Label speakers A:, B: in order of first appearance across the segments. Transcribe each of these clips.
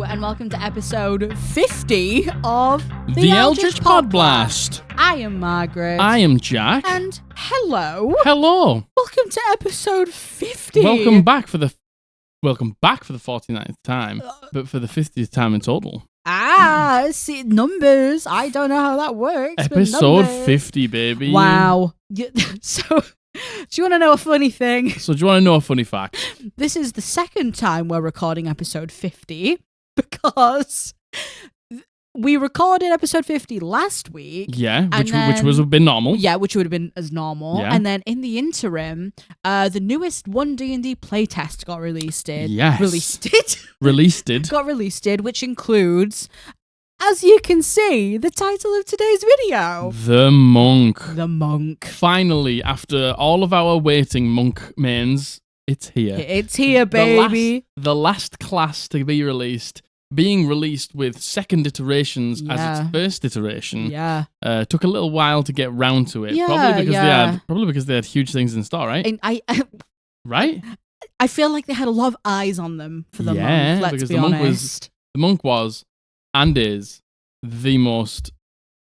A: and welcome to episode 50 of
B: The Eldritch Podblast.
A: I am Margaret.
B: I am Jack.
A: And hello.
B: Hello.
A: Welcome to episode 50.
B: Welcome back for the 49th time, but for the 50th time in total.
A: See, numbers. I don't know how that works.
B: Episode 50, baby.
A: Wow. So, do you want to know a funny thing?
B: So, do you want to know a funny fact?
A: This is the second time we're recording episode 50 because we recorded episode 50 last week.
B: Yeah, which would have been normal.
A: Yeah, which would have been as normal.
B: Yeah.
A: And then in the interim, the newest OneD&D playtest got released.
B: Yes.
A: Got released, which includes, as you can see, the title of today's video.
B: The Monk.
A: The Monk.
B: Finally, after all of our waiting monk mains, it's here.
A: It's here, baby.
B: The last class to be released. Being released with second iterations as its first iteration.
A: Yeah.
B: Took a little while to get round to it.
A: Yeah,
B: Probably because they had huge things in store, right?
A: And
B: Right?
A: I feel like they had a lot of eyes on them for the monk, let's
B: because
A: be honest.
B: The monk was and is the most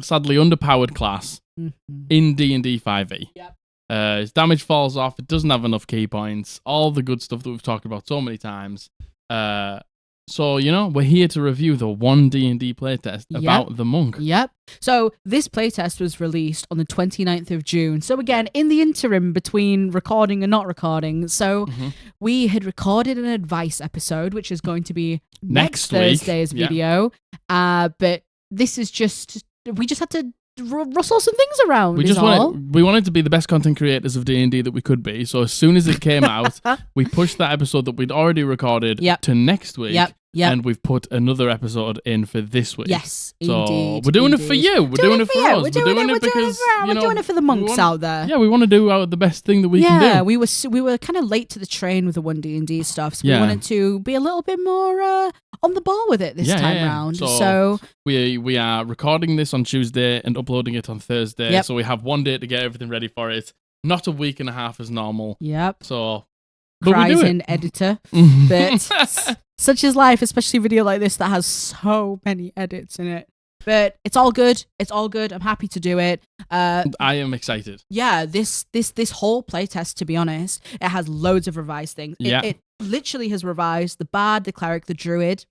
B: sadly underpowered class in D&D 5e.
A: Yep.
B: Its damage falls off, it doesn't have enough key points, all the good stuff that we've talked about so many times. So, we're here to review the OneD&D playtest about the monk.
A: Yep. So, this playtest was released on the 29th of June. So, again, in the interim between recording and not recording. So, we had recorded an advice episode, which is going to be next Thursday's video. But this is we just had to rustle some things around.
B: We wanted to be the best content creators of D&D that we could be. So as soon as it came out, we pushed that episode that we'd already recorded to next week.
A: Yep.
B: And we've put another episode in for this week.
A: Yes,
B: so
A: indeed.
B: We're doing it for you. We're doing it for us.
A: We're doing it because we're doing it for the monks out there.
B: Yeah, we want to do the best thing that we can do.
A: Yeah, we were kind of late to the train with the OneD&D stuff, so we wanted to be a little bit more on the ball with it this time round. So
B: we are recording this on Tuesday and uploading it on Thursday.
A: Yep.
B: So we have one day to get everything ready for it. Not a week and a half as normal.
A: Yep.
B: So
A: cries in editor, but such is life, especially a video like this that has so many edits in it. But it's all good. It's all good. I'm happy to do it.
B: I am excited.
A: Yeah, this whole playtest, to be honest, it has loads of revised things. It literally has revised the bard, the cleric, the druid,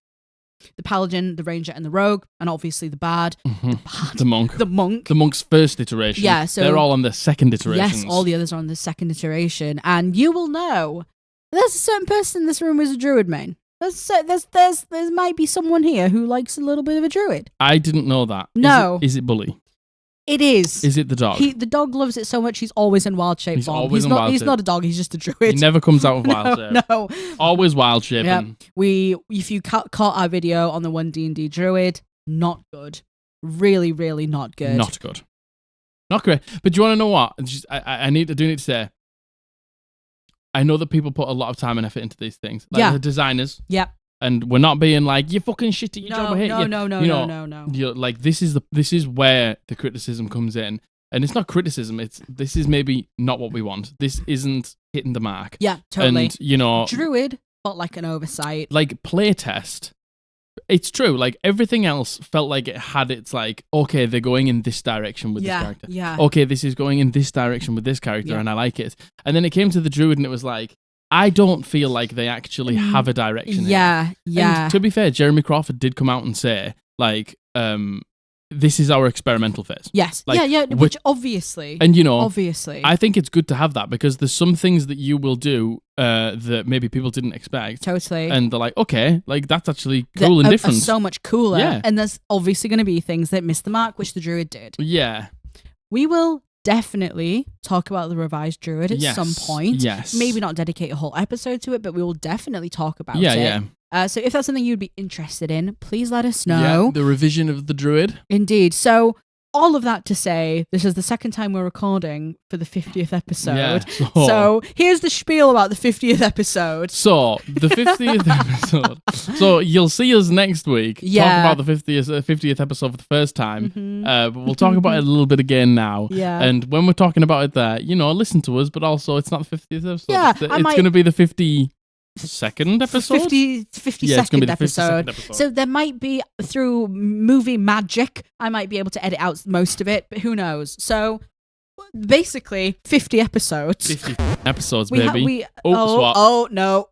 A: the paladin, the ranger, and the rogue, and obviously the bard,
B: the monk.
A: The monk.
B: The monk's first iteration.
A: Yeah, so
B: they're all on the second iteration.
A: Yes, all the others are on the second iteration, and you will know there's a certain person in this room who's a druid main. There might be someone here who likes a little bit of a druid.
B: I didn't know that.
A: No.
B: Is it Bully?
A: It is.
B: Is it the dog?
A: The dog loves it so much he's always in wild shape form. He's not a dog, he's just a druid.
B: He never comes out of wild shape.
A: No.
B: Always wild shaping.
A: Yeah. If you caught our video on the OneD&D druid, not good. Really, really not good.
B: Not good. Not great. But do you want to know what? I need to say, I know that people put a lot of time and effort into these things. Like the designers.
A: Yep.
B: And we're not being like, you fucking shit at your job, I hate you.
A: No.
B: You're like, this is where the criticism comes in. And it's not criticism, this is maybe not what we want. This isn't hitting the mark.
A: Yeah, totally.
B: And,
A: druid felt like an oversight.
B: Like, playtest, it's true. Like, everything else felt like it had its like, okay, they're going in this direction with this character.
A: Yeah.
B: Okay, this is going in this direction with this character, and I like it. And then it came to the druid, and it was like, I don't feel like they actually have a direction.
A: Yeah.
B: And to be fair, Jeremy Crawford did come out and say, like, this is our experimental phase.
A: Yes.
B: Like,
A: which obviously.
B: And,
A: obviously.
B: I think it's good to have that because there's some things that you will do that maybe people didn't expect.
A: Totally.
B: And they're like, okay, like, that's actually cool and different.
A: So much cooler.
B: Yeah.
A: And there's obviously going to be things that miss the mark, which the druid did.
B: Yeah.
A: We will definitely talk about the revised druid at some point.
B: Yes.
A: Maybe not dedicate a whole episode to it, but we will definitely talk about it.
B: Yeah.
A: So if that's something you'd be interested in, please let us know.
B: Yeah, the revision of the druid.
A: Indeed. So all of that to say, this is the second time we're recording for the 50th episode.
B: Yeah,
A: so here's the spiel about the 50th episode.
B: So, the 50th episode. So, you'll see us next week talk about the 50th episode for the first time. But we'll talk about it a little bit again now.
A: Yeah.
B: And when we're talking about it there, listen to us, but also it's not the 50th episode.
A: Yeah,
B: It's going to be the 50 52nd episode.
A: 52nd
B: Yeah, it's gonna be the
A: episode.
B: 52nd episode.
A: So there might be, through movie magic, I might be able to edit out most of it, but who knows? So basically, 50 episodes.
B: 50 episodes,
A: We ha-
B: baby.
A: we-
B: Swap.
A: oh, no.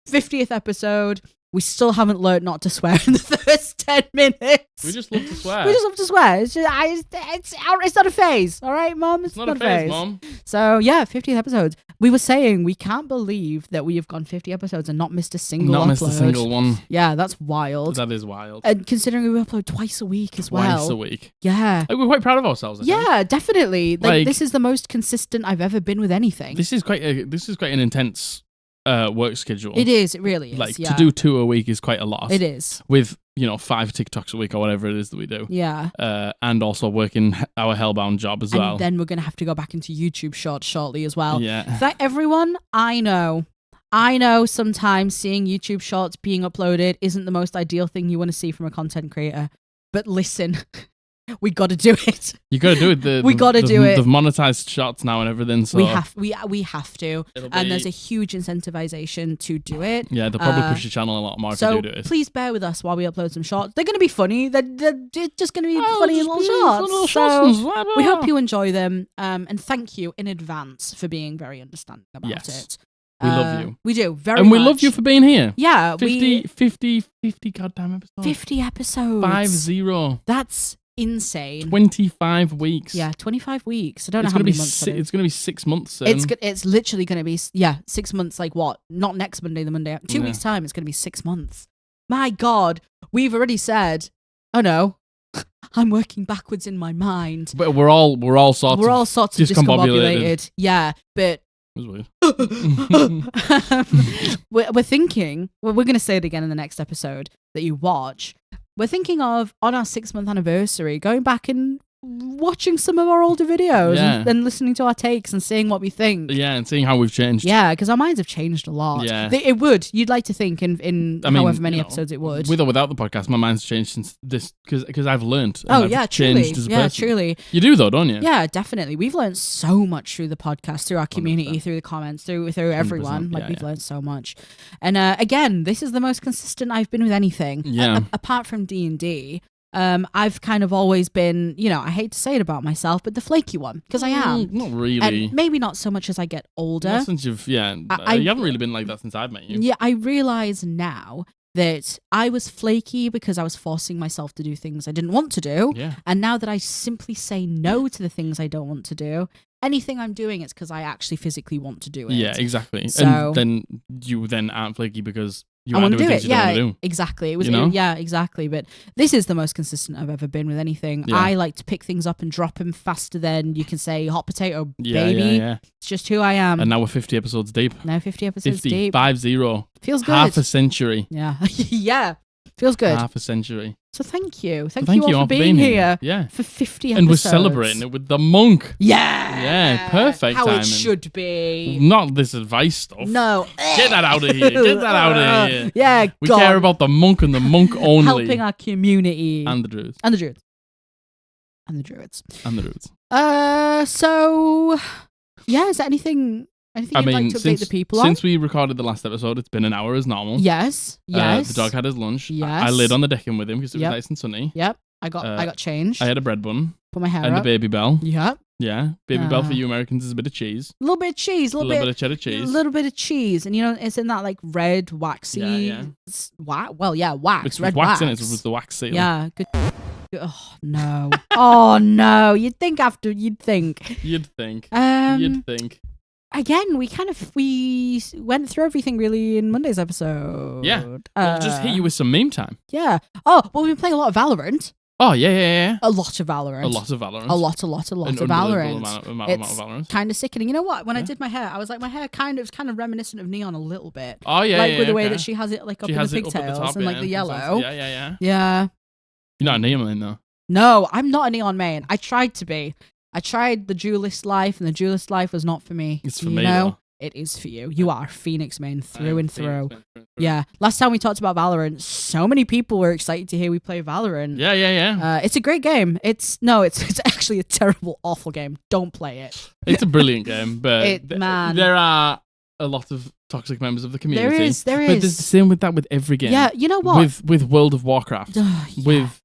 A: 50th episode. We still haven't learned not to swear in the first 10 minutes.
B: We just love to swear.
A: We just love to swear. It's not a phase, all right, Mom?
B: It's not a phase, Mom.
A: So, yeah, 50th episodes. We were saying we can't believe that we have gone 50 episodes and not missed a single
B: Not
A: upload.
B: missed a single one.
A: Yeah, that's wild.
B: That is wild.
A: And considering we upload twice a week as well.
B: Twice a week.
A: Yeah.
B: We're quite proud of ourselves, I think.
A: Yeah, definitely.
B: Like,
A: This is the most consistent I've ever been with anything.
B: This is quite an intense work schedule.
A: It is. It really is.
B: Like,
A: yeah.
B: to do 2 a week is quite a lot.
A: It is.
B: With, 5 TikToks a week or whatever it is that we do.
A: Yeah.
B: And also working our hellbound job as well.
A: And then we're going to have to go back into YouTube Shorts shortly as well.
B: Yeah.
A: That everyone, I know sometimes seeing YouTube Shorts being uploaded isn't the most ideal thing you want to see from a content creator. But listen, we got to do it.
B: You got to do it.
A: We gotta do it.
B: They've monetized shots now and everything. So
A: we have to.
B: it'll
A: And
B: be-
A: there's a huge incentivization to do it.
B: Yeah, they'll probably push the channel a lot more
A: So
B: if you do it.
A: please bear with us while we upload some shorts. They're going to be funny. They're just going to be funny
B: just
A: little
B: be
A: shorts.
B: little
A: So
B: shorts.
A: we hope you enjoy them. And thank you in advance for being very understanding about
B: Yes.
A: it.
B: We love you.
A: We do very
B: And we
A: much.
B: love you for being here.
A: Yeah,
B: 50 goddamn episodes.
A: 50 episodes.
B: 50.
A: That's insane.
B: 25 weeks.
A: Yeah, 25 weeks. I don't know
B: It's
A: how
B: gonna
A: many
B: be
A: months it is.
B: it's gonna be 6 months soon.
A: It's literally going to be 6 months. Like what? Not next Monday, the Monday. 2 weeks time. It's going to be 6 months. My God, we've already said. Oh no, I'm working backwards in my mind.
B: But we're all sorts
A: We're
B: of
A: all sorts of discombobulated. Yeah, but
B: It was weird.
A: we're thinking. Well, we're going to say it again in the next episode that you watch. We're thinking of on our 6-month anniversary going back and watching some of our older videos and listening to our takes and seeing what we think.
B: Yeah, and seeing how we've changed.
A: Yeah, because our minds have changed a lot.
B: Yeah.
A: It would. You'd like to think in however many episodes it would.
B: With or without the podcast, my mind's changed since this because I've learned.
A: Oh,
B: I've
A: yeah,
B: changed
A: truly.
B: as a
A: Yeah,
B: person.
A: truly.
B: You do though, don't you?
A: Yeah, definitely. We've learned so much through the podcast, through our community,
B: 100%.
A: through the comments, through everyone. Like,
B: yeah,
A: we've
B: yeah.
A: learned so much. And again, this is the most consistent I've been with anything.
B: Yeah.
A: Apart from D&D. I've kind of always been, I hate to say it about myself, but the flaky one, because I am.
B: Not really.
A: And maybe not so much as I get older.
B: Not since you haven't really been like that since I've met you.
A: Yeah, I realise now that I was flaky because I was forcing myself to do things I didn't want to do.
B: Yeah.
A: And now that I simply say no to the things I don't want to do, anything I'm doing, it's because I actually physically want to do it.
B: Yeah, exactly.
A: So-
B: and then you aren't flaky because you
A: I
B: aren't
A: want to
B: doing
A: do
B: things
A: it.
B: you don't
A: Yeah,
B: want to do.
A: exactly. It was.
B: You know?
A: Yeah, exactly. But this is the most consistent I've ever been with anything.
B: Yeah.
A: I like to pick things up and drop them faster than you can say hot potato,
B: Yeah,
A: baby.
B: yeah.
A: It's just who I am.
B: And now we're 50 episodes deep.
A: Now 50 episodes
B: 50,
A: deep.
B: 50.
A: Feels good.
B: Half a century.
A: Yeah. Yeah. Feels good.
B: Half a century.
A: So thank you.
B: So
A: Thank you all for being here.
B: Yeah.
A: For 50 episodes.
B: And we're celebrating it with the monk.
A: Yeah.
B: Yeah, perfect
A: How
B: timing.
A: it should be.
B: Not this advice stuff.
A: No.
B: Get that out of here. Get that out of here.
A: Yeah,
B: We
A: God.
B: care about the monk and the monk only.
A: Helping our community.
B: And the druids.
A: And the druids. And the druids.
B: And the druids.
A: So, yeah, is there anything you'd like to update the people on?
B: Since we recorded the last episode, it's been an hour as normal.
A: Yes.
B: The dog had his lunch.
A: Yes.
B: I laid on the decking with him because it was
A: Yep.
B: nice and sunny.
A: Yep. I got changed.
B: I had a bread bun
A: Put my hair
B: and
A: up.
B: a baby bell.
A: Yep.
B: Yeah. Baby bell for you Americans is a bit of cheese.
A: A little bit of cheese.
B: A little bit of cheddar cheese.
A: A little bit of cheese. And it's in that like red, waxy.
B: Yeah.
A: Wax.
B: It's
A: Red
B: wax
A: wax.
B: in it. It was the wax seal.
A: Yeah. Good. Oh, no. Oh, no. You'd think.
B: You'd think. You'd think.
A: Again, we went through everything really in Monday's episode.
B: Yeah. We'll just hit you with some meme time.
A: Yeah. Oh, well, we've been playing a lot of Valorant.
B: Oh, yeah.
A: A lot of Valorant.
B: A lot of Valorant.
A: A lot
B: An
A: of
B: unbelievable
A: Valorant.
B: amount of Valorant.
A: Kind of sickening. You know what? When I did my hair, I was like, my hair kind of reminiscent of Neon a little bit.
B: Oh, yeah,
A: like with the way
B: okay.
A: that she has it like up
B: She
A: in the
B: has it up at the
A: pigtails
B: top,
A: and like the yellow.
B: Yeah.
A: Yeah.
B: You're not a Neon man, though.
A: No, I'm not a Neon main. I tried to be. I tried the duelist life, and the duelist life was not for me.
B: It's for me, though.
A: It is for you. You are Phoenix main through and through.
B: Phoenix, through.
A: Yeah. Last time we talked about Valorant, so many people were excited to hear we play Valorant.
B: Yeah.
A: It's a great game. It's actually a terrible, awful game. Don't play it.
B: It's a brilliant game, but there are a lot of toxic members of the community.
A: There is.
B: But there's the same with that with every game.
A: Yeah, you know what?
B: With World of Warcraft,
A: Yeah.
B: with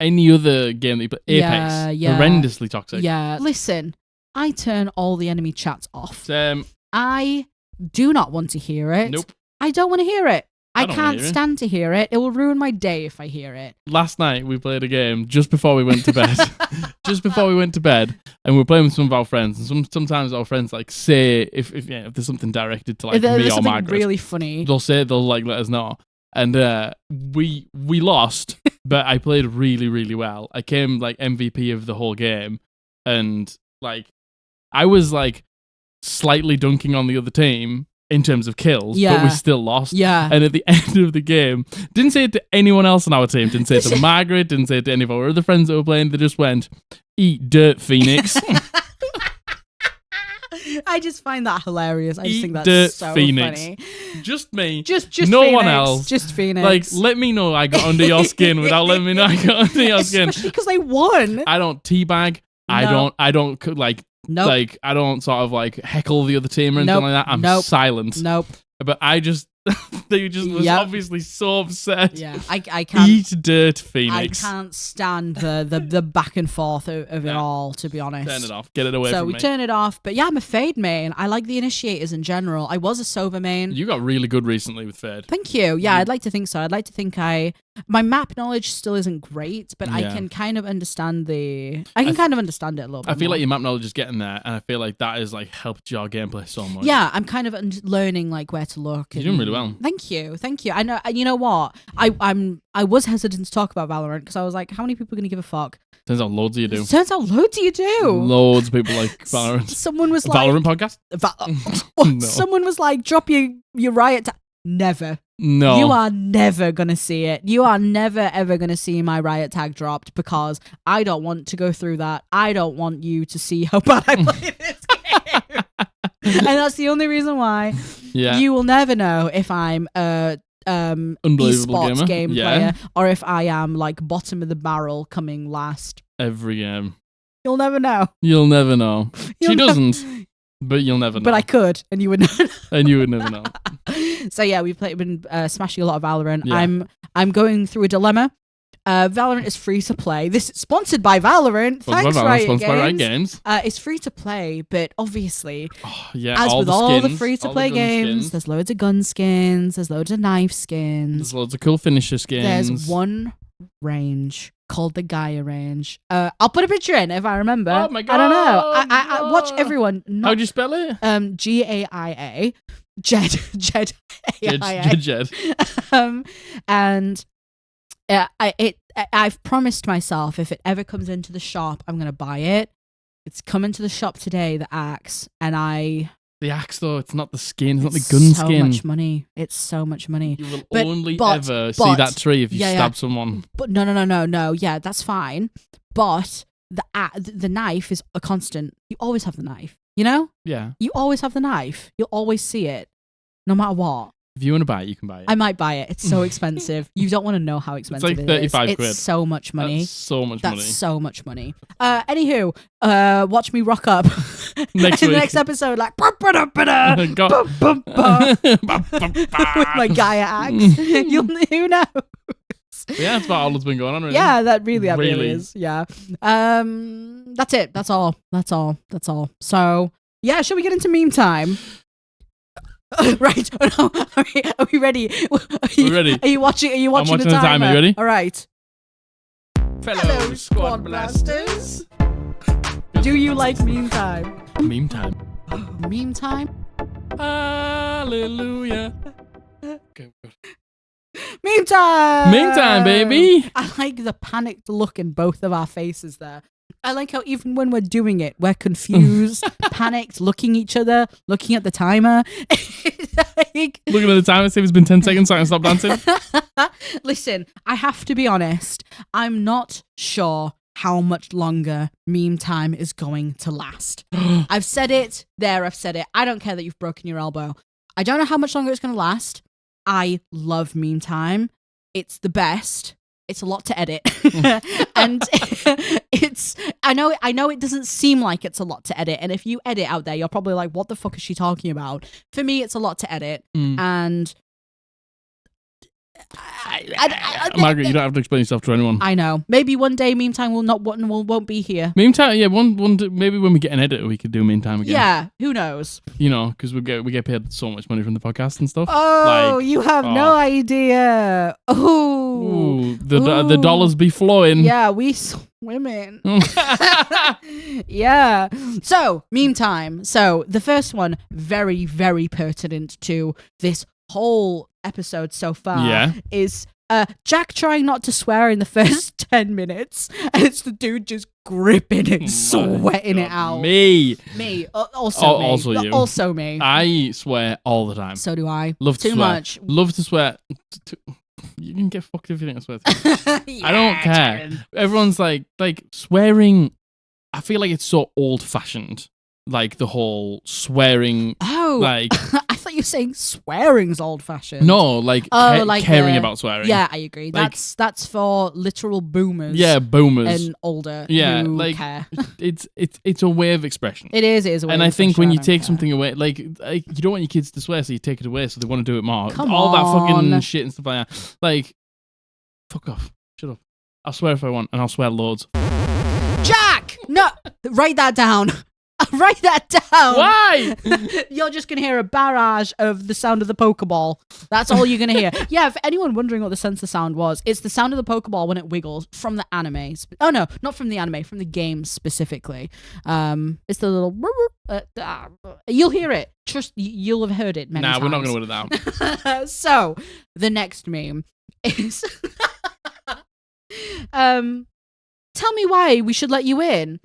B: any other game that you play, Apex, horrendously toxic.
A: Yeah. Listen, I turn all the enemy chats off.
B: Same.
A: I do not want to hear it.
B: Nope.
A: I don't want to hear it. I
B: don't
A: can't
B: hear it.
A: stand to hear it. It will ruin my day if I hear it.
B: Last night we played a game just before we went to bed. Just before we went to bed, and we were playing with some of our friends. And sometimes our friends like say if there's something directed to like
A: If there's
B: me or
A: something
B: Margaret,
A: really funny.
B: they'll like let us know. And we lost, but I played really, really well. I came like MVP of the whole game, and like I was like slightly dunking on the other team in terms of kills, but we still lost.
A: Yeah.
B: And at the end of the game, didn't say it to anyone else on our team, didn't say it to Margaret, didn't say it to any of our other friends that were playing. They just went, "Eat dirt, Phoenix."
A: I just find that hilarious. I just think that's
B: dirt,
A: so
B: Phoenix.
A: funny.
B: Just me.
A: Just
B: no
A: Phoenix,
B: one else.
A: Just Phoenix.
B: Like, let me know I got under your skin without letting me know I got under your skin.
A: Especially because they won.
B: I don't teabag.
A: No.
B: I don't like.
A: Nope.
B: Like, I don't sort of like heckle the other team or anything like that. I'm silent.
A: Nope.
B: But I just, they just was obviously so upset.
A: Yeah, I can't.
B: Eat dirt, Phoenix.
A: I can't stand the back and forth of it all, to be honest.
B: Turn it off. Get it away from me.
A: So we turn it off. But yeah, I'm a Fade main. I like the initiators in general. I was a Sova main.
B: You got really good recently with Fade.
A: Thank you. Yeah, I'd like to think so. I'd like to think my map knowledge still isn't great, but I can kind of understand kind of understand it a little bit.
B: I feel
A: more.
B: like your map knowledge is getting there, and I feel like that has like helped your gameplay so much.
A: Yeah, I'm kind of learning like where to look.
B: You're doing really well.
A: Thank you. I know. You know what? I was hesitant to talk about Valorant because I was like, how many people are going to give a fuck?
B: Turns out loads of you do.
A: Turns out loads of you do.
B: Loads of people like Valorant.
A: Someone was like,
B: Valorant podcast?
A: No. Someone was like, drop your riot tag. Never.
B: No.
A: You are never going to see it. You are never, ever going to see my riot tag dropped because I don't want to go through that. I don't want you to see how bad I play this game. And that's the only reason why you will never know if I'm a esports game player or if I am like bottom of the barrel coming last.
B: Every game.
A: You'll never know.
B: You'll never know. She doesn't. But you'll never know.
A: But I could, and you would know.
B: And you would never know.
A: So yeah, we've been smashing a lot of Valorant. Yeah. I'm going through a dilemma. Valorant is free to play. This is sponsored by Valorant. Thanks, Riot Games. It's free to play, but obviously, as with all the free to play games, there's loads of gun skins, there's loads of knife skins,
B: there's loads of cool finisher skins.
A: There's one range called the Gaia range. I'll put a picture in if I remember.
B: Oh my god!
A: I don't know. I watch everyone.
B: How do you spell it?
A: GAIA. Jed. And I've promised myself if it ever comes into the shop, I'm gonna buy it. It's coming to the shop today. The axe
B: The axe though, it's not the skin, it's not the gun skin.
A: It's so much money. It's so much money.
B: You will only ever see that tree if you stab someone.
A: But no. Yeah, that's fine. But the knife is a constant. You always have the knife. You know?
B: Yeah.
A: You always have the knife. You'll always see it, no matter what.
B: If you want to buy it, you can buy it.
A: I might buy it. It's so expensive. You don't want to know how expensive it is.
B: It's like 35 quid.
A: It's so much money.
B: That's so much money.
A: That's so much money. Anywho, watch me rock up
B: next
A: in
B: week.
A: The next episode, like with my Gaia axe. Who knows?
B: Yeah, that's about all that's been going on. Really.
A: Yeah, that really is. Yeah. That's it. That's all. So yeah, shall we get into meme time? Right. Oh, no. Are we ready?
B: We're ready.
A: Are you watching?
B: I'm watching the timer. Are you ready?
A: All right.
B: Fellow Squad Blasters.
A: Do you like meme time?
B: Meme time.
A: Meme time?
B: Hallelujah. Okay, good.
A: Meme time!
B: Meme time, baby!
A: I like the panicked look in both of our faces there. I like how even when we're doing it, we're confused, panicked, looking each other, looking at the timer.
B: Looking at the timer, see if it's been 10 seconds so I can stop dancing.
A: Listen, I have to be honest. I'm not sure how much longer meme time is going to last. I've said it. I've said it. I don't care that you've broken your elbow. I don't know how much longer it's going to last. I love meme time. It's the best. It's a lot to edit. And I know it doesn't seem like it's a lot to edit, and if you edit out there, you're probably like, what the fuck is she talking about? For me, it's a lot to edit, and
B: Margaret, you don't have to explain yourself to anyone.
A: I know. Maybe one day Meme Time won't be here.
B: Meme Time, yeah. Maybe when we get an editor, we could do Meme Time again.
A: Yeah, who knows?
B: You know, because we get paid so much money from the podcast and stuff.
A: Oh, you have no idea.
B: Ooh, the dollars be flowing.
A: Yeah, we swimming. Yeah. So, Meme Time. So, the first one, very, very pertinent to this whole episode so far, is Jack trying not to swear in the first 10 minutes, and it's the dude just gripping and sweating it out.
B: Me.
A: Also
B: you.
A: Also me.
B: I swear all the time.
A: So do I.
B: Love to
A: Too
B: swear.
A: much.
B: Love to swear. You can get fucked if you think I swear. Yeah, I don't care. Darren. Everyone's like swearing. I feel like it's so old fashioned. Like the whole swearing.
A: Oh,
B: like
A: I thought you were saying swearing's old fashioned.
B: No, like caring about swearing.
A: Yeah, I agree.
B: Like,
A: that's for literal boomers.
B: Yeah, boomers
A: and older.
B: Yeah,
A: who
B: like
A: care.
B: it's a way of expression.
A: It is a way.
B: And I think when you take something away, like you don't want your kids to swear, so you take it away, so they want to do it more. All that fucking shit and stuff like that. Like, fuck off. Shut up. I'll swear if I want, and I'll swear loads.
A: Jack, no, write that down. Write that down.
B: Why?
A: You're just going to hear a barrage of the sound of the Pokeball. That's all you're going to hear. Yeah, for anyone wondering what the sensor sound was, it's the sound of the Pokeball when it wiggles from the anime. Oh, no, not from the anime, from the game specifically. It's the little... You'll hear it. Trust, you'll have heard it many times.
B: Nah, we're not going to win it down.
A: So, the next meme is... tell me why we should let you in.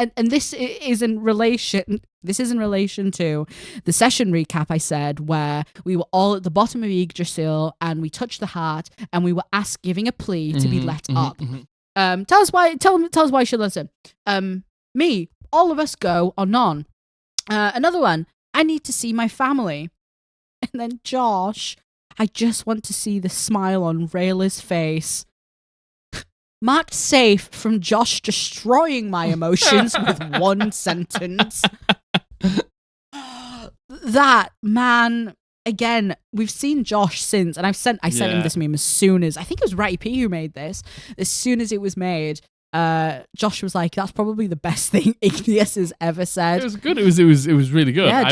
A: And this is in relation to the session recap I said, where we were all at the bottom of Yggdrasil and we touched the heart and we were giving a plea to be let up. Tell us why you should listen. Me, all of us go or none. Another one, I need to see my family. And then Josh, I just want to see the smile on Rayla's face. Marked safe from Josh destroying my emotions with one sentence. That man, again, we've seen Josh since, and I sent him this meme as soon as, I think it was Ratty P who made this. As soon as it was made, Josh was like, "That's probably the best thing Igneous has ever said."
B: It was good. It was really good.
A: Yeah,
B: I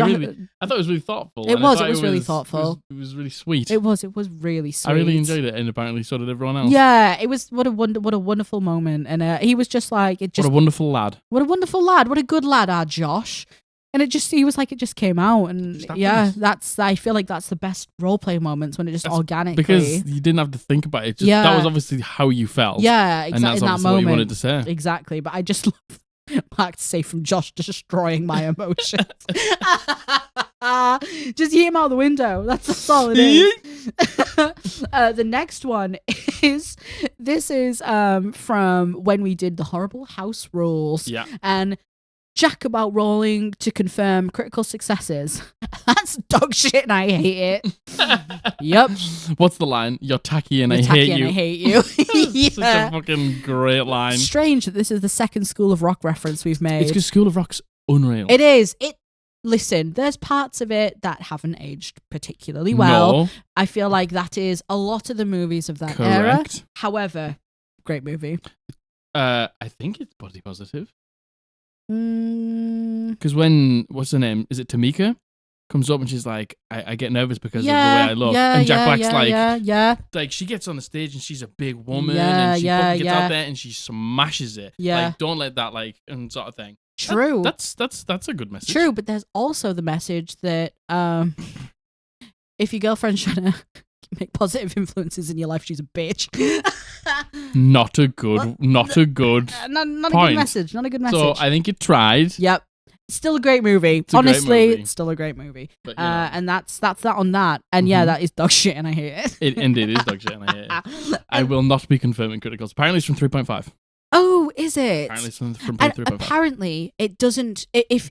B: thought it was really thoughtful.
A: It was really thoughtful.
B: It was really sweet.
A: It was really sweet.
B: I really enjoyed it, and apparently so did everyone else.
A: Yeah, it was what a wonderful moment, and he was just like, what
B: a wonderful lad.
A: What a wonderful lad. What a good lad, our Josh. And it just came out, and I feel like that's the best roleplay moments when it just organically,
B: because you didn't have to think about it. That was obviously how you felt.
A: Yeah, exactly.
B: And that's
A: in that moment,
B: what you wanted to say.
A: Exactly. But I just love Mark to say from Josh destroying my emotions. Just hear him out the window. That's all it is. The next one is from when we did the horrible house rules.
B: Yeah.
A: And Jack about rolling to confirm critical successes. That's dog shit and I hate it. Yep.
B: What's the line? You're tacky and I hate you.
A: I hate you. Yeah.
B: Such a fucking great line.
A: Strange that this is the second School of Rock reference we've made.
B: It's because School of Rock's unreal.
A: It is. Listen, there's parts of it that haven't aged particularly well.
B: No.
A: I feel like that is a lot of the movies of that era. However, great movie.
B: I think it's body positive.
A: Because
B: what's her name? Is it Tamika? Comes up and she's like, I get nervous because of the way I look. And Jack Black's like she gets on the stage and she's a big woman and she fucking gets out there and she smashes it. Yeah. Like, don't let that and sort of thing.
A: True.
B: That's a good message.
A: True, but there's also the message that if your girlfriend's trying to make positive influences in your life, she's a bitch.
B: Not a good
A: not a good message. Not a good message.
B: So I think it tried.
A: Yep. Still a great movie. Honestly, it's still a great movie. But, and that's that on that. And that is dog shit and I hate it.
B: It indeed is dog shit and I hate it. I will not be confirming criticals. Apparently it's from 3.5.
A: Oh, is it?
B: Apparently it's from 3.5.
A: Apparently it doesn't. It's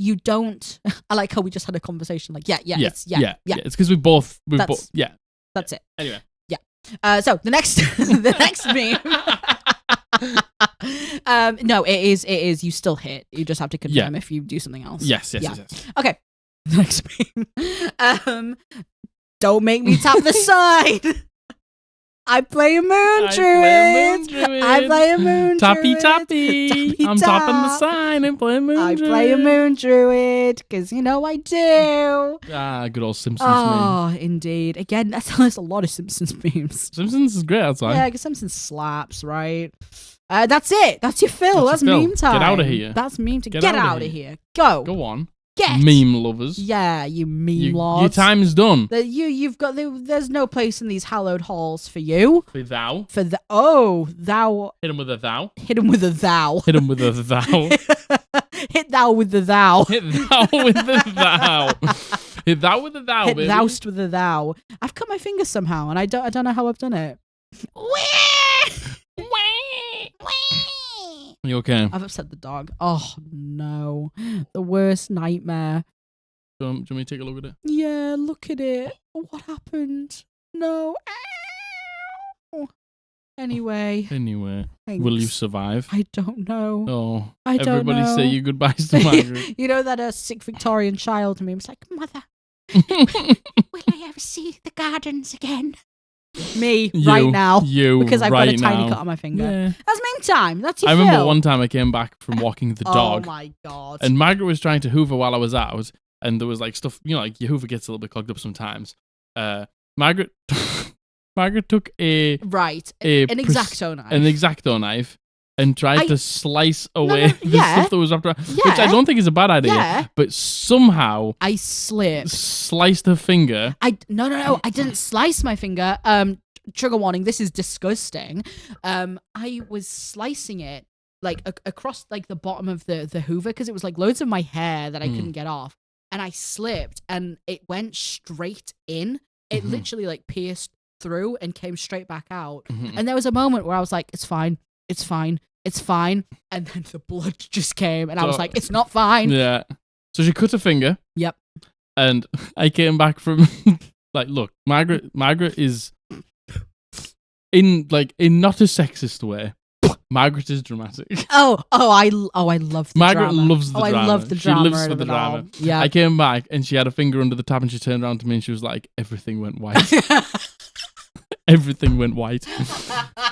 A: you don't. I like how we just had a conversation. Like it's
B: It's because
A: that's it.
B: Anyway.
A: Yeah. So the next meme. No, it is. You still hit. You just have to confirm if you do something else.
B: Yes.
A: Okay. Next meme. Don't make me tap the side. I play a moon druid. I play a moon
B: tappy,
A: druid.
B: Tappy. I'm tapping the sign and playing moon druid.
A: I play a moon druid because you know I do.
B: Good old Simpsons meme.
A: Oh, indeed. Again, there's a lot of Simpsons memes.
B: Simpsons is great outside.
A: Yeah, because Simpsons slaps, right? That's it. That's your fill. That's meme time.
B: Get out of here.
A: That's meme time. Get out of here. Go.
B: Go on.
A: Get.
B: Meme lovers.
A: Yeah, you meme lords.
B: Your time's done.
A: You've got there's no place in these hallowed halls for you.
B: For thou.
A: For thou.
B: Hit him with a thou.
A: Hit him with a thou.
B: Hit him with a thou.
A: Hit thou with the thou.
B: Hit thou with the thou. Hit thou with the thou,
A: Hit
B: baby.
A: thou'st with the thou. I've cut my finger somehow, and I don't know how I've done it.
B: You okay?
A: I've upset the dog. Oh no, the worst nightmare.
B: Do you want me to take a look at it?
A: Yeah, look at it. What happened? No. Ow. Anyway,
B: will you survive?
A: I don't know.
B: Oh,
A: I don't
B: everybody
A: know.
B: say your goodbyes to Margaret.
A: You know that sick Victorian child meme? It's like, Mother, will I ever see the gardens again? Me, right now. Because I've got a tiny cut on my finger.
B: Yeah.
A: That's meme time. That's your
B: I remember
A: fill.
B: one time I came back from walking the dog.
A: Oh my God.
B: And Margaret was trying to hoover while I was out. And there was like stuff, you know, like your hoover gets a little bit clogged up sometimes. Margaret took an X-Acto knife and tried to slice away the stuff that was after her, which I don't think is a bad idea. But somehow
A: I
B: sliced her finger.
A: No, I didn't slice my finger. Trigger warning, this is disgusting. I was slicing it like across like the bottom of the hoover because it was like loads of my hair that I couldn't get off. And I slipped and it went straight in. It literally like pierced through and came straight back out. And there was a moment where I was like, it's fine. And then the blood just came and I was like, it's not fine.
B: Yeah. So she cut her finger.
A: Yep.
B: And I came back from like, look, Margaret is in not a sexist way. Margaret is dramatic.
A: I love the
B: Margaret
A: drama.
B: loves the drama.
A: I love the drama.
B: She lives for the drama.
A: Yeah.
B: I came back and she had a finger under the tap and she turned around to me and she was like, everything went white. Everything went white.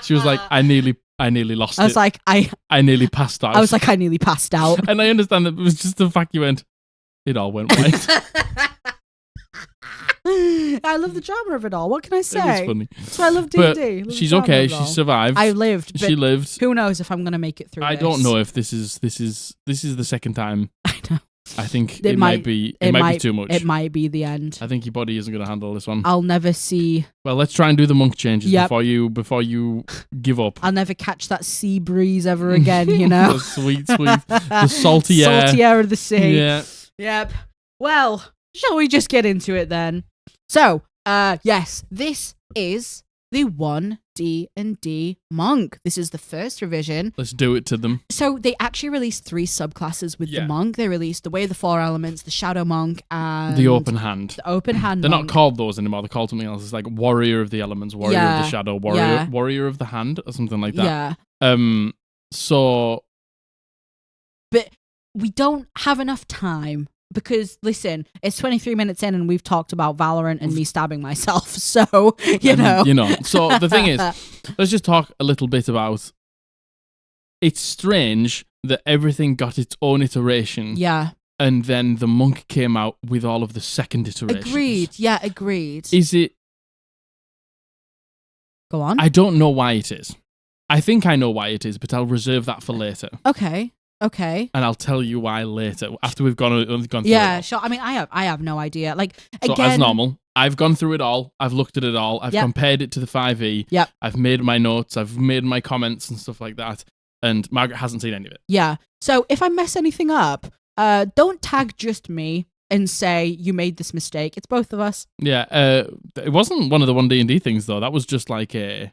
B: She was like, I nearly lost it.
A: I was like, I
B: nearly passed out.
A: I was like, I nearly passed out.
B: And I understand that it was just the fact you went, it all went white.
A: I love the drama of it all. What can I say?
B: It was funny.
A: So I love D&D.
B: She's okay. She survived.
A: I lived.
B: She lived.
A: Who knows if I'm gonna make it through?
B: I don't know if this is the second time.
A: I know.
B: I think it might be too much.
A: It might be the end.
B: I think your body isn't going to handle this one.
A: I'll never see.
B: Well, let's try and do the monk changes before you give up.
A: I'll never catch that sea breeze ever again. You know,
B: the sweet, the salty
A: air of the sea.
B: Yeah.
A: Yep. Well, shall we just get into it then? So, yes, this is the OneD&D monk. This is the first revision.
B: Let's do it to them.
A: So they actually released 3 subclasses with the monk. They released the Way of the Four Elements, the Shadow Monk, and
B: the Open Hand.
A: The Open Hand.
B: They're
A: monk.
B: not called those anymore. They're called something else. It's like Warrior of the Elements, Warrior of the Shadow, Warrior of the Hand, or something like that.
A: Yeah.
B: So,
A: but we don't have enough time. Because, listen, it's 23 minutes in and we've talked about Valorant and me stabbing myself. So, you know.
B: So, the thing is, let's just talk a little bit about... It's strange that everything got its own iteration.
A: Yeah.
B: And then the monk came out with all of the second iterations.
A: Agreed. Yeah, agreed.
B: Is it...
A: Go on.
B: I don't know why it is. I think I know why it is, but I'll reserve that for later.
A: Okay. And
B: I'll tell you why later, after we've gone through it all.
A: Yeah, sure. I mean, I have no idea. Like, again...
B: So, as normal, I've gone through it all. I've looked at it all. I've compared it to the 5e.
A: Yep.
B: I've made my notes. I've made my comments and stuff like that. And Margaret hasn't seen any of it.
A: Yeah. So, if I mess anything up, don't tag just me and say you made this mistake. It's both of us.
B: Yeah. It wasn't one of the OneD&D things, though. That was just like a...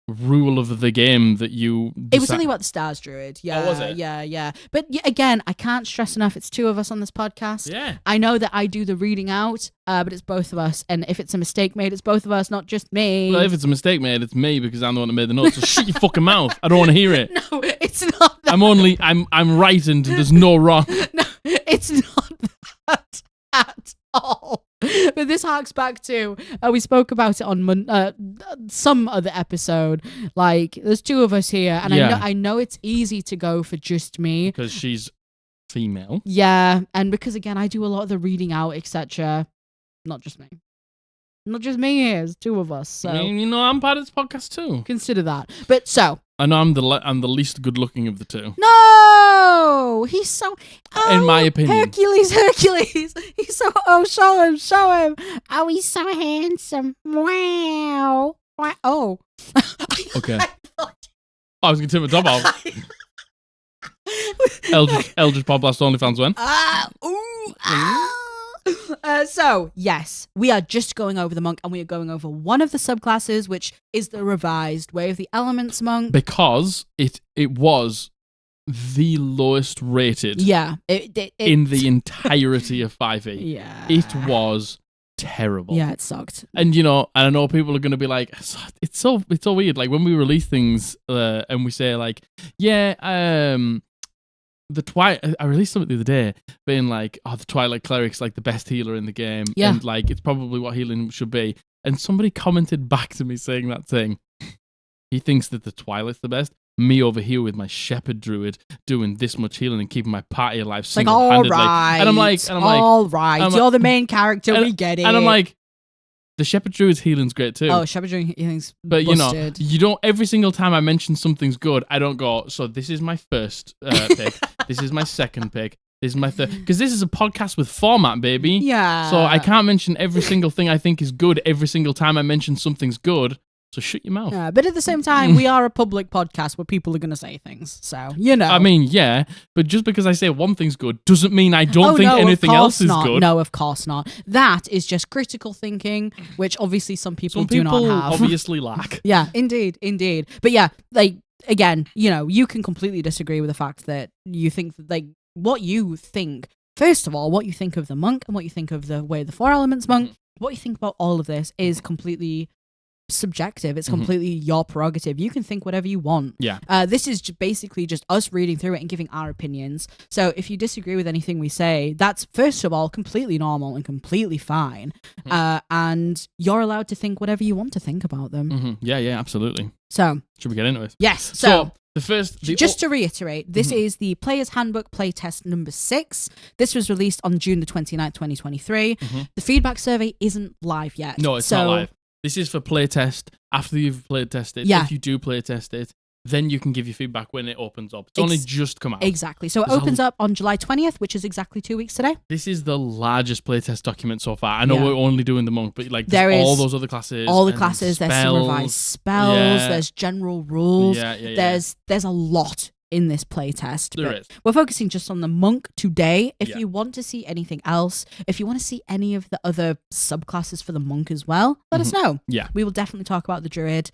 B: rule of the game that you
A: It was something about the Stars Druid. Yeah.
B: Oh, was it?
A: Yeah. But again, I can't stress enough, it's two of us on this podcast.
B: Yeah.
A: I know that I do the reading out, but it's both of us. And if it's a mistake made, it's both of us, not just me.
B: Well, if it's a mistake made, it's me because I'm the one that made the notes. So shut your fucking mouth. I don't want to hear it.
A: No, it's not that.
B: I'm right and there's no wrong.
A: No, it's not that at all. But this harks back to we spoke about it on some other episode. Like, there's two of us here, and I know it's easy to go for just me
B: because she's female.
A: Yeah, and because again I do a lot of the reading out, etc. Not just me here. It's two of us. So
B: I mean, I'm part of this podcast too.
A: Consider that. But so
B: I know I'm the least good looking of the two.
A: No, he's so. Oh,
B: in my opinion,
A: Hercules. He's so. Oh, show him. Oh, he's so handsome. Wow. Oh.
B: Okay. I was gonna turn my top off. Eldritch Podblast OnlyFans when?
A: So, yes, we are just going over the monk, and we are going over one of the subclasses, which is the revised Way of the Elements monk.
B: Because it was the lowest rated in the entirety of 5e.
A: Yeah.
B: It was terrible.
A: Yeah, it sucked.
B: And I know people are going to be like, it's so weird. Like when we release things and we say like, I released something the other day being like, the Twilight Cleric's like the best healer in the game.
A: Yeah.
B: And like, it's probably what healing should be. And somebody commented back to me saying that thing. He thinks that the Twilight's the best. Me over here with my Shepherd Druid doing this much healing and keeping my party alive single-handedly.
A: Like, all right.
B: And I'm like,
A: all right. You're the main character. We get it.
B: And I'm like, the Shepherd Druid's healing's great too.
A: Oh, Shepherd Druid healing's
B: But
A: busted.
B: you don't, every single time I mention something's good, I don't go, so this is my first pick. This is my second pick. This is my third. Because this is a podcast with format, baby.
A: Yeah.
B: So I can't mention every single thing I think is good every single time I mention something's good. So shut your mouth.
A: Yeah, but at the same time, we are a public podcast where people are going to say things. So, I
B: mean, yeah, but just because I say one thing's good doesn't mean I don't think anything else is good.
A: No, of course not. That is just critical thinking, which obviously some people do not have.
B: Obviously lack.
A: Yeah, indeed. But yeah, like, again, you can completely disagree with the fact that you think, like, what you think, first of all, what you think of the monk and what you think of the Way of the Four Elements monk, what you think about all of this is completely subjective. It's completely your prerogative. You can think whatever you want.
B: Yeah.
A: This is basically just us reading through it and giving our opinions. So if you disagree with anything we say, that's first of all completely normal and completely fine. And you're allowed to think whatever you want to think about them.
B: Yeah, absolutely.
A: So
B: should we get into it?
A: Yes. So
B: just
A: to reiterate, this is the Player's Handbook Playtest number 6. This was released on June the 29th, 2023. The feedback survey isn't live yet.
B: No, it's not live. This is for playtest. After you've playtested, if you do playtest it, then you can give your feedback when it opens up. It's only just come out.
A: Exactly. So it opens up on July 20th, which is exactly 2 weeks today.
B: This is the largest playtest document so far. I know we're only doing the monk, but like
A: there's
B: all those other classes.
A: All the classes. There's some revised spells. There's general rules. There's a lot in this playtest.
B: There is.
A: We're focusing just on the monk today. If you want to see anything else, if you want to see any of the other subclasses for the monk as well, let us know.
B: Yeah.
A: We will definitely talk about the druid.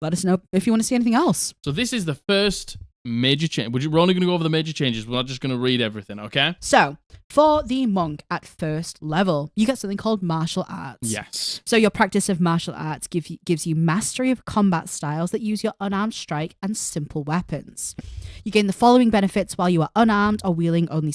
A: Let us know if you want to see anything else.
B: So this is the first major change. We're only going to go over the major changes. We're not just going to read everything, okay?
A: So, for the monk at first level, you get something called martial arts.
B: Yes.
A: So your practice of martial arts gives you mastery of combat styles that use your unarmed strike and simple weapons. You gain the following benefits while you are unarmed or wielding only...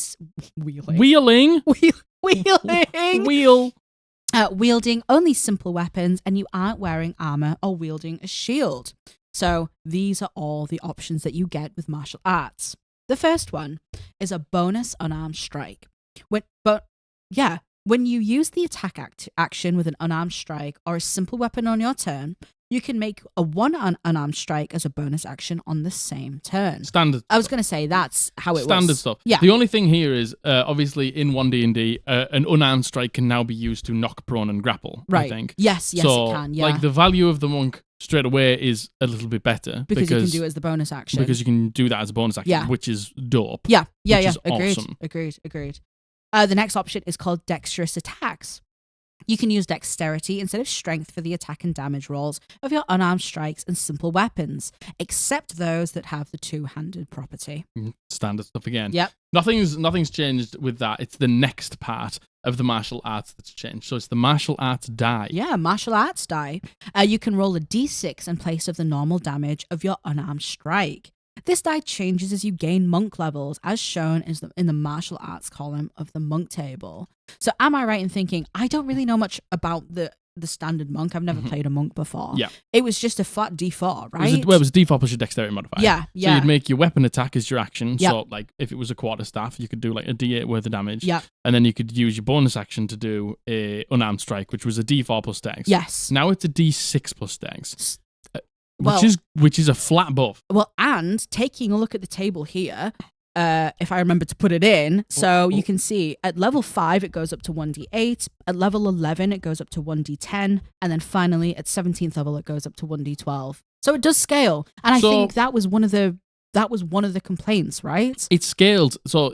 A: Wielding only simple weapons, and you aren't wearing armor or wielding a shield. So these are all the options that you get with martial arts. The first one is a bonus unarmed strike. When you use the attack action with an unarmed strike or a simple weapon on your turn, you can make a one unarmed strike as a bonus action on the same turn.
B: Standard.
A: I was going to say that's how it was.
B: Standard stuff.
A: Yeah.
B: The only thing here is, obviously, in OneD&D, an unarmed strike can now be used to knock prone and grapple,
A: right.
B: I think.
A: Yes,
B: so,
A: it can, yeah.
B: Like, the value of the monk straight away is a little bit better.
A: Because you can do it as the bonus action.
B: Because you can do that as a bonus action, which is dope.
A: Yeah.
B: Agreed.
A: Awesome. Agreed. The next option is called dexterous attacks. You can use dexterity instead of strength for the attack and damage rolls of your unarmed strikes and simple weapons, except those that have the two-handed property.
B: Standard stuff again.
A: Yep.
B: Nothing's changed with that. It's the next part of the martial arts that's changed. So it's the martial arts die.
A: Yeah, martial arts die. You can roll a d6 in place of the normal damage of your unarmed strike. This die changes as you gain monk levels, as shown in the martial arts column of the monk table. So am I right in thinking, I don't really know much about the standard monk. I've never played a monk before.
B: Yeah.
A: It was just a flat D4, right?
B: It was D4 plus your dexterity modifier.
A: Yeah.
B: So you'd make your weapon attack as your action.
A: Yep.
B: So like if it was a quarterstaff, you could do like a D8 worth of damage.
A: Yeah.
B: And then you could use your bonus action to do a unarmed strike, which was a D4 plus dex.
A: Yes.
B: Now it's a D6 plus dex.
A: Well-
B: Which is a flat buff.
A: Well, and taking a look at the table here, if I remember to put it in, so you can see at level 5 it goes up to 1d8, at level 11 it goes up to 1d10, and then finally at 17th level it goes up to 1d12. So it does scale, and I think that was one of the complaints, right?
B: It's scaled, so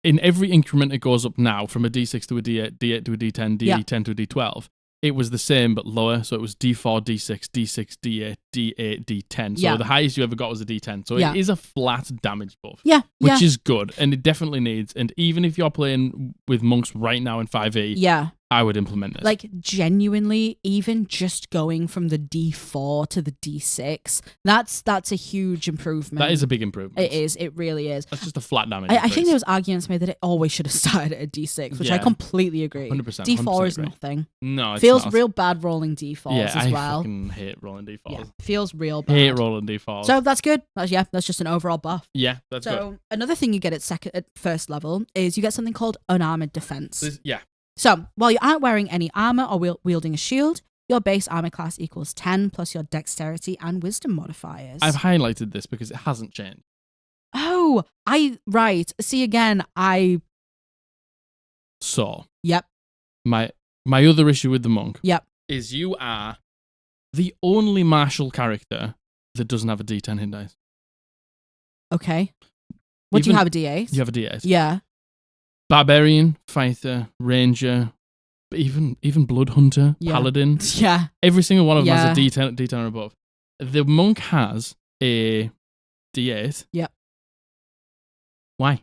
B: in every increment it goes up now from a D6 to a D8, D8 to a D10, D10 to a D12. It was the same but lower, so it was D4, D6, D6, D8, D8, D10. So the highest you ever got was a D10. So it is a flat damage buff, which is good, and it definitely needs. And even if you're playing with monks right now in 5e, I would implement this.
A: Like, genuinely, even just going from the D4 to the D6, that's a huge improvement.
B: That is a big improvement.
A: It is. It really is.
B: That's just a flat damage.
A: I think there was arguments made that it always should have started at a D6, which I completely agree.
B: 100%.
A: D4 is
B: agree.
A: nothing.
B: No, it
A: feels real bad rolling D4s
B: yeah,
A: as well.
B: I fucking hate rolling D4s.
A: Yeah, feels real bad.
B: Hate rolling D4s.
A: So that's good. That's just an overall buff.
B: Yeah, that's good.
A: So another thing you get at first level is you get something called unarmored defense.
B: Yeah.
A: So, while you aren't wearing any armor or wielding a shield, your base armor class equals 10 plus your dexterity and wisdom modifiers.
B: I've highlighted this because it hasn't changed.
A: Oh, right. See, again,
B: So.
A: Yep.
B: My other issue with the monk.
A: Yep.
B: Is you are the only martial character that doesn't have a D10 hit dice.
A: Okay. What do you have, a D8?
B: You have a D8.
A: Yeah.
B: Barbarian, fighter, ranger, even blood hunter, paladin.
A: Yeah.
B: Every single one of them has a D10 or above. The monk has a D8.
A: Yep.
B: Why?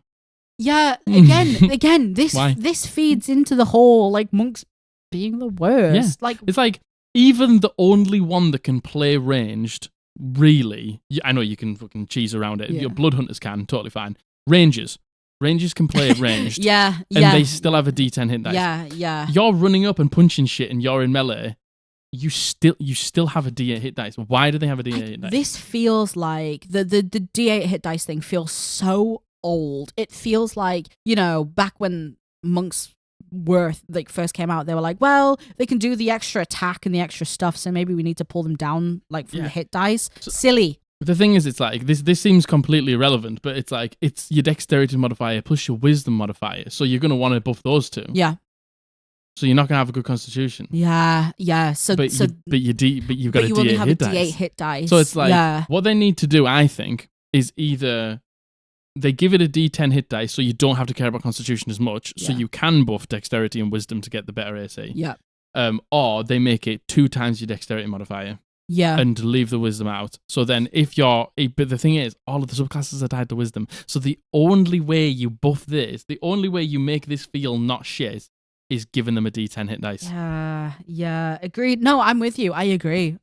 A: Yeah. Again,
B: Why?
A: this feeds into the whole like monks being the worst.
B: Yeah.
A: Like
B: it's like even the only one that can play ranged. Really, I know you can fucking cheese around it.
A: Yeah.
B: Your blood hunters can, totally fine. Rangers can play ranged.
A: Yeah.
B: And they still have a D10 hit dice.
A: Yeah.
B: You're running up and punching shit and you're in melee. You still have a D8 hit dice. Why do they have a D8 hit dice?
A: This feels like the D8 hit dice thing feels so old. It feels like, back when monks first came out, they were like, well, they can do the extra attack and the extra stuff, so maybe we need to pull them down from the hit dice. Silly.
B: The thing is, it's like this seems completely irrelevant, but it's like it's your dexterity modifier plus your wisdom modifier, so you're going to want to buff those two.
A: Yeah.
B: So you're not going to have a good constitution.
A: Yeah. But
B: you've got a
A: only
B: D8
A: have
B: hit
A: a
B: dice.
A: D8 hit dice.
B: So it's like what they need to do, I think, is either they give it a D10 hit dice, so you don't have to care about constitution as much, so you can buff dexterity and wisdom to get the better AC.
A: Yeah.
B: Or they make it 2 times your dexterity modifier.
A: Yeah.
B: And leave the wisdom out. So then but the thing is, all of the subclasses are tied to wisdom. So the only way you buff this, the only way you make this feel not shit is giving them a D10 hit dice.
A: Yeah. Agreed. No, I'm with you. I agree.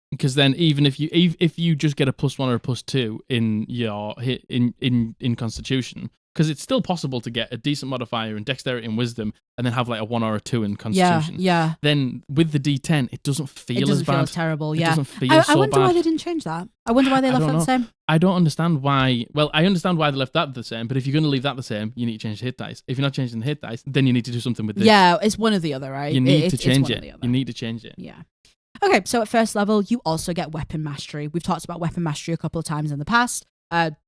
B: Because then even if you just get a +1 or a +2 in your hit in constitution, because it's still possible to get a decent modifier in dexterity and wisdom and then have like a 1 or a 2 in constitution.
A: Yeah.
B: Then with the D10, it doesn't feel as bad.
A: Feel terrible.
B: It
A: Yeah.
B: doesn't feel so bad.
A: I wonder why they didn't change that. I wonder why they left that the same.
B: I don't understand why. Well, I understand why they left that the same, but if you're going to leave that the same, you need to change the hit dice. If you're not changing the hit dice, then you need to do something with this.
A: Yeah, it's one or the other, right?
B: You need to change it. You need to change it.
A: Yeah. Okay, so at first level, you also get weapon mastery. We've talked about weapon mastery a couple of times in the past.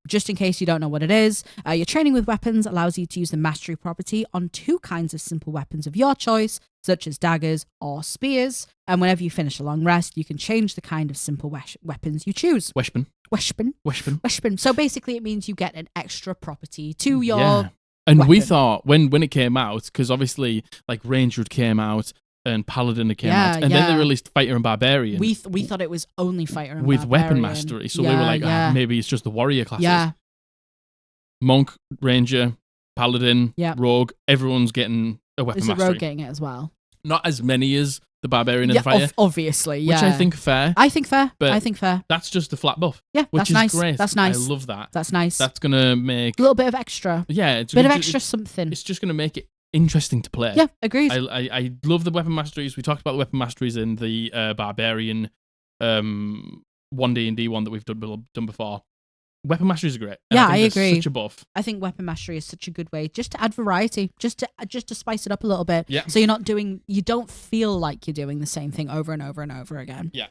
A: Just in case you don't know what it is, your training with weapons allows you to use the mastery property on 2 kinds of simple weapons of your choice, such as daggers or spears. And whenever you finish a long rest, you can change the kind of simple weapons you choose.
B: Weshpen.
A: So basically, it means you get an extra property to your
B: And we
A: weapon.
B: thought when it came out, because obviously like Ranger came out and Paladin came out, and then they released Fighter and Barbarian.
A: We thought it was only Fighter and
B: with
A: Barbarian.
B: weapon mastery, so we were like, maybe it's just the warrior classes.
A: Yeah.
B: Monk, Ranger, Paladin, Rogue, everyone's getting a weapon mastery.
A: Is the Rogue getting it as well?
B: Not as many as the Barbarian and the Fighter.
A: Obviously,
B: which I think fair.
A: I think fair.
B: But
A: I think fair.
B: That's just a flat buff.
A: Yeah,
B: which
A: that's
B: is
A: nice.
B: great.
A: That's nice.
B: I love that.
A: That's nice.
B: That's gonna make
A: a little bit of extra.
B: Yeah, it's
A: bit of extra something.
B: It's just gonna make it interesting to play.
A: Yeah, agreed.
B: I love the weapon masteries. We talked about the weapon masteries in the Barbarian OneD&D one that we've done before. Weapon masteries are great. And
A: yeah,
B: I
A: agree.
B: Such a buff.
A: I think weapon mastery is such a good way just to add variety, just to spice it up a little bit.
B: Yeah.
A: So you don't feel like you're doing the same thing over and over and over again.
B: Yeah.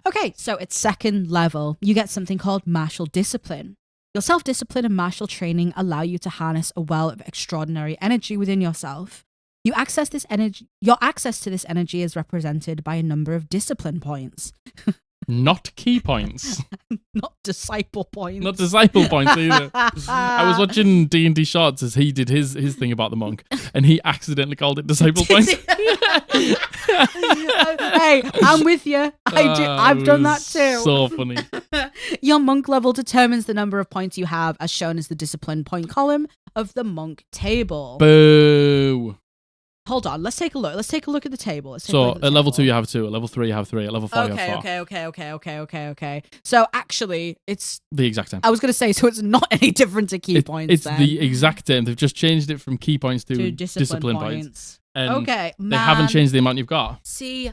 A: Okay, so at second level, you get something called martial discipline. Your self-discipline and martial training allow you to harness a well of extraordinary energy within yourself. Your access to this energy is represented by a number of discipline points.
B: Not key points.
A: Not disciple points.
B: Not disciple points either. I was watching D&D Shorts as he did his thing about the monk, and he accidentally called it disciple points.
A: Hey, I'm with you. I've done that too.
B: So funny.
A: Your monk level determines the number of points you have, as shown as the discipline point column of the monk table.
B: Boo.
A: Hold on, let's take a look. Let's take a look at the table.
B: So at level 2 you have 2, at level 3 you have 3, at level 4 you have
A: 4. Okay. So actually, it's
B: the exact same.
A: I was going to say, so it's not any different to key points.
B: It's the exact same. They've just changed it from key points to discipline points. And they haven't changed the amount you've got.
A: See,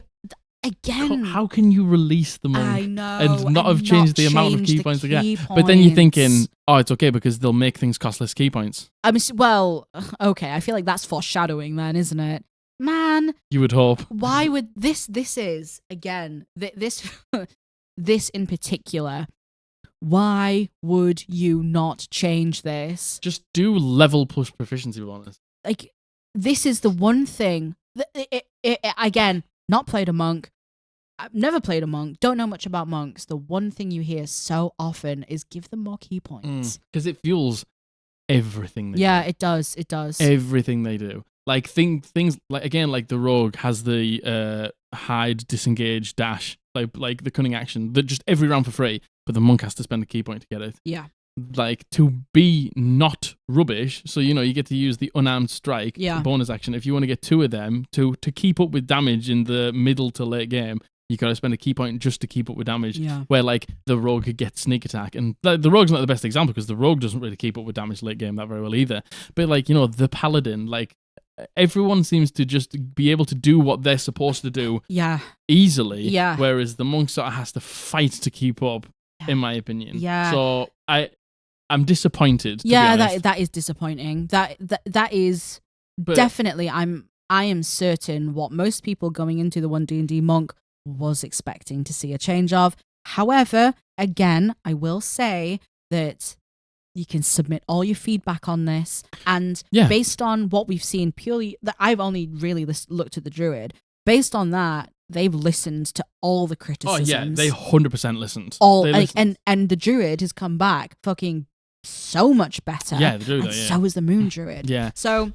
A: again,
B: how can you release the monk
A: I know,
B: and not have changed the amount of key points again? But then you're thinking, oh, it's okay because they'll make things cost less key points.
A: I mean, well, okay. I feel like that's foreshadowing, then, isn't it? Man,
B: you would hope.
A: Why would this is again this this in particular? Why would you not change this?
B: Just do level plus proficiency bonus.
A: Like, this is the one thing that again, not played a monk. I've never played a monk. Don't know much about monks. The one thing you hear so often is give them more key points.
B: Because it fuels everything they do.
A: It does. It does.
B: Everything they do. Like things like, again, like the rogue has the hide, disengage, dash, like the cunning action that just every round for free, but the monk has to spend a key point to get it.
A: Yeah.
B: Like, to be not rubbish, so you get to use the unarmed strike bonus action. If you want to get 2 of them to keep up with damage in the middle to late game, you gotta spend a key point just to keep up with damage.
A: Yeah.
B: Where like the rogue could get sneak attack, and the rogue's not the best example because the rogue doesn't really keep up with damage late game that very well either. But like, the paladin, like, everyone seems to just be able to do what they're supposed to do easily.
A: Yeah.
B: Whereas the monk sort of has to fight to keep up, in my opinion.
A: Yeah.
B: So I'm disappointed. To be honest.
A: that is disappointing. That is definitely. I am certain what most people going into the OneD&D monk was expecting to see a change of. However, again, I will say that you can submit all your feedback on this, and based on what we've seen, purely that I've only really looked at the druid. Based on that, they've listened to all the criticisms.
B: Oh yeah, they 100% listened.
A: And the druid has come back fucking so much better.
B: Yeah, the druid.
A: And so is the moon druid.
B: Yeah.
A: So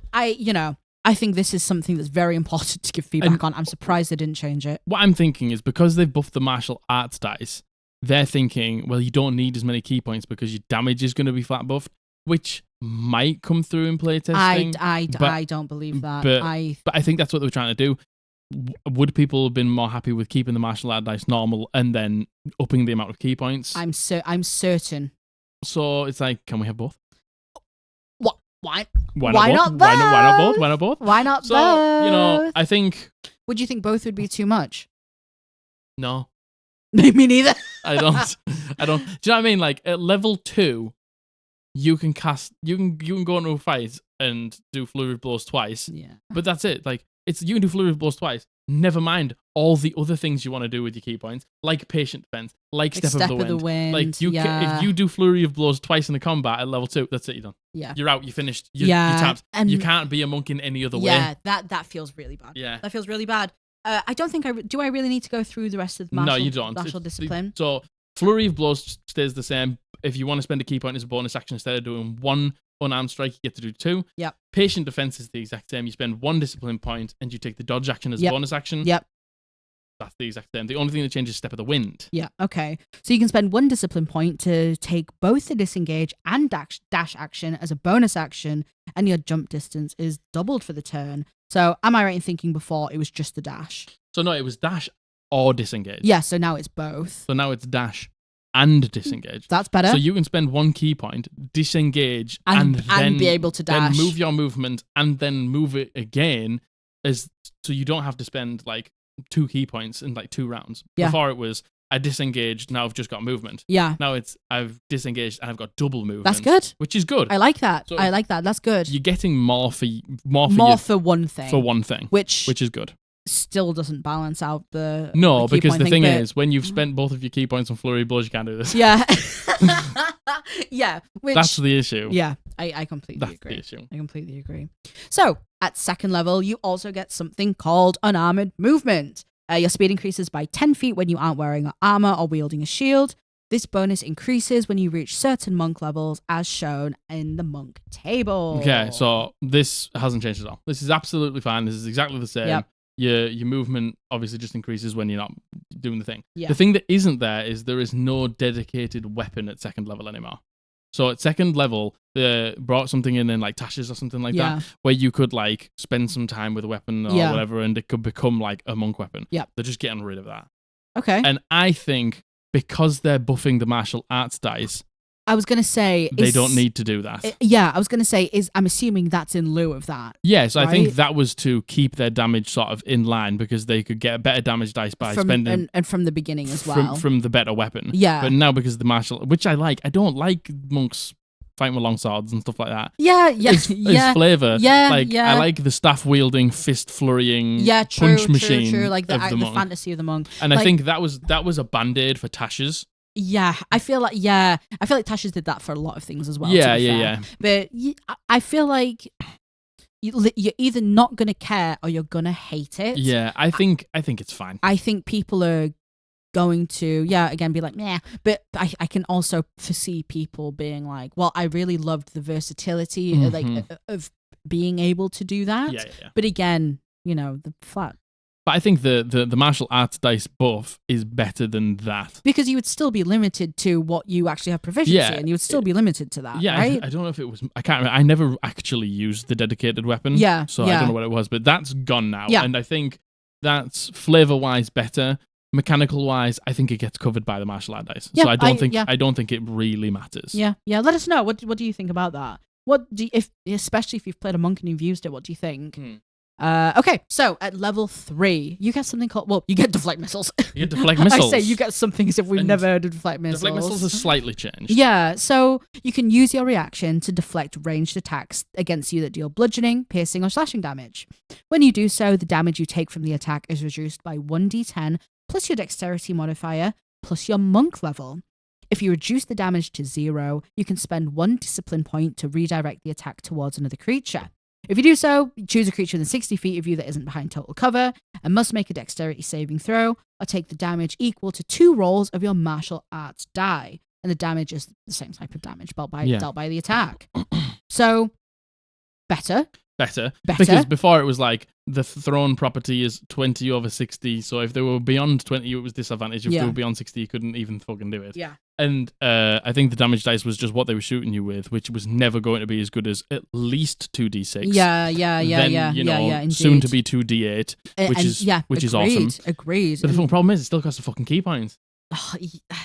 A: I think this is something that's very important to give feedback on. I'm surprised they didn't change it.
B: What I'm thinking is because they've buffed the martial arts dice, they're thinking, well, you don't need as many key points because your damage is going to be flat buffed, which might come through in playtesting.
A: I don't believe that.
B: But I think that's what they were trying to do. Would people have been more happy with keeping the martial art dice normal and then upping the amount of key points?
A: I'm certain.
B: So it's like, can we have both?
A: What? Why?
B: Why not both? Why not both?
A: Why not
B: so,
A: both?
B: I think...
A: Would you think both would be too much?
B: No.
A: Me neither.
B: I don't. Do you know what I mean? Like, at level 2, you can go into a fight and do flurry of blows twice.
A: Yeah.
B: But that's it. Like, you can do flurry of blows twice. Never mind all the other things you want to do with your key points, like patient defense, like step of the wind. Like if you do flurry of blows twice in the combat at level 2, that's it. You're done.
A: Yeah.
B: You're out. You finished. You're tapped. And you can't be a monk in any other way.
A: Yeah. That feels really bad.
B: Yeah.
A: That feels really bad. I don't think do I really need to go through the rest of martial,
B: no, you don't.
A: Martial discipline?
B: So flurry of blows stays the same. If you want to spend a key point as a bonus action instead of doing one Unarmed strike, you get to do 2.
A: Yep.
B: Patient defense is the exact same. You spend 1 discipline point and you take the dodge action as a bonus action.
A: Yep.
B: That's the exact same. The only thing that changes is Step of the Wind.
A: Yeah, okay. So you can spend 1 discipline point to take both the disengage and dash action as a bonus action, and your jump distance is doubled for the turn. So am I right in thinking before it was just the dash?
B: So no, it was dash or disengage.
A: Yeah, so now it's both.
B: So now it's dash and disengage.
A: That's better.
B: So you can spend 1 key point, disengage, and then
A: be able to dash.
B: Then move your movement and then move it again, so you don't have to spend like 2 key points in like 2 rounds.
A: Yeah.
B: Before it was I disengaged, now I've just got movement.
A: Yeah.
B: Now it's I've disengaged and I've got double movement.
A: That's good.
B: Which is good.
A: I like that.
B: So
A: I like that. That's good.
B: You're getting more for
A: one thing.
B: For one thing.
A: Which
B: is good.
A: Still doesn't balance out the
B: No,
A: key
B: because
A: point
B: the thing
A: but-
B: is, when you've spent both of your key points on flurry blows, you can't do this.
A: Yeah. Yeah. Which,
B: That's the issue.
A: yeah, I completely
B: That's
A: agree.
B: the issue.
A: I completely agree. So, at 2nd level, you also get something called unarmored movement. Your speed increases by 10 feet when you aren't wearing armor or wielding a shield. This bonus increases when you reach certain monk levels, as shown in the monk table.
B: Okay, so this hasn't changed at all. This is absolutely fine. This is exactly the same.
A: Yep.
B: Your movement obviously just increases when you're not doing the thing.
A: Yeah.
B: The thing that isn't there is no dedicated weapon at 2nd level anymore. So at 2nd level, they brought something in like Tashes or something like that, where you could like spend some time with a weapon or whatever, and it could become like a monk weapon.
A: Yeah.
B: They're just getting rid of that.
A: Okay.
B: And I think because they're buffing the martial arts dice,
A: I was going to say...
B: they don't need to do that.
A: I was going to say, I'm assuming that's in lieu of that.
B: Yes, I think
A: right?
B: that was to keep their damage sort of in line because they could get a better damage dice by spending...
A: And from the beginning as well.
B: From the better weapon.
A: Yeah.
B: But now because the martial... Which I like. I don't like monks fighting with long swords and stuff like that.
A: Yeah.
B: It's flavour.
A: Yeah,
B: I like the staff-wielding, fist-flurrying punch machine
A: true. Like the
B: monk.
A: fantasy of the monk.
B: And I think that was a band-aid for Tashes.
A: Yeah, I feel like Tashes did that for a lot of things as well.
B: Yeah.
A: But I feel like you're either not gonna care or you're gonna hate it.
B: Yeah, I think it's fine.
A: I think people are going to again be like, meh. But I can also foresee people being like, well, I really loved the versatility of being able to do that.
B: Yeah.
A: But again, the flat.
B: But I think the martial arts dice buff is better than that.
A: Because you would still be limited to what you actually have proficiency in. You would still be limited to that, right?
B: I don't know if it was... I can't remember. I never actually used the dedicated weapon.
A: Yeah,
B: So I don't know what it was, but that's gone now.
A: Yeah.
B: And I think that's flavor-wise better. Mechanical-wise, I think it gets covered by the martial art dice.
A: Yeah,
B: so I don't think it really matters.
A: Yeah. Let us know. What do you think about that? Especially if you've played a monk and you've used it, what do you think? Okay, so at level 3, you get something called... you get deflect missiles.
B: You get deflect missiles.
A: I say you get something as if we've never heard of deflect missiles.
B: Deflect missiles has slightly changed.
A: Yeah, so you can use your reaction to deflect ranged attacks against you that deal bludgeoning, piercing, or slashing damage. When you do so, the damage you take from the attack is reduced by 1d10 plus your dexterity modifier plus your monk level. If you reduce the damage to 0, you can spend 1 discipline point to redirect the attack towards another creature. If you do so, choose a creature within 60 feet of you that isn't behind total cover and must make a dexterity saving throw or take the damage equal to 2 rolls of your martial arts die. And the damage is the same type of damage dealt by the attack. So, better.
B: Because before it was like the thrown property is 20 over 60. So if they were beyond 20, it was disadvantage. If they were beyond 60, you couldn't even fucking do it.
A: Yeah.
B: And I think the damage dice was just what they were shooting you with, which was never going to be as good as at least 2d6.
A: Yeah. Indeed.
B: Soon to be 2d8, which is awesome.
A: Agreed.
B: But the problem is, it still costs a fucking key point.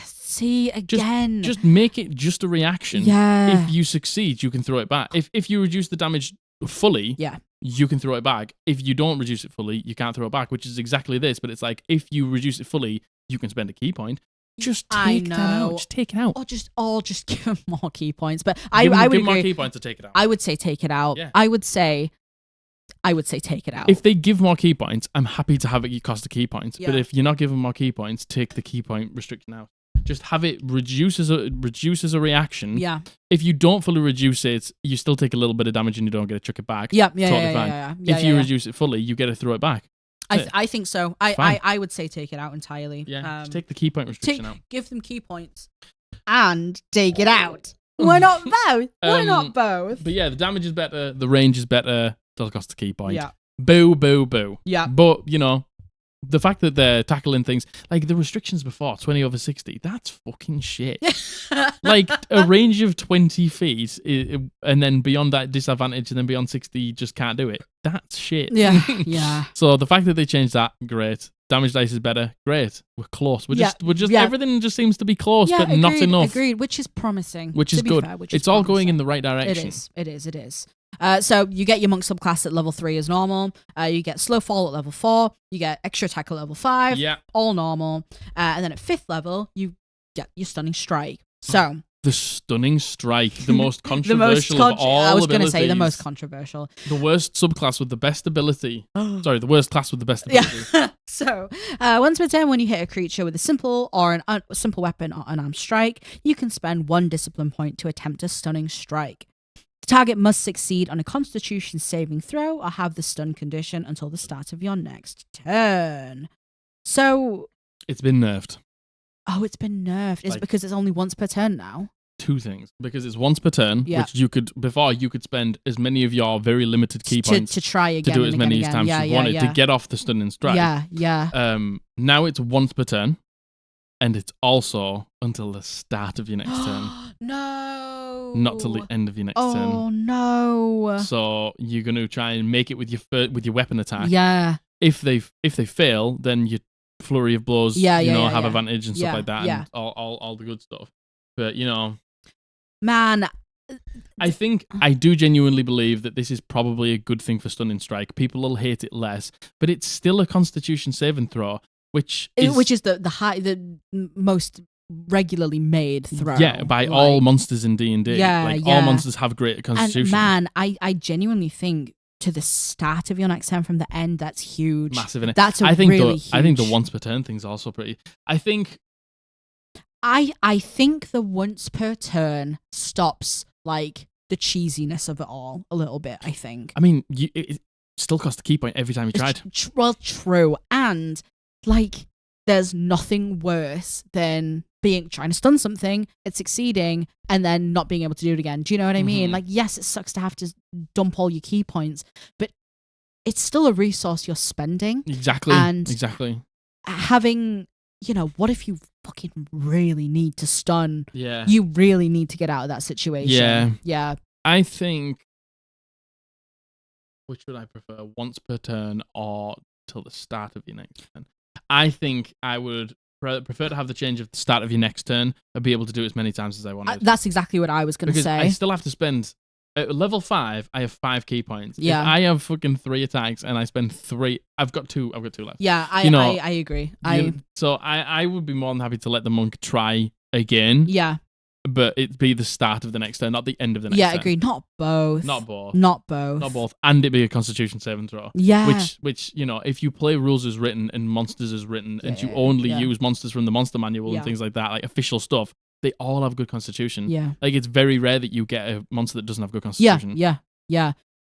A: See, again.
B: Just make it just a reaction.
A: Yeah.
B: If you succeed, you can throw it back. If you reduce the damage fully, you can throw it back. If you don't reduce it fully, you can't throw it back, which is exactly this. But it's like, if you reduce it fully, you can spend a key point. Just take that out. Just take it out.
A: Or just give them more key points. But
B: Give
A: I would
B: them
A: agree.
B: more key points to take it out.
A: I would say take it out.
B: Yeah.
A: I would say take it out.
B: If they give more key points, I'm happy to have it cost a key point.
A: Yeah.
B: But if you're not giving more key points, take the key point restriction out. Just have it reduce as a reaction.
A: Yeah.
B: If you don't fully reduce it, you still take a little bit of damage and you don't get to chuck it back.
A: Yeah.
B: Totally fine. If you reduce it fully, you get to throw it back.
A: I think so. I would say take it out entirely.
B: Yeah. Just take the key point restriction out.
A: Give them key points and take it out. Why not both? Why not both?
B: But yeah, the damage is better. The range is better. Does cost a key point.
A: Yeah.
B: Boo, boo, boo.
A: Yeah.
B: But, the fact that they're tackling things, like the restrictions before, 20 over 60, that's fucking shit. Like, a range of 20 feet, and then beyond that, disadvantage, and then beyond 60, you just can't do it. That's shit.
A: Yeah. Yeah.
B: So the fact that they changed that, great. Damage dice is better, great. We're close. We're just everything just seems to be close, but not enough.
A: Agreed, which is promising.
B: Which is good.
A: Fair,
B: it's all going in the right direction.
A: It is. So you get your monk subclass at level 3 as normal. You get slow fall at level 4. You get extra attack at level 5.
B: Yeah.
A: All normal. And then at 5th level, you get your stunning strike. So
B: the stunning strike, the most controversial of all
A: I was going to
B: abilities.
A: say the most controversial.
B: The worst subclass with the best ability. Sorry, the worst class with the best ability.
A: Yeah. So, once per turn, when you hit a creature with a simple or an simple weapon or unarmed strike, you can spend 1 discipline point to attempt a stunning strike. The target must succeed on a Constitution saving throw or have the stun condition until the start of your next turn. So,
B: it's been nerfed.
A: Oh, it's been nerfed. It's because it's only once per turn now.
B: 2 things. Because it's once per turn, which you could spend as many of your very limited key points
A: to try again.
B: To do it as many
A: again.
B: times as you wanted to get off the stunning strike.
A: Yeah.
B: Now it's once per turn, and it's also until the start of your next turn.
A: No.
B: Not till the end of your next turn.
A: Oh no.
B: So you're going to try and make it with your weapon attack.
A: Yeah.
B: If they fail, then you flurry of blows, have advantage and stuff like that, and all the good stuff. But
A: man,
B: I do genuinely believe that this is probably a good thing for stunning strike. People will hate it less, but it's still a Constitution saving throw, which is
A: the most regularly made throw.
B: Yeah, by all monsters in D&D.
A: Yeah,
B: all monsters have great Constitution.
A: And man, I genuinely think to the start of your next turn from the end, that's huge.
B: Massive, innit?
A: That's
B: I think
A: really huge.
B: I think the once per turn thing's also pretty. I think
A: the once per turn stops like the cheesiness of it all a little bit. I think.
B: I mean, it still cost a key point every time you tried.
A: Well, true, and like there's nothing worse than trying to stun something, it's succeeding, and then not being able to do it again. Do you know what I mean? Like, yes, it sucks to have to dump all your key points, but it's still a resource you're spending.
B: Exactly.
A: And
B: exactly.
A: Having, what if you fucking really need to stun?
B: Yeah.
A: You really need to get out of that situation.
B: Yeah.
A: Yeah.
B: I think, which would I prefer, once per turn or till the start of your next turn? I think I would prefer to have the change at the start of your next turn and be able to do it as many times as I wanted.
A: That's exactly what I was going to say.
B: I still have to spend... At level 5, I have 5 key points.
A: Yeah.
B: If I have fucking 3 attacks and I spend 3... I've got 2 left.
A: Yeah, I agree.
B: So I would be more than happy to let the monk try again.
A: Yeah.
B: But it'd be the start of the next turn, not the end of the next turn.
A: Yeah, agreed. Not both.
B: Not both. And it'd be a Constitution saving throw.
A: Yeah.
B: Which if you play rules as written and monsters as written, and you only use monsters from the monster manual and things like that, like official stuff, they all have good Constitution.
A: Yeah.
B: Like, it's very rare that you get a monster that doesn't have good Constitution.
A: Yeah.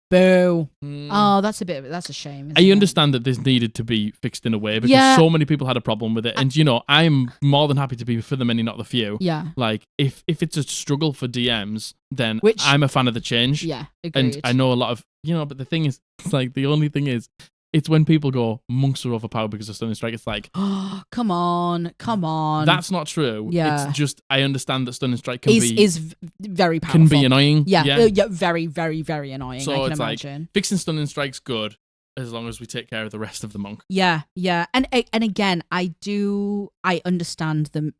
A: Boo. Oh, that's a shame.
B: I understand that this needed to be fixed in a way because so many people had a problem with it. And, I'm more than happy to be for the many, not the few.
A: Yeah.
B: Like, if it's a struggle for DMs, then I'm a fan of the change.
A: Yeah, agreed.
B: And I know a lot of, but the thing is, it's like, the only thing is, it's when people go, monks are overpowered because of stunning strike. It's like,
A: oh, come on.
B: That's not true.
A: Yeah.
B: It's just, I understand that stunning strike
A: is very powerful.
B: Can be annoying.
A: Yeah. Very, very, very annoying.
B: So
A: I can
B: it's
A: imagine.
B: Like, fixing stunning strike's good as long as we take care of the rest of the monk.
A: Yeah. And again, I understand the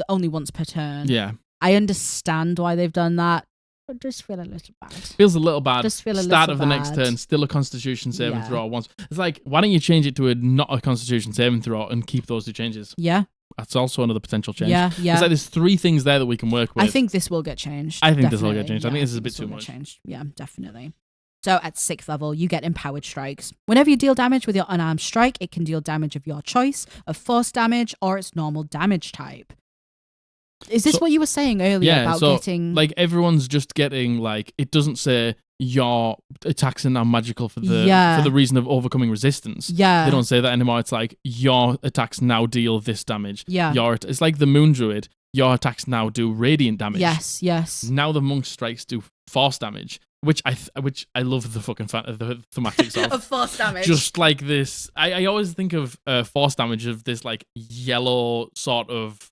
A: only once per turn.
B: Yeah.
A: I understand why they've done that. I just feel a little bad.
B: Feels a little bad.
A: Just feel a
B: Start
A: little
B: of the
A: bad.
B: next turn, still a Constitution saving throw once. It's like, why don't you change it to not a Constitution saving throw and keep those 2 changes?
A: Yeah.
B: That's also another potential change.
A: Yeah.
B: It's like there's 3 things there that we can work with.
A: I think this will get changed.
B: I think
A: definitely.
B: this will get changed. I think this is a bit
A: this
B: too
A: will get
B: much.
A: Changed. Yeah, definitely. So at 6th level, you get Empowered Strikes. Whenever you deal damage with your unarmed strike, it can deal damage of your choice, of force damage, or its normal damage type. Is this what you were saying earlier about getting...
B: like, everyone's just getting, like, it doesn't say your attacks are now magical for the reason of overcoming resistance.
A: Yeah.
B: They don't say that anymore. It's like, your attacks now deal this damage.
A: Yeah.
B: It's like the Moon Druid. your attacks now do radiant damage.
A: Yes.
B: Now the monk strikes do force damage, which I love the fucking the thematics of.
A: Of force damage.
B: Just like this, I always think of force damage of this like yellow sort of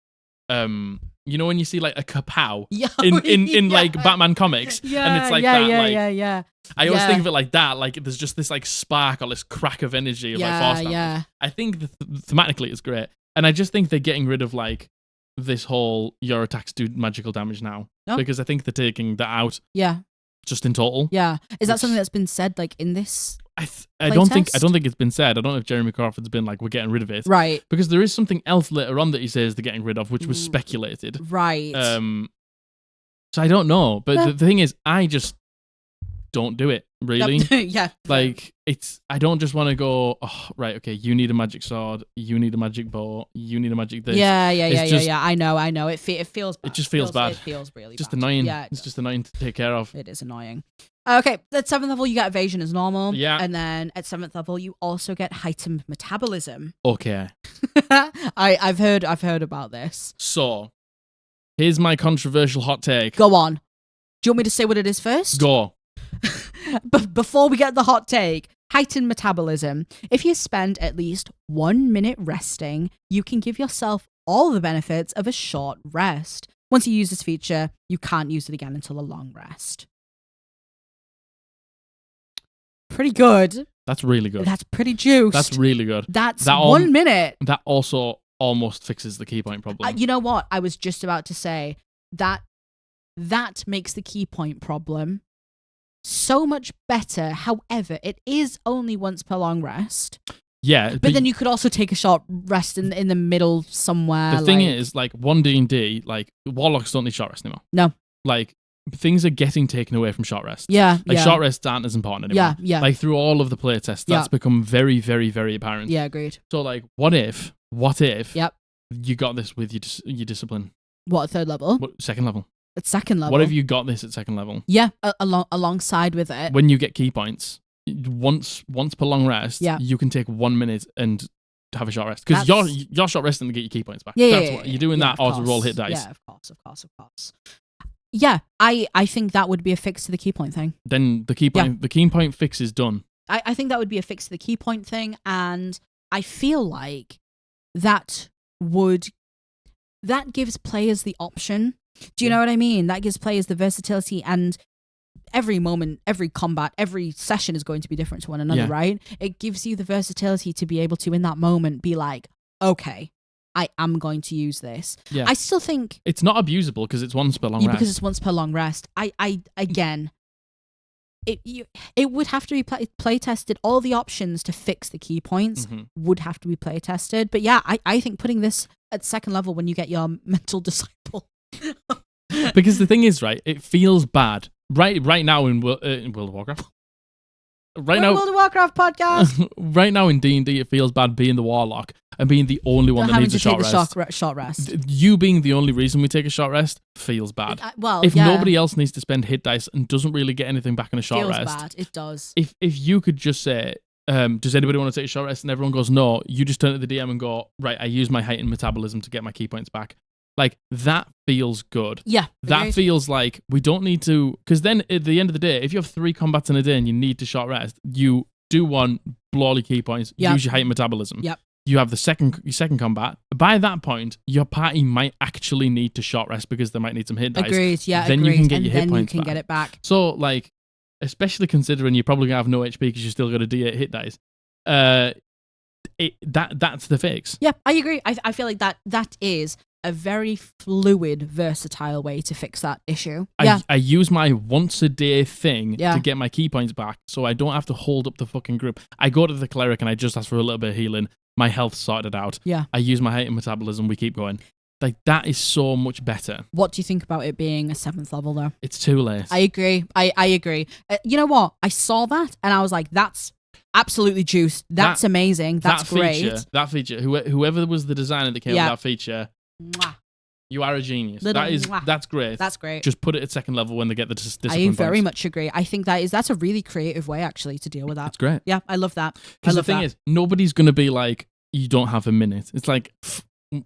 B: you know when you see like a kapow in like Batman comics, and it's like that. I always think of it like that. Like there's just this like spark or this crack of energy of like force damage.
A: Yeah.
B: I think thematically it's great, and I just think they're getting rid of like this whole your attacks do magical damage now, because I think they're taking that out.
A: Yeah.
B: Just in total.
A: Yeah. Is that something that's been said like in this?
B: I don't think it's been said. I don't know if Jeremy Crawford's been like, we're getting rid of it.
A: Right.
B: Because there is something else later on that he says they're getting rid of, which was speculated.
A: Right.
B: So I don't know. But the thing is, I just don't do it, really.
A: Yeah.
B: Like, I don't just want to go, oh, right, okay, you need a magic sword, you need a magic bow, you need a magic this.
A: Yeah. I know. It feels bad.
B: It just feels bad.
A: It feels really
B: just
A: bad.
B: annoying.
A: Yeah,
B: it's just annoying to take care of.
A: It is annoying. Okay, at 7th level, you get evasion as normal.
B: Yeah.
A: And then at 7th level, you also get heightened metabolism.
B: Okay.
A: I've heard about this.
B: So, here's my controversial hot take.
A: Go on. Do you want me to say what it is first?
B: Go.
A: But before we get the hot take, heightened metabolism. If you spend at least 1 minute resting, you can give yourself all the benefits of a short rest. Once you use this feature, you can't use it again until a long rest. Pretty good.
B: That's really good.
A: That's pretty juiced.
B: That's really good.
A: That's 1 minute.
B: That also almost fixes the key point problem.
A: You know what? I was just about to say that makes the key point problem so much better. However, it is only once per long rest.
B: Yeah.
A: But then you could also take a short rest in the middle somewhere.
B: The thing is, like, OneD&D, like, warlocks don't need short rest anymore.
A: No.
B: Like, things are getting taken away from short rest.
A: Yeah.
B: Like, short rests aren't as important anymore.
A: Yeah.
B: Like, through all of the playtests, that's become very, very, very apparent.
A: Yeah, agreed.
B: So, like, what if
A: Yep.
B: you got this with your discipline?
A: What, 3rd level?
B: What, 2nd level?
A: At 2nd level.
B: What if you got this at 2nd level?
A: Yeah, alongside with it.
B: When you get key points, once per long rest, you can take 1 minute and have a short rest. Because you're short resting to get your key points back. You're doing that or to roll hit dice.
A: Yeah, of course. Yeah, I think that would be a fix to the key point thing.
B: Then the key point fix is done.
A: I think that would be a fix to the key point thing, and I feel like that gives players the option. Do you know what I mean? That gives players the versatility, and every moment, every combat, every session is going to be different to one another, right? It gives you the versatility to be able to, in that moment, be like, okay, I am going to use this. Yeah. I still think
B: it's not abusable because it's once per long rest.
A: Because it's once per long rest. Again, it would have to be play tested. All the options to fix the key points would have to be play tested. But yeah, I think putting this at 2nd level when you get your mental disciple.
B: Because the thing is, right, it feels bad. Right now in World of Warcraft. World
A: of Warcraft podcast.
B: Right now in D&D, it feels bad being the warlock and being the only one that needs a short rest.
A: Short rest.
B: You being the only reason we take a short rest feels bad. If nobody else needs to spend hit dice and doesn't really get anything back in a short rest,
A: feels bad. It does.
B: If you could just say, does anybody want to take a short rest? And everyone goes no. You just turn to the DM and go, right, I use my heightened metabolism to get my key points back. Like, that feels good.
A: Yeah.
B: That feels like we don't need to... Because then, at the end of the day, if you have 3 combats in a day and you need to short rest, you do one, blow all your key points, use your heightened metabolism.
A: Yep.
B: You have your second combat. By that point, your party might actually need to short rest because they might need some hit dice.
A: Agreed, yeah,
B: Then you can get your hit points
A: back.
B: back.
A: Get it back.
B: So, like, especially considering you're probably going to have no HP because you still got a D8 hit dice, that's the fix.
A: Yeah, I agree. I feel like that is a very fluid, versatile way to fix that issue.
B: I use my once a day thing to get my key points back, so I don't have to hold up the fucking group. I go to the cleric and I just ask for a little bit of healing. My health's sorted out.
A: Yeah.
B: I use my heightened metabolism. We keep going. Like, that is so much better.
A: What do you think about it being a 7th level, though?
B: It's too late.
A: I agree. I agree. You know what? I saw that and I was like, that's absolutely juiced. That's amazing. That's great.
B: That feature. Whoever was the designer that came up with that feature.
A: Mwah.
B: You are a genius. That's great.
A: That's great.
B: Just put it at 2nd level when they get the discipline
A: I very much agree. I think that's a really creative way actually to deal with that.
B: It's great.
A: Yeah, I love that.
B: Because the thing is, nobody's going to be like, you don't have a minute. It's like,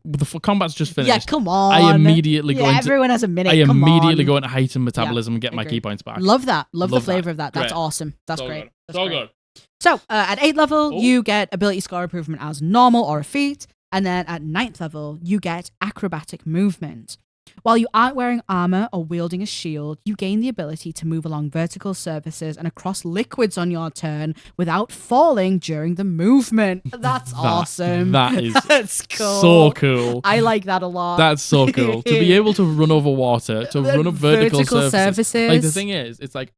B: the combat's just finished.
A: Yeah, come on.
B: I immediately go into.
A: Everyone has a minute.
B: I
A: Come
B: immediately
A: on.
B: go into heightened metabolism and get my
A: agreed.
B: key points back.
A: Love that. Love the
B: Love
A: flavor
B: that.
A: of that. That's
B: Great.
A: awesome. That's
B: So
A: great.
B: good.
A: That's
B: So
A: great.
B: good.
A: So at 8th level,
B: Oh.
A: you get ability score improvement as normal or a feat. And then at 9th level, you get acrobatic movement. While you aren't wearing armor or wielding a shield, you gain the ability to move along vertical surfaces and across liquids on your turn without falling during the movement. That's awesome.
B: That is
A: That's cool.
B: so cool.
A: I like that a lot.
B: That's so cool. To be able to run over water, to run up vertical surfaces. Like the thing is, it's like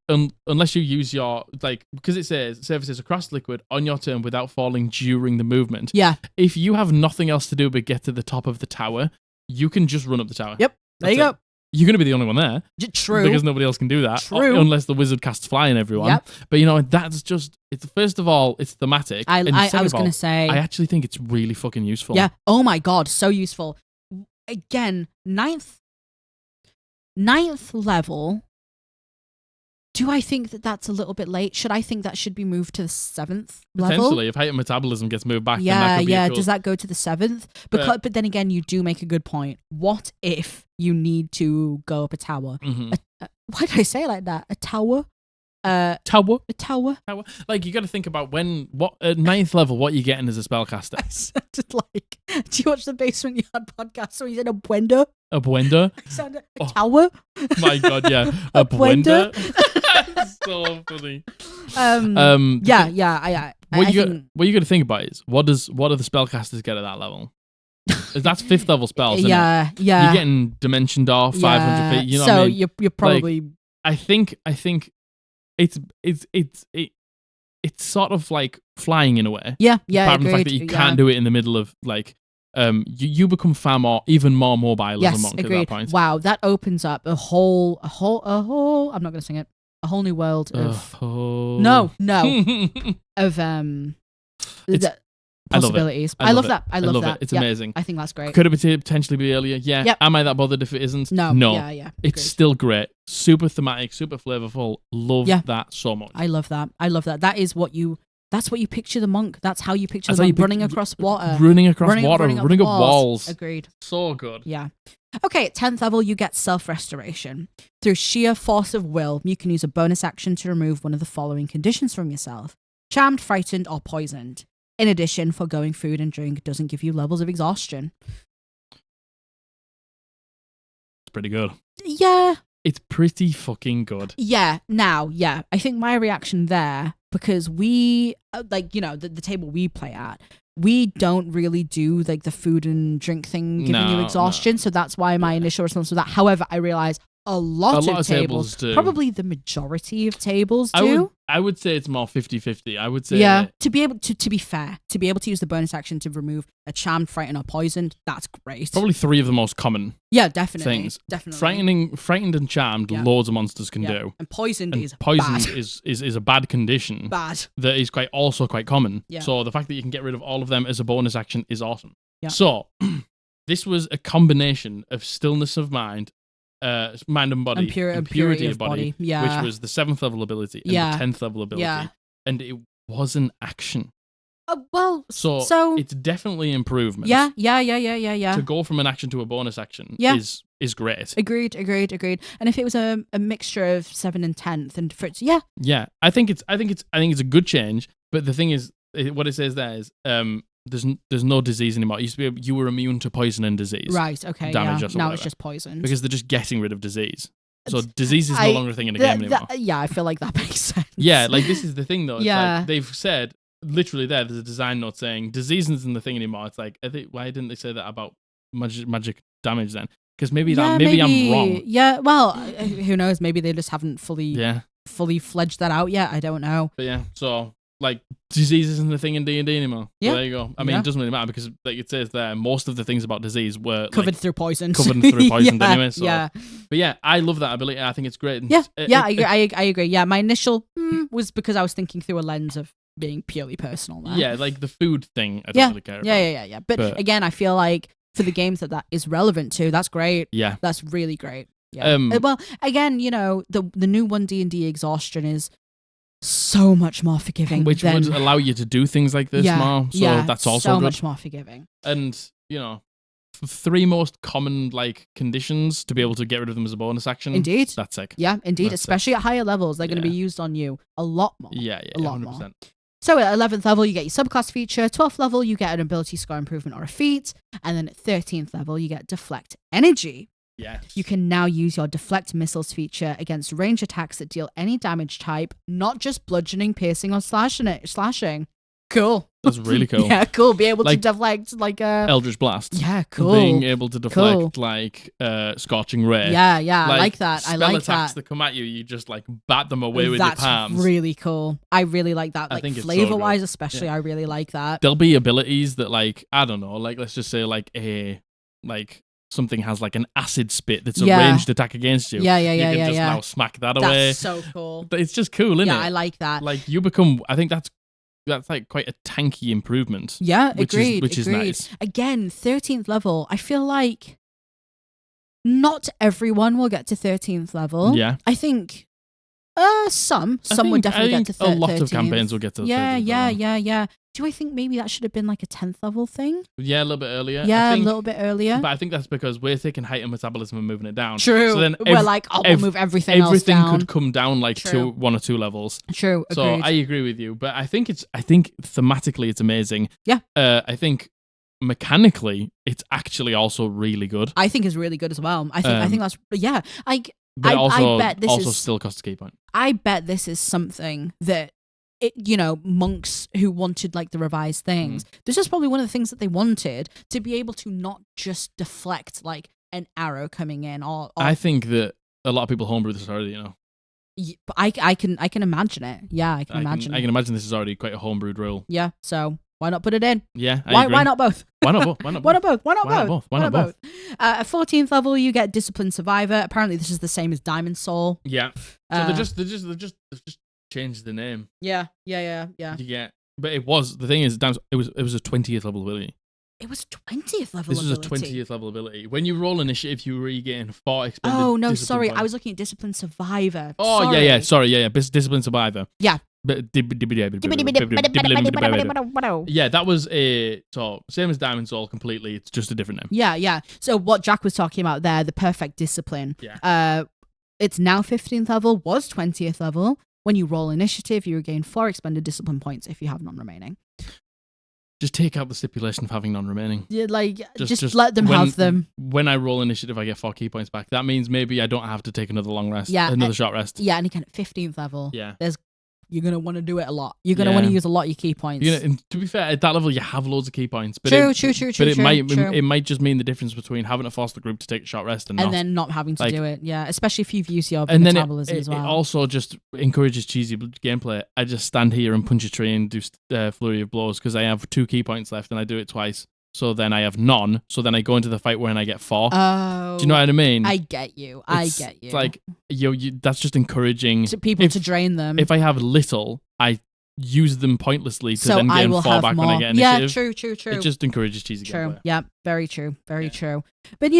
B: unless you use your because it says surfaces across liquid on your turn without falling during the movement.
A: Yeah.
B: If you have nothing else to do but get to the top of the tower, you can just run up the tower.
A: Yep. There you go.
B: You're going to be the only one there.
A: True.
B: Because nobody else can do that.
A: True.
B: Unless the wizard casts flying everyone.
A: Yep.
B: But that's just, it's first of all, it's thematic.
A: I
B: second
A: was
B: of all,
A: going to say.
B: I actually think it's really fucking useful.
A: Yeah. Oh my God. So useful. Again, ninth level. Do I think that that's a little bit late? Should I think that should be moved to the 7th level?
B: Potentially, if heightened metabolism gets moved back, then that
A: Yeah,
B: could be
A: yeah.
B: cool.
A: Does that go to the 7th? But then again, you do make a good point. What if you need to go up a tower?
B: Mhm.
A: Why did I say it like that? A tower?
B: Tower?
A: A tower?
B: Like, you got to think about at 9th level, what you're getting as a spellcaster.
A: I sounded like. Do you watch the Basement Yard podcast where he said a buenda?
B: A buenda?
A: I sounded a tower.
B: My God, yeah.
A: A
B: A buenda?
A: buenda?
B: So funny.
A: Yeah.
B: What you got to think about is what do the spellcasters get at that level? That's 5th level spells. Isn't
A: Yeah.
B: it? You're getting Dimension Door, 500 feet. You know what I mean?
A: you're probably
B: I think it's sort of like flying in a way.
A: yeah.
B: Apart from the fact
A: Agreed.
B: that you can't do it in the middle of you become even more mobile as a
A: Yes,
B: monk
A: agreed.
B: at that point.
A: Wow, that opens up a whole. I'm not gonna sing it. A whole new world of no of possibilities. I love that. I love that.
B: It's
A: Yeah,
B: amazing.
A: I think that's great.
B: Could it potentially be earlier? Yeah.
A: Yep.
B: Am I that bothered if it isn't?
A: No. Yeah.
B: It's
A: agreed.
B: still great. Super thematic, super flavorful. Love that so much.
A: I love that. That's what you picture the monk. That's how you picture
B: That's
A: the
B: how you
A: monk running across water.
B: Running across water,
A: running up
B: running up walls.
A: Agreed.
B: So good.
A: Yeah. Okay, at 10th level, you get self-restoration. Through sheer force of will, you can use a bonus action to remove one of the following conditions from yourself. Charmed, frightened, or poisoned. In addition, foregoing food and drink doesn't give you levels of exhaustion.
B: It's pretty good.
A: Yeah.
B: It's pretty fucking good.
A: Yeah. Now, yeah. I think my reaction there, because we, the table we play at, we don't really do like the food and drink thing giving you exhaustion. So that's why my initial response was that. However, I realized a lot of tables
B: do.
A: Probably the majority of tables do.
B: I would say it's more 50-50. I would say
A: to be able to be fair, to be able to use the bonus action to remove a charmed, frightened, or poisoned, that's great.
B: probably 3 of the most common
A: definitely
B: things.
A: Definitely.
B: Frightened and charmed, loads of monsters can do.
A: And poisoned
B: And
A: is
B: poisoned
A: bad.
B: is a bad condition
A: Bad.
B: that is also quite common.
A: Yeah.
B: So the fact that you can get rid of all of them as a bonus action is awesome.
A: Yeah.
B: So this was a combination of stillness of mind, mind and body,
A: And
B: and
A: purity of body. Yeah.
B: which was the 7th level ability and
A: Yeah.
B: the 10th level ability.
A: Yeah.
B: And it was an action.
A: So
B: it's definitely improvement.
A: Yeah.
B: To go from an action to a bonus action is great.
A: Agreed. And if it was a mixture of 7 and 10th, and for it,
B: Yeah, I think it's a good change. But the thing is, what it says there is there's no disease anymore. It used to be you were immune to poison and disease.
A: Right. Okay.
B: Damage
A: yeah.
B: or
A: Now
B: whatever.
A: it's just poisoned.
B: Because they're just getting rid of disease. So disease is no longer a thing in the game anymore.
A: I feel like that makes sense.
B: Yeah, like this is the thing though. It's
A: Yeah.
B: like they've said literally there's a design note saying disease isn't the thing anymore. It's like why didn't they say that about magic damage then? Because maybe I'm wrong.
A: Yeah. Well, who knows? Maybe they just haven't fully fledged that out yet. I don't know.
B: But yeah, so like disease isn't the thing in D&D anymore.
A: Yeah.
B: So there you go. I mean, it doesn't really matter because like it says there, most of the things about disease were
A: covered through poison.
B: Anyway. So.
A: Yeah.
B: But yeah, I love that ability. I think it's great. And
A: I agree. Yeah, my initial was because I was thinking through a lens of being purely personal there.
B: Yeah, like the food thing, I don't really care about.
A: Yeah. But again, I feel like for the games that is relevant to, that's great.
B: Yeah.
A: That's really great. Yeah. Well, again, the new OneD&D exhaustion is so much more forgiving.
B: Which would allow you to do things like this more. So that's also
A: so
B: good.
A: much more forgiving.
B: And, three most common like conditions to be able to get rid of them as a bonus action.
A: Indeed.
B: That's sick.
A: Yeah, indeed.
B: That's
A: Especially at higher levels, they're going to be used on you a lot more.
B: Yeah,
A: a lot
B: 100%.
A: more. So at 11th level, you get your subclass feature. 12th level, you get an ability score improvement or a feat. And then at 13th level, you get deflect energy.
B: Yes.
A: You can now use your deflect missiles feature against range attacks that deal any damage type, not just bludgeoning, piercing, or slashing. Cool.
B: That's really cool.
A: Yeah, cool. Be able to deflect like a
B: Eldritch Blast.
A: Yeah, cool.
B: Being able to deflect like Scorching Ray.
A: Yeah, I like that. I like
B: attacks that come at you, you just like bat them away with your palms.
A: That's really cool. I really like that. Like flavor-wise, especially, I really like that.
B: There'll be abilities that like, I don't know, like let's just say like something has like an acid spit that's a ranged attack against you.
A: Yeah.
B: You can just now smack that away.
A: That's so cool.
B: It's just cool, isn't it?
A: Yeah, I like that.
B: Like you become, I think that's like quite a tanky improvement.
A: Yeah,
B: which is nice.
A: Again, 13th level, I feel like not everyone will get to 13th level.
B: Yeah.
A: I think some would definitely get to 13th.
B: A lot of campaigns will get to 13th level.
A: Yeah. Do I think maybe that should have been like a 10th level thing?
B: Yeah, a little bit earlier.
A: Yeah, a little bit earlier.
B: But I think that's because we're taking heightened metabolism and moving it down.
A: True.
B: So then
A: we're like, we'll move everything else down.
B: Everything could come down like one or two levels.
A: True.
B: So
A: agreed.
B: I agree with you. But I think thematically it's amazing.
A: Yeah.
B: I think mechanically it's actually also really good.
A: I think it's really good as well. I think that's Like
B: but
A: I bet this
B: also
A: is
B: still costs a key point.
A: I bet this is something that monks who wanted like the revised things. This is probably one of the things that they wanted, to be able to not just deflect like an arrow coming in. Or
B: I think that a lot of people homebrew this already.
A: But I can imagine it. Yeah, I can imagine.
B: I can imagine this is already quite a homebrewed rule.
A: Yeah, so why not put it in?
B: Yeah,
A: why not both?
B: Why not both? Why not both?
A: Why not both? At 14th level, you get Disciplined Survivor. Apparently, this is the same as Diamond Soul.
B: Yeah. So they just changed the name.
A: Yeah.
B: But it was the thing is, it was a 20th level ability.
A: It was 20th level.
B: This is a 20th level ability. When you roll initiative, you regain 4 expended.
A: Oh no, sorry, points. I was looking at Disciplined Survivor.
B: Oh sorry. Sorry, Disciplined Survivor.
A: Yeah.
B: Yeah, that was same as Diamond Soul completely. It's just a different name.
A: Yeah. So what Jack was talking about there, the perfect discipline.
B: Yeah.
A: It's now 15th level, was 20th level. When you roll initiative, you regain 4 expended discipline points if you have none remaining.
B: Just take out the stipulation of having none remaining.
A: Yeah, like just let them have them.
B: When I roll initiative, I get 4 key points back. That means maybe I don't have to take another long rest. Yeah, another short rest.
A: Yeah, and again at 15th level.
B: Yeah.
A: You're going to want to do it a lot. You're going to want to use a lot of your key points.
B: And to be fair, at that level, you have loads of key points. But
A: true.
B: But it might just mean the difference between having to force the group to take a short rest and
A: then not having to do it. Yeah, especially if you've used your metabolism as well.
B: It also just encourages cheesy gameplay. I just stand here and punch a tree and do flurry of blows because I have 2 key points left and I do it twice. So then I have none. So then I go into the fight when I get 4.
A: Oh.
B: Do you know what I mean?
A: I get you.
B: It's like, that's just encouraging
A: people to drain them.
B: If I have little, I use them pointlessly to then gain 4 back when I get initiative.
A: Yeah, true.
B: It just encourages cheesy
A: gameplay.
B: True.
A: Yeah, very true. True. But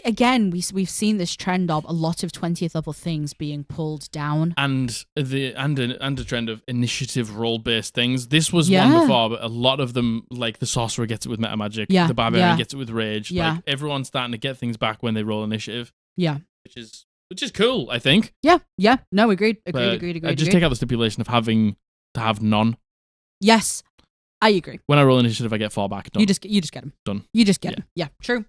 A: again, we've seen this trend of a lot of 20th level things being pulled down,
B: and a trend of initiative role based things. This was one before, but a lot of them, like the sorcerer gets it with meta magic, the barbarian gets it with rage. Like everyone's starting to get things back when they roll initiative.
A: Yeah,
B: which is cool, I think.
A: Yeah. No, agreed.
B: Just take out the stipulation of having to have none.
A: Yes, I agree.
B: When I roll initiative, I get 4 back. Done.
A: You just get them.
B: Done.
A: You just get them. Yeah, true.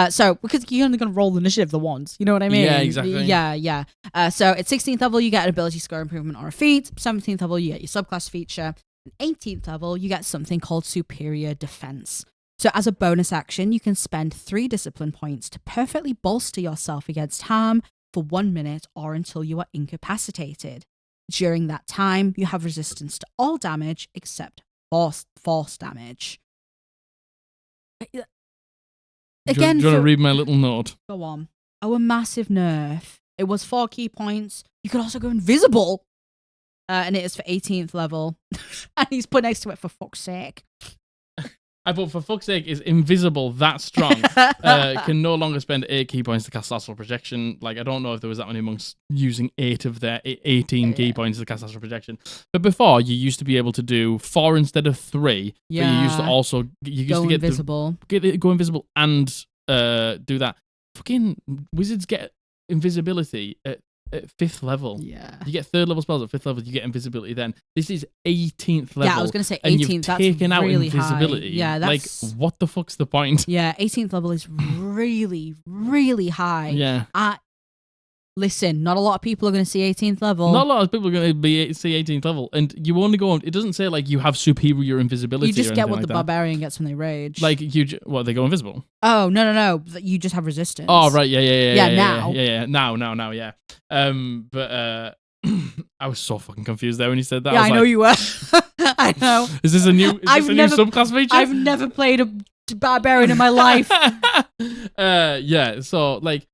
A: So because you're only going to roll the initiative the once, you know what I mean?
B: Yeah, exactly.
A: Yeah. So at 16th level, you get an ability score improvement or a feat. 17th level, you get your subclass feature. And 18th level, you get something called superior defense. So as a bonus action, you can spend 3 discipline points to perfectly bolster yourself against harm for 1 minute or until you are incapacitated. During that time, you have resistance to all damage except force damage. Again,
B: do you want to read my little note?
A: Go on. Oh, a massive nerf. It was 4 key points. You could also go invisible. And it is for 18th level. And he's put next to it for fuck's sake.
B: I thought, for fuck's sake, is invisible that strong? Can no longer spend 8 key points to cast astral projection. Like, I don't know if there was that many monks using 8 of their 18 key points to cast astral projection. But before, you used to be able to do 4 instead of 3.
A: Yeah.
B: But you used to also
A: go
B: get
A: invisible.
B: Go invisible and do that. Fucking wizards get invisibility at 5th level.
A: Yeah.
B: You get 3rd level spells at 5th level, you get invisibility then. This is 18th level.
A: Yeah, I was going to say 18th.
B: And you've taken
A: that's
B: out
A: really
B: invisibility.
A: High. Yeah, that's...
B: Like, what the fuck's the point?
A: Yeah, 18th level is really, really high.
B: Yeah.
A: Listen, not a lot of people are going to see 18th level.
B: Not a lot of people are going to see 18th level. And you only go on... It doesn't say, like, you have superior invisibility.
A: You just get what
B: like
A: the
B: that.
A: Barbarian gets when they rage.
B: Like, they go invisible?
A: Oh, no. You just have resistance.
B: Oh, right. Yeah.
A: Now.
B: Yeah. Now, yeah. But I was so fucking confused there when you said that.
A: Yeah, I know you were. I know.
B: Is this a new subclass feature?
A: I've never played a Barbarian in my life.
B: Yeah, so, like...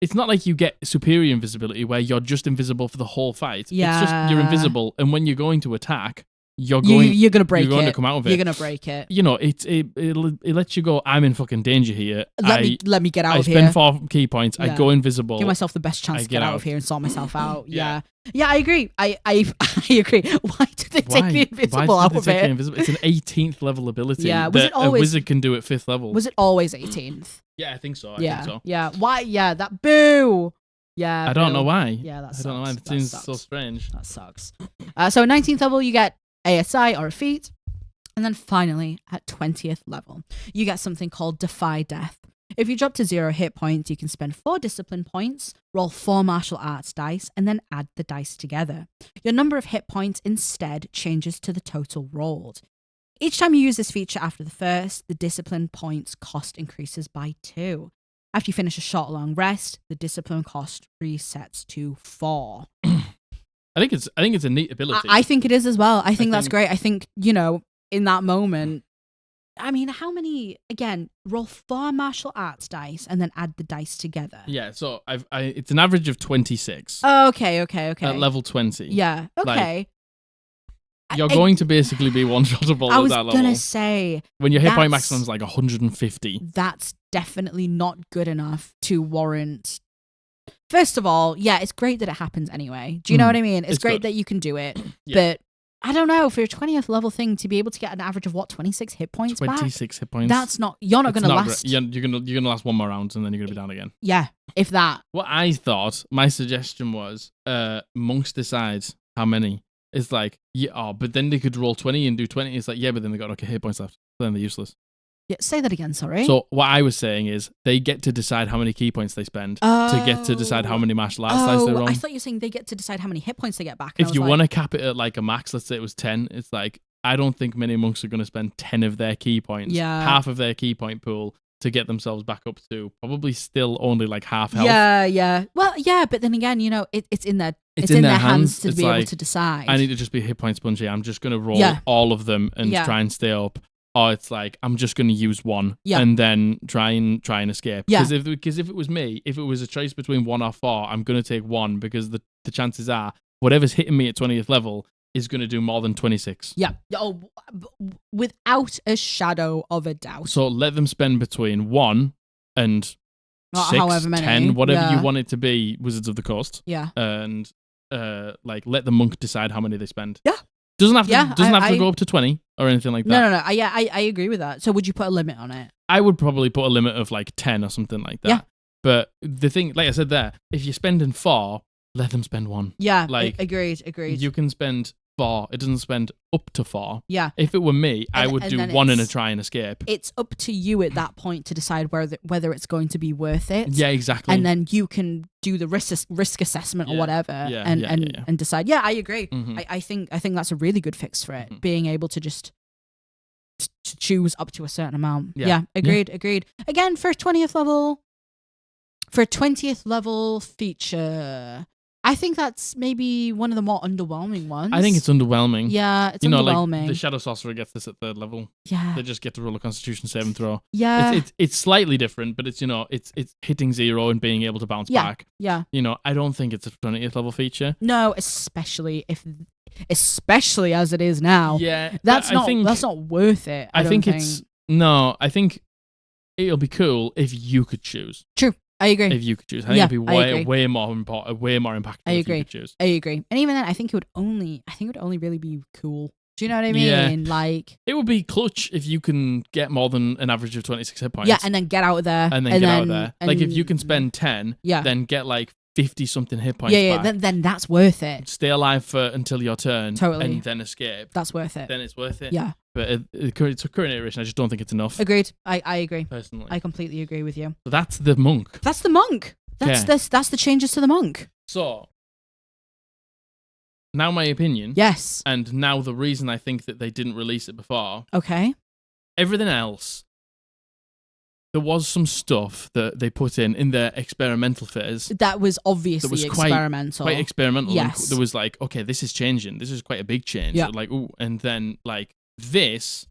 B: It's not like you get superior invisibility where you're just invisible for the whole fight.
A: Yeah.
B: It's just you're invisible, and when you're going to attack, you're
A: going to break it.
B: You're going to come out of it.
A: You're going to break it.
B: You know, it lets you go, I'm in fucking danger here.
A: Let me get out of here.
B: I spend 4 key points. Yeah. I go invisible.
A: Give myself the best chance to get out of here and sort myself out.
B: Yeah.
A: Yeah, I agree. I agree. Why did they take the invisible out of it?
B: It's an 18th level ability.
A: Yeah, was it always...
B: A wizard can do at 5th level.
A: Was it always 18th?
B: Yeah, I think so.
A: Yeah. Why? Yeah, that boo. Yeah.
B: I don't know why.
A: Yeah, that sucks.
B: I don't know why. It seems so strange.
A: That sucks. So at 19th level, you get ASI or a feat. And then finally, at 20th level, you get something called Defy Death. If you drop to 0 hit points, you can spend 4 discipline points, roll 4 martial arts dice, and then add the dice together. Your number of hit points instead changes to the total rolled. Each time you use this feature after the first, the discipline points cost increases by 2. After you finish a short long rest, the discipline cost resets to 4.
B: I think it's a neat ability.
A: I think it is as well. I think that's great. I think, in that moment, I mean, how many, again, roll 4 martial arts dice and then add the dice together.
B: Yeah, so it's an average of 26.
A: Oh, okay.
B: At level 20.
A: Yeah, okay.
B: You're going to basically be one-shottable at that level.
A: I was going to say...
B: When your hit point maximum is like 150.
A: That's definitely not good enough to warrant... First of all, yeah, it's great that it happens anyway. Do you know what I mean? It's great that you can do it. Yeah. But I don't know, for a 20th level thing, to be able to get an average of 26 hit points
B: 26 hit points.
A: That's not... You're not going to last...
B: You're going to last 1 more round and then you're going to be down again.
A: Yeah, if that.
B: What I thought, my suggestion was, monks decide how many. It's like, but then they could roll 20 and do 20. It's like, yeah, but then they got okay hit points left. Then they're useless.
A: Yeah, say that again, sorry.
B: So what I was saying is they get to decide how many key points they spend to get to decide how many martial arts dice they roll.
A: I thought you were saying they get to decide how many hit points they get back.
B: If you want to cap it at like a max, let's say it was 10, it's like, I don't think many monks are going to spend 10 of their key points, half of their key point pool, to get themselves back up to probably still only like half health.
A: Yeah. Well, yeah, but then again, it's in their hands to be able to decide.
B: I need to just be hit point spongy. I'm just going to roll all of them and try and stay up. Or it's like, I'm just going to use one and then try and escape. Because if it was me, if it was a choice between 1 or 4, I'm going to take 1 because the chances are whatever's hitting me at 20th level is going to do more than 26.
A: Yeah. Oh, without a shadow of a doubt.
B: So let them spend between 1 and 6,
A: however many.
B: 10, whatever you want it to be, Wizards of the Coast.
A: Yeah.
B: And let the monk decide how many they spend.
A: Yeah.
B: Doesn't have to go up to 20 or anything like that.
A: No. I agree with that. So would you put a limit on it?
B: I would probably put a limit of like 10 or something like that. Yeah. But the thing, like I said there, if you're spending 4, let them spend 1.
A: Yeah,
B: like
A: agreed.
B: You can spend 4. It doesn't spend up to 4.
A: Yeah.
B: If it were me, I would do 1 and a try and escape.
A: It's up to you at that point to decide whether it's going to be worth it.
B: Yeah, exactly.
A: And then you can do the risk assessment or whatever and decide. Yeah, I agree. Mm-hmm. I think that's a really good fix for it. Mm-hmm. Being able to just to choose up to a certain amount. Yeah, agreed. Again, for 20th level feature, I think that's maybe one of the more underwhelming ones.
B: I think it's underwhelming.
A: Yeah, it's underwhelming.
B: Like the Shadow Sorcerer gets this at 3rd level.
A: Yeah.
B: They just get to roll a Constitution saving throw.
A: Yeah.
B: It's slightly different, but it's it's hitting 0 and being able to bounce back.
A: Yeah.
B: I don't think it's a 20th level feature.
A: No, especially as it is now.
B: Yeah.
A: That's not worth it. I think it's No.
B: I think it'll be cool if you could choose.
A: True. I agree.
B: If you could choose, I think it'd be way more important, way more impactful. If you could choose.
A: I agree. And even then, I think it would only really be cool. Do you know what I mean?
B: Yeah.
A: Like,
B: it would be clutch if you can get more than an average of 26 hit points.
A: Yeah, and then get out of there.
B: And then get out of there. Like, if you can spend 10, then get like 50 something hit points.
A: Yeah, then that's worth it.
B: Stay alive until your turn.
A: Totally.
B: And then escape.
A: That's worth it.
B: Then it's worth it.
A: Yeah.
B: But it's a current iteration. I just don't think it's enough.
A: Agreed. I agree.
B: Personally.
A: I completely agree with you.
B: So that's the monk.
A: That's the monk. That's the changes to the monk.
B: So, now my opinion.
A: Yes.
B: And now the reason I think that they didn't release it before.
A: Okay.
B: Everything else, there was some stuff that they put in their experimental phase.
A: That was obviously experimental.
B: Quite experimental.
A: Yes.
B: There was like, okay, this is changing. This is quite a big change.
A: Yeah.
B: Like, ooh, and then like this,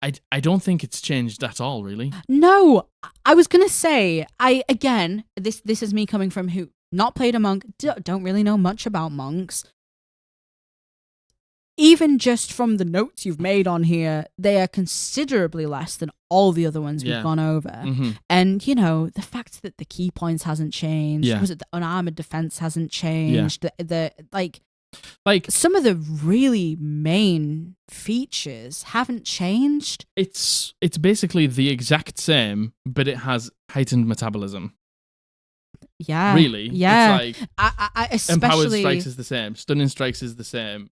B: I don't think it's changed at all, really.
A: No, I was gonna say, this is me coming from who not played a monk, don't really know much about monks. Even just from the notes you've made on here, they are considerably less than all the other ones we've gone over.
B: Mm-hmm.
A: And, you know, the fact that the key points hasn't changed, was it the unarmored defense hasn't changed, like some of the really main features haven't changed.
B: It's basically the exact same, but it has heightened metabolism.
A: Yeah.
B: Really?
A: Yeah.
B: It's like
A: I especially
B: empowered strikes is the same. Stunning strikes is the same.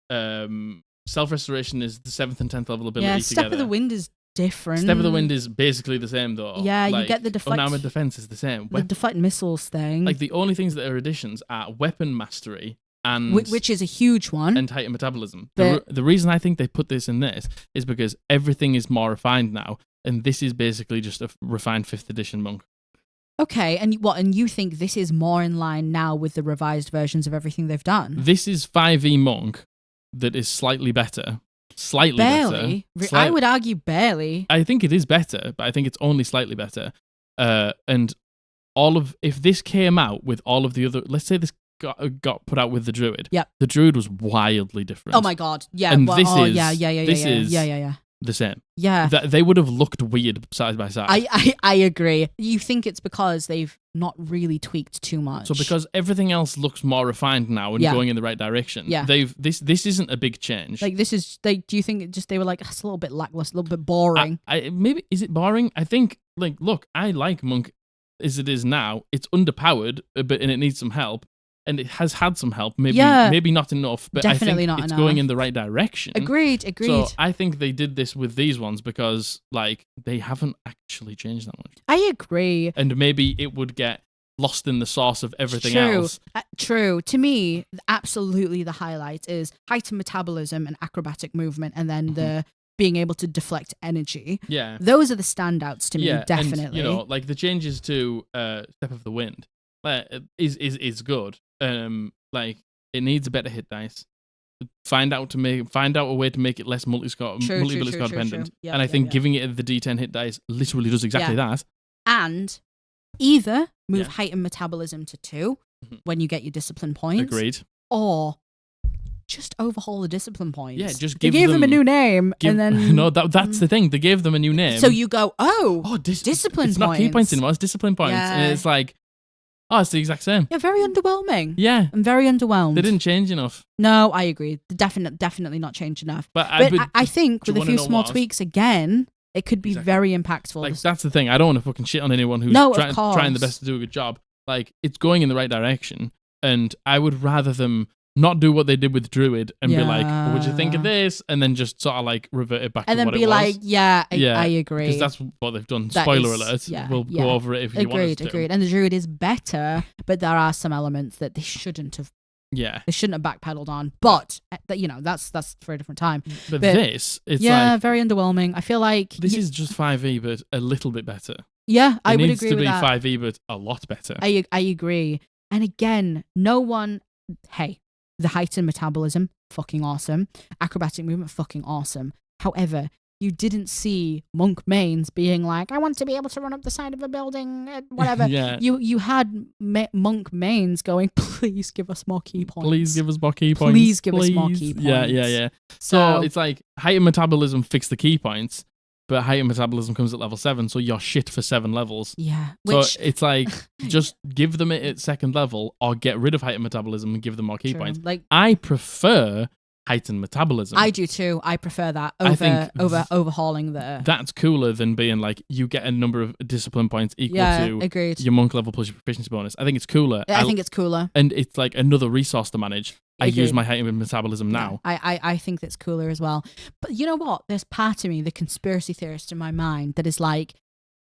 B: Self-restoration is the 7th and 10th level ability together.
A: Step of the Wind is different.
B: Step of the Wind is basically the same though.
A: Yeah,
B: like,
A: you get the deflect.
B: Unarmored defense is the same.
A: The deflect missiles thing.
B: Like the only things that are additions are weapon mastery and
A: which is a huge one.
B: And heightened metabolism. The reason I think they put this in this is because everything is more refined now, and this is basically just a refined 5th edition monk.
A: Okay, and what? And you think this is more in line now with the revised versions of everything they've done?
B: This is 5e monk that is slightly better.
A: Barely. I would argue barely.
B: I think it is better, but I think it's only slightly better. And if this came out with all of the other, let's say this got put out with the druid.
A: Yep.
B: The druid was wildly different.
A: Oh my god. Yeah.
B: And
A: this is
B: the same.
A: Yeah.
B: They would have looked weird side by side.
A: I agree. You think it's because they've not really tweaked too much.
B: So because everything else looks more refined now and going in the right direction.
A: Yeah.
B: This isn't a big change.
A: Like this is do you think they were like, it's a little bit lackluster, a little bit boring?
B: Maybe is it boring? I think like look, I like Monk as it is now. It's underpowered, and it needs some help. And it has had some help, maybe not enough, but
A: definitely
B: I think it's
A: enough.
B: Going in the right direction.
A: Agreed.
B: So I think they did this with these ones because, like, they haven't actually changed that much.
A: I agree.
B: And maybe it would get lost in the sauce of everything else.
A: True. To me, absolutely the highlight is heightened metabolism and acrobatic movement, and then the being able to deflect energy.
B: Yeah.
A: Those are the standouts to me, definitely.
B: And, you know, like the changes to Step of the Wind is good. Like it needs a better hit dice. Find out a way to make it less multi-score dependent.
A: Yeah,
B: and I think giving it the D10 hit dice literally does exactly that.
A: And either move heightened metabolism to 2 when you get your discipline points.
B: Agreed.
A: Or just overhaul the discipline points.
B: Yeah, just
A: they gave them a new name, and then
B: no, that's the thing. They gave them a new name.
A: So you go, discipline
B: it's
A: points.
B: It's not key points anymore. It's discipline points, and it's like. Oh, it's the exact same.
A: Yeah, very underwhelming.
B: Yeah.
A: I'm very underwhelmed.
B: They didn't change enough.
A: No, I agree. Definitely not changed enough.
B: But
A: I think with a few small tweaks again, it could be very impactful.
B: Like, that's the thing. I don't want to fucking shit on anyone who's trying the best to do a good job. Like, it's going in the right direction, and I would rather them not do what they did with Druid and be like, what'd you think of this? And then just sort of like revert it back to what it was.
A: And then be like, I agree.
B: Because that's what they've done. Spoiler alert. We'll go over it if you want us to.
A: Agreed. And the Druid is better, but there are some elements that they shouldn't have.
B: Yeah.
A: They shouldn't have backpedaled on. But, that's for a different time.
B: But this, it's like...
A: very underwhelming. I feel like...
B: This is just 5e, but a little bit better.
A: Yeah, I would agree with that.
B: It needs to be 5e, but a lot better.
A: I agree. And again, the heightened metabolism, fucking awesome. Acrobatic movement, fucking awesome. However, you didn't see monk mains being like, I want to be able to run up the side of a building, whatever.
B: Yeah.
A: You had monk mains going, please give us more key points.
B: Please give us more key points.
A: Please give us more key points.
B: Yeah. So it's like heightened metabolism fixed the key points, but heightened metabolism comes at level 7, so you're shit for 7 levels.
A: Yeah.
B: So it's like, just give them it at 2nd level, or get rid of heightened metabolism and give them more key
A: True.
B: points.
A: Like,
B: I prefer heightened metabolism.
A: I do too. I prefer that
B: I think
A: over overhauling the.
B: That's cooler than being like, you get a number of discipline points equal to
A: agreed.
B: your monk level plus your proficiency bonus. I think it's cooler.
A: I think it's cooler.
B: And it's like another resource to manage. I
A: Agreed.
B: use my heightened metabolism now.
A: Yeah, I think that's cooler as well. But you know what? There's part of me, the conspiracy theorist in my mind, that is like,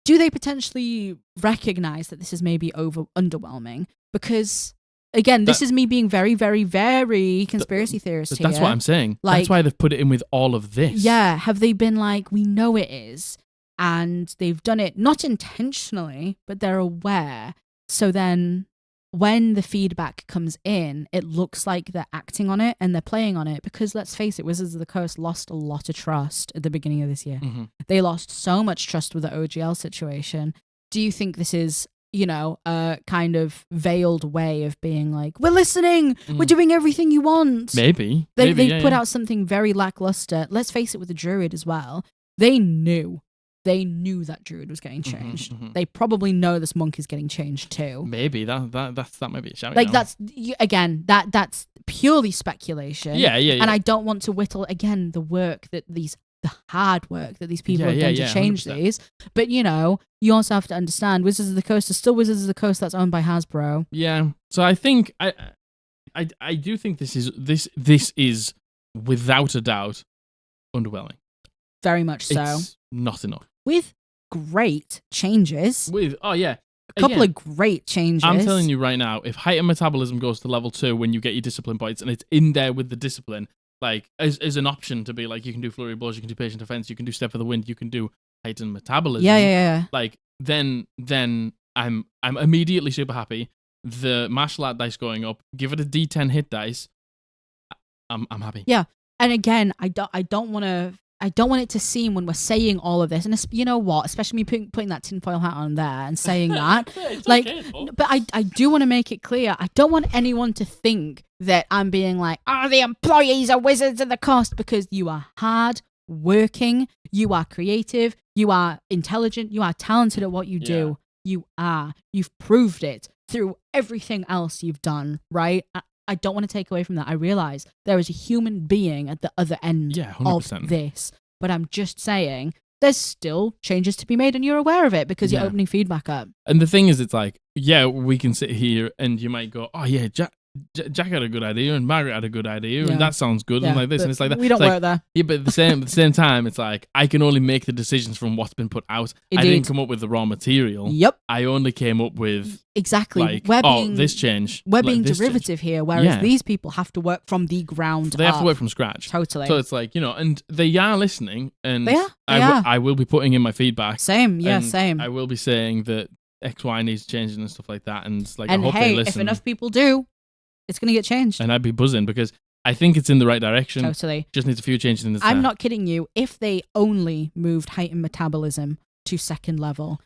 A: do they potentially recognize that this is maybe underwhelming? Because, again, this is me being very, very, very conspiracy theorist here.
B: That's what I'm saying.
A: Like,
B: that's why they've put it in with all of this.
A: Yeah. Have they been like, we know it is, and they've done it not intentionally, but they're aware. So then when the feedback comes in, it looks like they're acting on it and they're playing on it, because let's face it, Wizards of the Coast lost a lot of trust at the beginning of this year.
B: Mm-hmm.
A: They lost so much trust with the OGL situation. Do you think this is, a kind of veiled way of being like, we're listening, we're doing everything you want?
B: Maybe.
A: They put out something very lackluster. Let's face it, with the Druid as well. They knew that Druid was getting changed. They probably know this monk is getting changed too.
B: Maybe that might be a shout.
A: Like, that's purely speculation.
B: Yeah.
A: And I don't want to whittle again the hard work that these people have done to change
B: 100%.
A: these. But you also have to understand, Wizards of the Coast is still Wizards of the Coast that's owned by Hasbro.
B: Yeah. So I think I do think this is without a doubt underwhelming.
A: Very much so.
B: It's not enough.
A: With great changes.
B: A
A: couple of great changes.
B: I'm telling you right now, if heightened metabolism goes to level 2 when you get your discipline points, and it's in there with the discipline, like as an option to be like, you can do flurry of blows, you can do patient defense, you can do step for the wind, you can do heightened metabolism.
A: Yeah.
B: Like then I'm immediately super happy. The martial art dice going up, give it a D10 hit dice. I'm happy.
A: Yeah, and again, I don't want it to seem, when we're saying all of this, and you know what, especially me putting that tinfoil hat on there and saying that, like, okay, but I do want to make it clear, I don't want anyone to think that I'm being like, the employees are Wizards of the Coast, because you are hard working, you are creative, you are intelligent, you are talented at what you do. You are. You've proved it through everything else you've done, right? I don't want to take away from that. I realize there is a human being at the other end of this, but I'm just saying there's still changes to be made, and you're aware of it because you're opening feedback up.
B: And the thing is, it's like, we can sit here and you might go, oh yeah, Jack had a good idea and Margaret had a good idea and that sounds good and like this, and it's like that.
A: We don't work there.
B: Yeah, but at the same time, it's like, I can only make the decisions from what's been put out.
A: Indeed.
B: I didn't come up with the raw material.
A: Yep.
B: I only came up with
A: exactly.
B: Like, this change.
A: We're being derivative here, whereas these people have to work from the ground.
B: They have to work from scratch.
A: Totally.
B: So it's like, and they are listening, and
A: they are.
B: I will be putting in my feedback.
A: Same.
B: I will be saying that X, Y needs changing and stuff like that, and like,
A: and
B: I hope they listen.
A: If enough people do, it's going to get changed.
B: And I'd be buzzing because I think it's in the right direction.
A: Totally.
B: Just needs a few changes in the
A: I'm not kidding you. If they only moved heightened metabolism to 2nd level,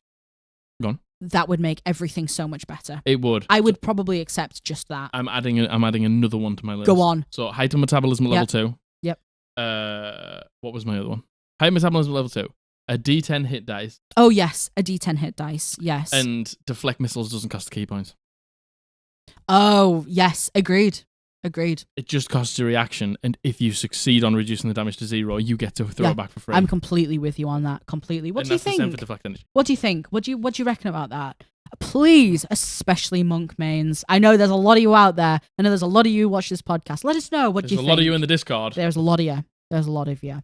A: that would make everything so much better.
B: It would.
A: I would probably accept just that.
B: I'm adding another one to my list.
A: Go on.
B: So heightened metabolism at level 2.
A: Yep.
B: What was my other one? Heightened metabolism at level 2. A D10 hit dice.
A: Oh yes, a D10 hit dice. Yes.
B: And deflect missiles doesn't cost key points.
A: Oh, yes. Agreed.
B: It just costs a reaction, and if you succeed on reducing the damage to 0, you get to throw it back for free.
A: I'm completely with you on that. Completely. What do you think?
B: The same for deflect energy.
A: What do you think? What do you reckon about that? Please, especially monk mains. I know there's a lot of you out there. I know there's a lot of you who watch this podcast. Let us know what you think.
B: There's a lot of you in the Discord.
A: There's a lot of you.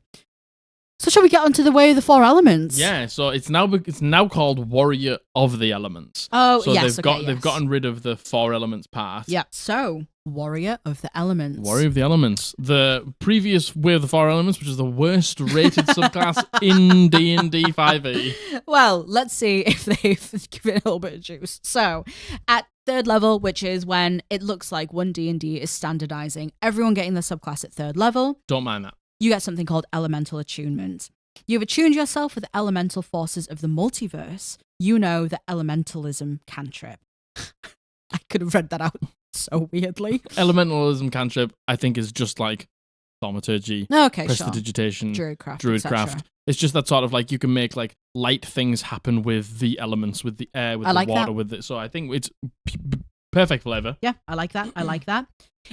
A: So shall we get onto the way of the 4 elements?
B: Yeah, so it's now called Warrior of the Elements.
A: Oh,
B: so
A: yes.
B: They've gotten rid of the 4 elements part.
A: Yeah. So Warrior of the Elements.
B: Warrior of the Elements. The previous Way of the 4 Elements, which is the worst rated subclass in D&D 5e.
A: Well, let's see if they've given it a little bit of juice. So at 3rd level, which is when it looks like OneD&D is standardizing everyone getting the subclass at 3rd level.
B: Don't mind that.
A: You get something called Elemental Attunement. You've attuned yourself with the elemental forces of the multiverse. You know the Elementalism cantrip. I could have read that out so weirdly.
B: Elementalism cantrip, I think, is just like thaumaturgy,
A: okay,
B: prestidigitation,
A: Druidcraft,
B: Druidcraft. It's just that sort of like you can make like light things happen with the elements, with the air, with the water, with it. So I think it's perfect flavor.
A: Yeah, I like that. I like that.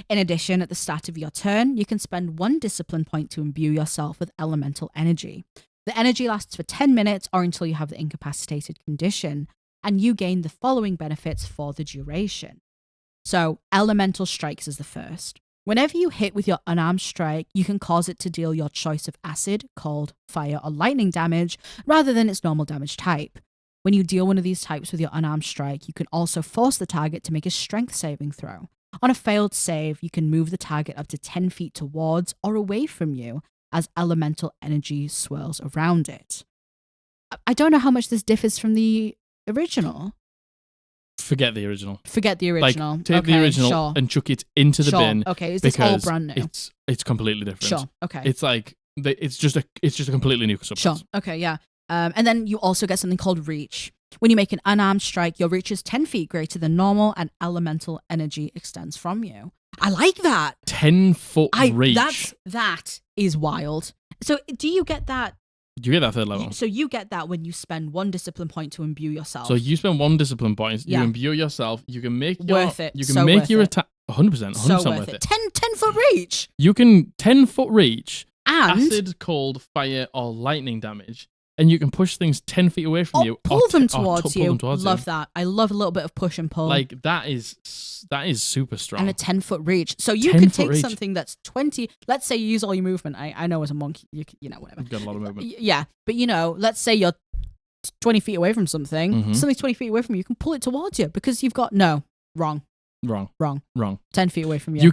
A: In addition, at the start of your turn, you can spend 1 discipline point to imbue yourself with elemental energy. The energy lasts for 10 minutes or until you have the incapacitated condition, and you gain the following benefits for the duration. So, elemental strikes is the first. Whenever you hit with your unarmed strike, you can cause it to deal your choice of acid, cold, fire, or lightning damage rather than its normal damage type. When you deal one of these types with your unarmed strike, you can also force the target to make a strength saving throw. On a failed save, you can move the target up to 10 feet towards or away from you as elemental energy swirls around it. I don't know how much this differs from the original.
B: Forget the original.
A: Like,
B: take the original and chuck it into the bin.
A: Okay, is this all brand new?
B: It's completely different.
A: Sure. Okay.
B: It's like it's just a completely new subclass.
A: Sure. Okay. Yeah. And then you also get something called reach. When you make an unarmed strike, your reach is 10 feet greater than normal, and elemental energy extends from you. I like that.
B: 10-foot reach.
A: That is wild. So do you get that?
B: You get that third level.
A: So you get that when you spend 1 discipline point to imbue yourself.
B: So you spend 1 discipline point, you imbue yourself, you can make
A: worth it.
B: You can make your attack 100% worth it.
A: 10-foot reach.
B: You can 10-foot reach,
A: and
B: acid, cold, fire, or lightning damage. And you can push things 10 feet away from you.
A: Pull them towards you. Love that. I love a little bit of push and pull.
B: Like, that is super strong.
A: And a 10-foot reach. So you can take something that's 20. Let's say you use all your movement. I know as a monk, you know, whatever.
B: You've got a lot of movement.
A: Yeah. But, you know, let's say you're 20 feet away from something. Something's 20 feet away from you. You can pull it towards you because you've got... No. Wrong. 10 feet away from you.
B: You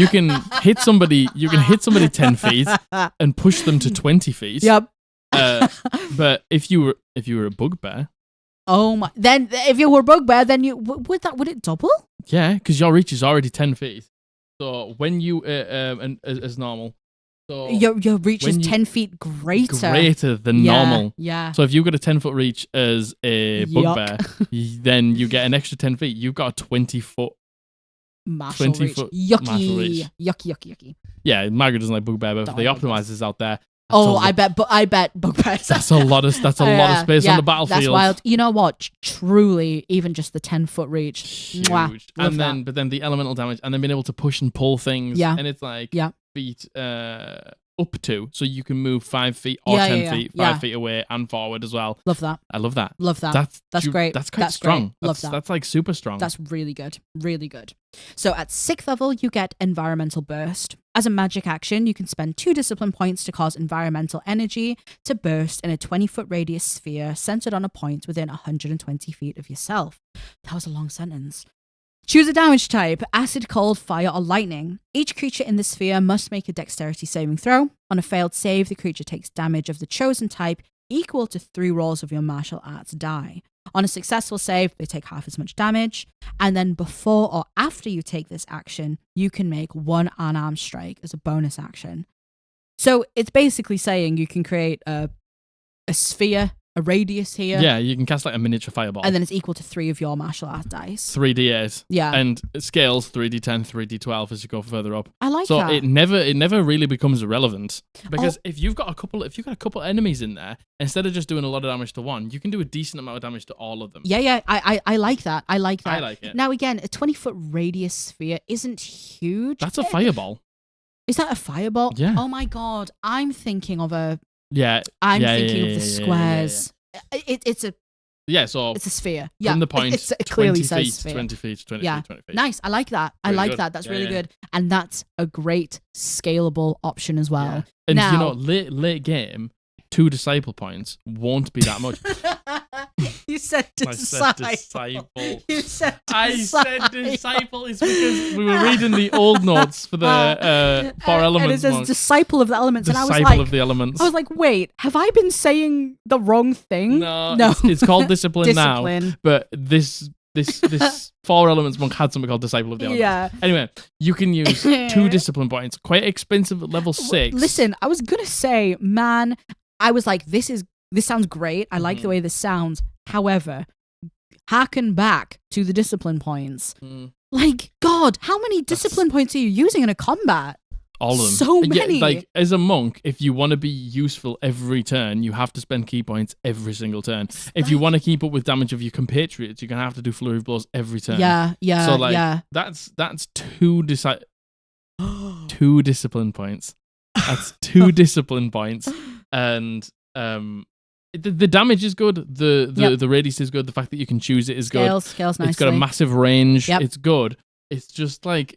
B: can hit somebody. You can hit somebody 10 feet and push them to 20 feet.
A: Yep.
B: But if you were a bugbear,
A: oh my! Then if you were a bugbear, then would it double?
B: Yeah, because your reach is already 10 feet. So when you as normal, so
A: your reach is 10 feet greater
B: than normal.
A: Yeah.
B: So if you've got a 10-foot reach as a bugbear, then you get an extra 10 feet. You've got a 20-foot.
A: Martial reach. Yucky.
B: Yeah, Margaret doesn't like bugbear, but for the optimizers out there.
A: I bet bugbears.
B: That's a lot of space on the battlefield.
A: That's wild. You know what? Truly, even just the 10-foot reach.
B: Huge. But then the elemental damage, and then being able to push and pull things.
A: Yeah.
B: And it's like feet up to, so you can move 5 feet or 10 feet, 5 feet away and forward as well.
A: Love that.
B: I love that.
A: That's great.
B: That's quite strong.
A: Love that.
B: That's like super strong.
A: That's really good. Really good. So at 6th level, you get Environmental Burst. As a magic action, you can spend 2 discipline points to cause environmental energy to burst in a 20-foot radius sphere centered on a point within 120 feet of yourself. That was a long sentence. Choose a damage type: acid, cold, fire, or lightning. Each creature in the sphere must make a dexterity saving throw. On a failed save, the creature takes damage of the chosen type equal to 3 rolls of your martial arts die. On a successful save, they take half as much damage. And then before or after you take this action, you can make 1 unarmed strike as a bonus action. So it's basically saying you can create a sphere, a radius here.
B: Yeah, you can cast like a miniature fireball.
A: And then it's equal to 3 of your martial art dice.
B: 3d8.
A: Yeah.
B: And it scales 3d10, 3d12 as you go further up.
A: I like
B: that.
A: So
B: it never really becomes irrelevant. Because if you've got a couple enemies in there, instead of just doing a lot of damage to one, you can do a decent amount of damage to all of them.
A: Yeah. I like that. I like
B: it.
A: Now again, a 20-foot radius sphere isn't huge.
B: That's a fireball.
A: Is that a fireball?
B: Yeah.
A: Oh my god. I'm thinking of a...
B: Yeah.
A: I'm thinking of the squares. It's a...
B: Yeah, so...
A: It's a sphere. Yeah.
B: From the point,
A: it clearly says sphere.
B: 20 feet, 20 feet.
A: Nice. I like that. I like that. That's really good. And that's a great scalable option as well.
B: Yeah. And now, you know, late game, 2 disciple points won't be that much.
A: You said disciple.
B: I said disciple.
A: You said disciple.
B: I said disciple is because we were reading the old notes for the 4 elements.
A: And it says disciple of the elements.
B: Disciple
A: and I was like,
B: of the elements.
A: I was like, wait, have I been saying the wrong thing?
B: No. It's called discipline now. But this 4 elements monk had something called disciple of the elements.
A: Yeah.
B: Anyway, you can use 2 discipline points. Quite expensive at level 6.
A: Listen, I was gonna say, man, I was like, this sounds great. I like the way this sounds. However, harken back to the discipline points. Like, God, how many discipline points are you using in a combat?
B: All of them.
A: So many.
B: Yeah, like, as a monk, if you want to be useful every turn, you have to spend key points every single turn. If you want to keep up with damage of your compatriots, you're going to have to do flurry of blows every turn.
A: Yeah,
B: So, like, that's two discipline points. That's 2 discipline points. And the damage is good. The radius is good. The fact that you can choose it is good.
A: Scales nicely.
B: It's got a massive range.
A: Yep.
B: It's good. It's just like,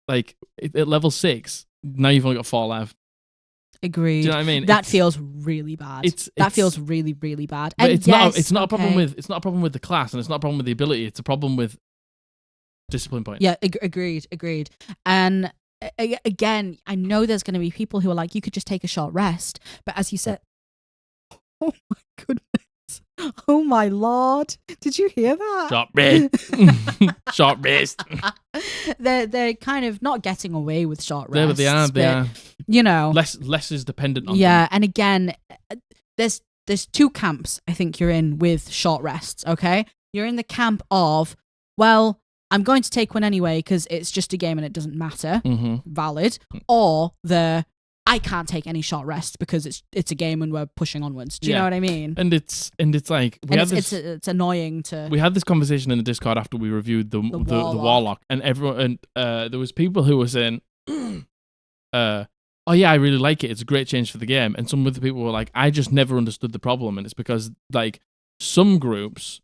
B: at level 6, now you've only got 4 left.
A: Agreed.
B: Do you know what I mean?
A: That feels really bad. That feels really, really bad.
B: But
A: And
B: it's not a problem with the class, and it's not a problem with the ability. It's a problem with discipline points.
A: Yeah, agreed. And again, I know there's going to be people who are like, you could just take a short rest. But as you said, oh my goodness. Oh my lord. Did you hear that?
B: Short rest. Short rest.
A: They're kind of not getting away with short rests.
B: They are.
A: You know.
B: Less is dependent on them.
A: Yeah, and again, there's 2 camps I think you're in with short rests, okay? You're in the camp of, well, I'm going to take one anyway because it's just a game and it doesn't matter. Valid. Or I can't take any short rests because it's a game and we're pushing onwards. Do you know what I mean?
B: And it's like
A: it's annoying to.
B: We had this conversation in the Discord after we reviewed the Warlock, and everyone there was people who were saying, "Oh yeah, I really like it. It's a great change for the game." And some of the people were like, "I just never understood the problem," and it's because like some groups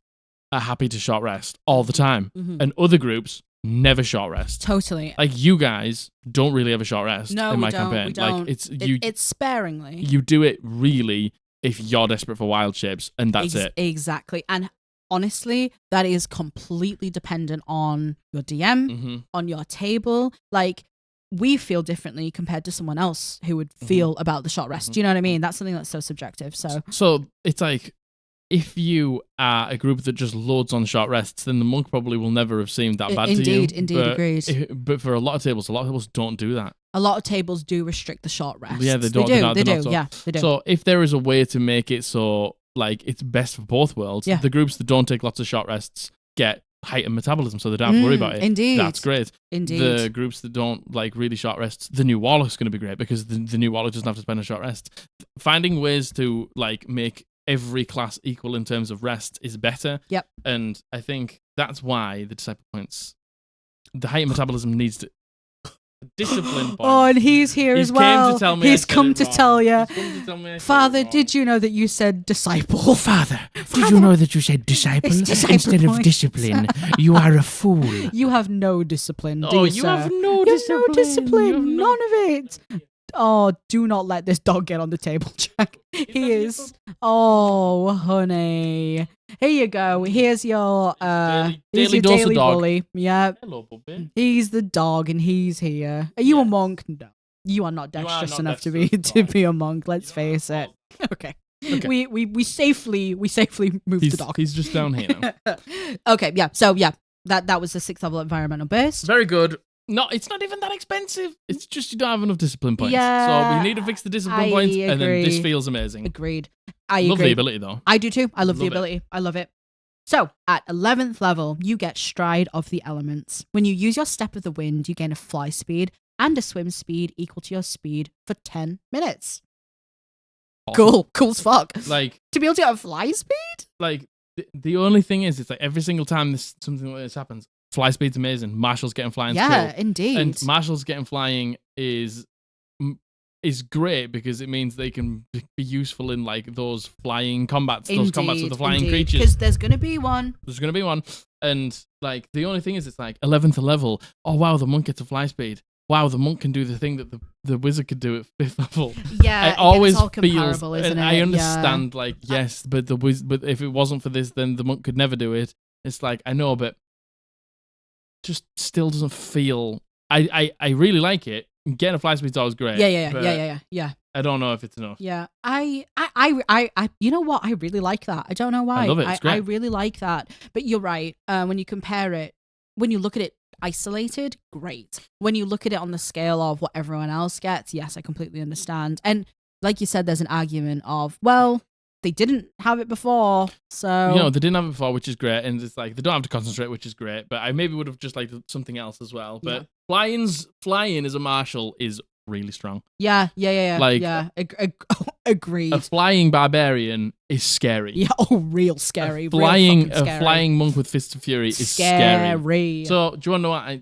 B: are happy to short rest all the time, and other groups never short rest.
A: Totally.
B: Like you guys don't really have a short rest in my campaign.
A: We don't.
B: Like
A: it's sparingly.
B: You do it really if you're desperate for wild shapes, and that's it.
A: Exactly. And honestly, that is completely dependent on your DM, on your table. Like we feel differently compared to someone else who would feel about the short rest. Do you know what I mean? That's something that's so subjective. So
B: it's like, if you are a group that just loads on short rests, then the monk probably will never have seemed that bad to you.
A: Indeed, agreed.
B: But for a lot of tables don't do that.
A: A lot of tables do restrict the short rest.
B: Yeah, they do. Yeah, they do. So if there is a way to make it so like it's best for both worlds, the groups that don't take lots of short rests get heightened metabolism, so they don't have to worry about it.
A: Indeed.
B: That's great.
A: Indeed.
B: The groups that don't like really short rests, the new Warlock's going to be great because the new Warlock doesn't have to spend a short rest. Finding ways to like make every class equal in terms of rest is better.
A: Yep.
B: And I think that's why the disciple points, the heightened metabolism needs to discipline points.
A: Oh, and he's here as well.
B: Came to tell me
A: he's come to tell you. Father,
B: did
A: you know that you said disciple?
C: Father, did you know that you said disciple instead of discipline? You are a fool.
A: You have no discipline, do
B: Oh,
A: you,
B: you
A: sir?
B: have no
A: You
B: discipline.
A: have no discipline.
B: You have no-
A: None of it. Oh, do not let this dog get on the table, Jack. He is. Oh, honey. Here you go. Here's your
B: daily dose of
A: daily
B: dog.
A: bully. Yeah.
B: Hello, puppy.
A: He's the dog and he's here. Are you a monk? No. You are not dexterous
B: not
A: enough to
B: dexterous
A: be
B: at all.
A: a monk, let's face it. Okay.
B: Okay.
A: We safely moved the dog.
B: He's just down here now.
A: Okay, yeah. So yeah, that was the 6th level environmental burst.
B: Very good. No, it's not even that expensive. It's just you don't have enough discipline points.
A: Yeah,
B: So we need to fix the discipline
A: I
B: points, and then this
A: agree.
B: feels amazing.
A: Agreed. I
B: Love
A: agree.
B: the ability though.
A: I do too. I love the
B: Love it.
A: ability. I love it. So, at 11th level, you get Stride of the Elements. When you use your Step of the Wind, you gain a fly speed and a swim speed equal to your speed for 10 minutes.
B: Awesome.
A: Cool as fuck.
B: Like,
A: To be able to get a fly speed?
B: like the only thing is, it's like every single time something like this happens, fly speed's amazing. Marshall's getting flying.
A: Yeah,
B: cool.
A: indeed.
B: And Marshall's getting flying is great because it means they can be useful in like those flying combats, those combats with the flying creatures.
A: Because there's going to be one.
B: There's going to be one. And like the only thing is, it's like 11th level. Oh wow, the monk gets a fly speed. Wow, the monk can do the thing that the wizard could do at 5th level.
A: Yeah,
B: it always
A: it's all
B: feels,
A: comparable, isn't
B: and
A: it?
B: I understand, like, yes, but but if it wasn't for this, then the monk could never do it. It's like, I know, but just still doesn't feel. I really like it. Getting a fly speed's always great.
A: Yeah.
B: I don't know if it's enough.
A: Yeah, I, you know what? I really like that. I don't know why.
B: I love it. It's great.
A: I really like that. But you're right. When you compare it, when you look at it isolated, great. When you look at it on the scale of what everyone else gets, yes, I completely understand. And like you said, there's an argument of, well, they didn't have it before, so
B: they didn't have it before, which is great, and it's like they don't have to concentrate, which is great. But I maybe would have just liked something else as well. But flying as a marshal is really strong.
A: Yeah.
B: Like,
A: Agreed.
B: A flying barbarian is scary.
A: Yeah, real scary.
B: A flying
A: real scary.
B: flying monk with Fists of Fury is scary. So do you want to know what?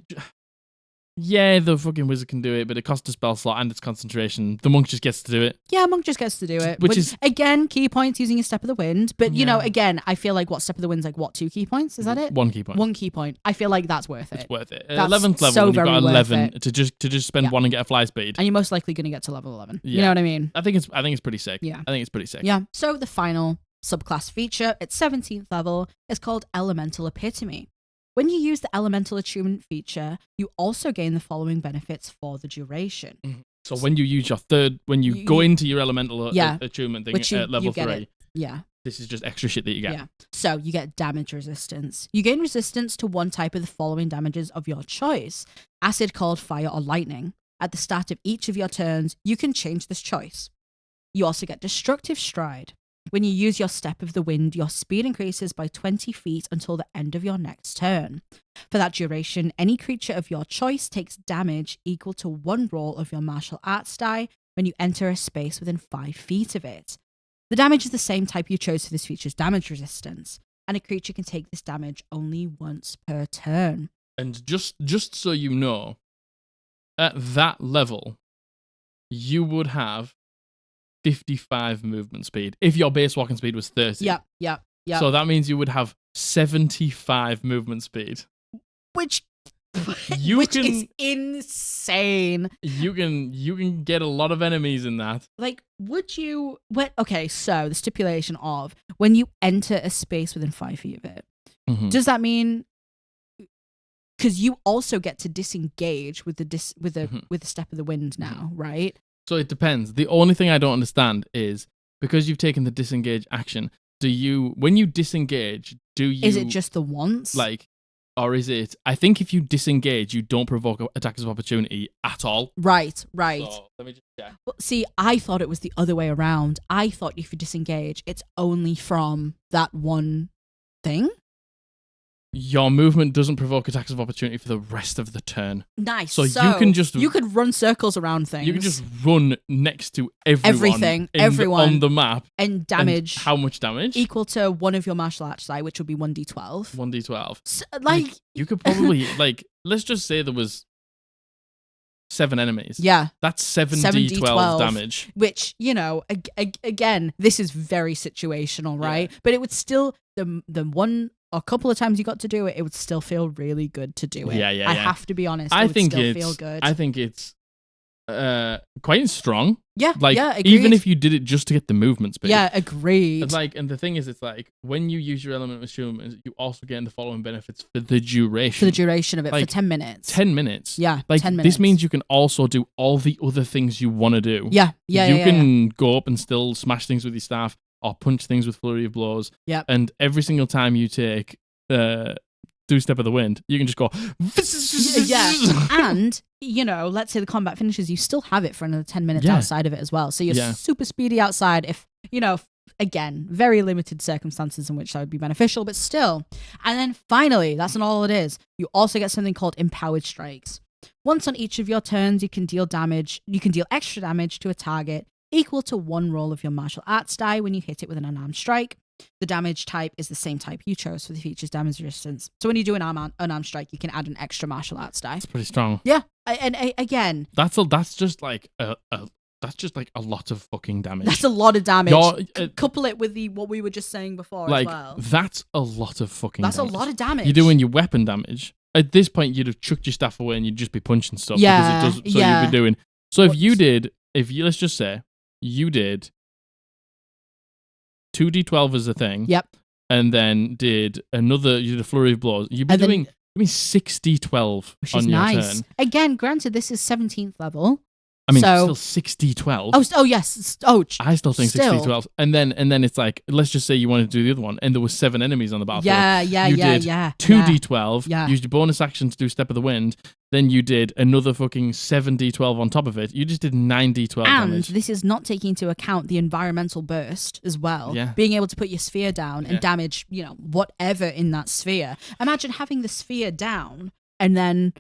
B: Yeah, the fucking wizard can do it, but it costs a spell slot and it's concentration. The monk just gets to do it.
A: Yeah, monk just gets to do it.
B: Which is...
A: Again, key points using a Step of the Wind. But, you know, again, I feel like what Step of the Wind's like, what, 2 key points? Is that it?
B: 1 key point.
A: 1 key point. I feel like that's worth it.
B: It's worth it.
A: That's
B: 11th level,
A: so
B: when you've got
A: very
B: 11
A: worth
B: to just spend 1 and get a fly speed.
A: And you're most likely going to get to level 11.
B: Yeah.
A: You know what I mean?
B: I think it's pretty sick.
A: Yeah.
B: I think it's pretty sick.
A: Yeah. So the final subclass feature at 17th level is called Elemental Epitome. When you use the Elemental Attunement feature, you also gain the following benefits for the duration.
B: So when you use your when you go into your Elemental Attunement thing at level 3, this is just extra shit that you get.
A: Yeah. So you get damage resistance. You gain resistance to 1 type of the following damages of your choice: acid, cold, fire, or lightning. At the start of each of your turns, you can change this choice. You also get Destructive Stride. When you use your Step of the Wind, your speed increases by 20 feet until the end of your next turn. For that duration, any creature of your choice takes damage equal to 1 roll of your martial arts die when you enter a space within 5 feet of it. The damage is the same type you chose for this feature's damage resistance, and a creature can take this damage only once per turn.
B: And just so you know, at that level, you would have 55 movement speed if your base walking speed was 30.
A: Yeah.
B: So that means you would have 75 movement speed.
A: Which
B: is
A: insane.
B: You can get a lot of enemies in that.
A: Like, would you... Okay, so the stipulation of when you enter a space within 5 feet of it, does that mean... Because you also get to disengage with the Step of the Wind now, right?
B: So it depends. The only thing I don't understand is, because you've taken the disengage action, when you disengage, is
A: it just the once?
B: Like, or is it... I think if you disengage, you don't provoke attacks of opportunity at all.
A: Right. So
B: let me just check.
A: Well, see, I thought it was the other way around. I thought if you disengage, it's only from that one thing.
B: Your movement doesn't provoke attacks of opportunity for the rest of the turn.
A: Nice.
B: So you
A: could run circles around things.
B: You can just run next to everyone on the map
A: and damage.
B: And how much damage?
A: Equal to 1 of your martial arts die, which would be 1d12.
B: 1d12.
A: So,
B: you could probably let's just say there was 7 enemies.
A: Yeah.
B: That's 7d12 damage.
A: Which, you know, again, this is very situational, right? Yeah. But it would still the one. A couple of times you got to do it, it would still feel really good to do it.
B: Yeah.
A: I have to be honest.
B: I think
A: it would still feel good.
B: I think it's quite strong.
A: Yeah, agreed.
B: Even if you did it just to get the movement speed.
A: Yeah, agreed.
B: And the thing is, it's like, when you use your element of attunement, you also gain the following benefits for the duration.
A: For the duration of it, for 10 minutes.
B: 10 minutes.
A: Yeah, 10 minutes.
B: This means you can also do all the other things you want to do.
A: Yeah.
B: You can go up and still smash things with your staff, or punch things with flurry of blows.
A: Yeah.
B: And every single time you take do Step of the Wind, you can just go.
A: Yeah. And, you know, let's say the combat finishes, you still have it for another 10 minutes outside of it as well. So you're super speedy outside if, you know, again, very limited circumstances in which that would be beneficial, but still. And then finally, that's not all it is. You also get something called Empowered Strikes. Once on each of your turns, you can deal extra damage to a target equal to 1 roll of your martial arts die when you hit it with an unarmed strike. The damage type is the same type you chose for the feature's damage resistance. So when you do an unarmed strike, you can add an extra martial arts die.
B: It's pretty strong.
A: Yeah, and again,
B: that's just like a lot of fucking damage.
A: That's a lot of damage. Couple it with what we were just saying before as well.
B: That's a lot of fucking damage.
A: That's a lot of damage.
B: You're doing your weapon damage. At this point, you'd have chucked your staff away and you'd just be punching stuff.
A: Yeah,
B: because it does. So you'd be doing. So let's just say you did 2d12 as a thing.
A: Yep.
B: And then you did a flurry of blows. You'd be doing 6d12
A: which
B: on
A: is
B: your
A: nice.
B: turn.
A: Again, granted, this is 17th level.
B: I mean, still 6d12.
A: Oh yes. Oh,
B: I still think 6d12. And then it's like, let's just say you wanted to do the other one, and there were 7 enemies on the battlefield. You did 2d12. Used your bonus action to do Step of the Wind. Then you did another fucking 7d12 on top of it. You just did 9d12 damage.
A: And this is not taking into account the environmental burst as well.
B: Yeah.
A: Being able to put your sphere down and damage, you know, whatever in that sphere. Imagine having the sphere down and then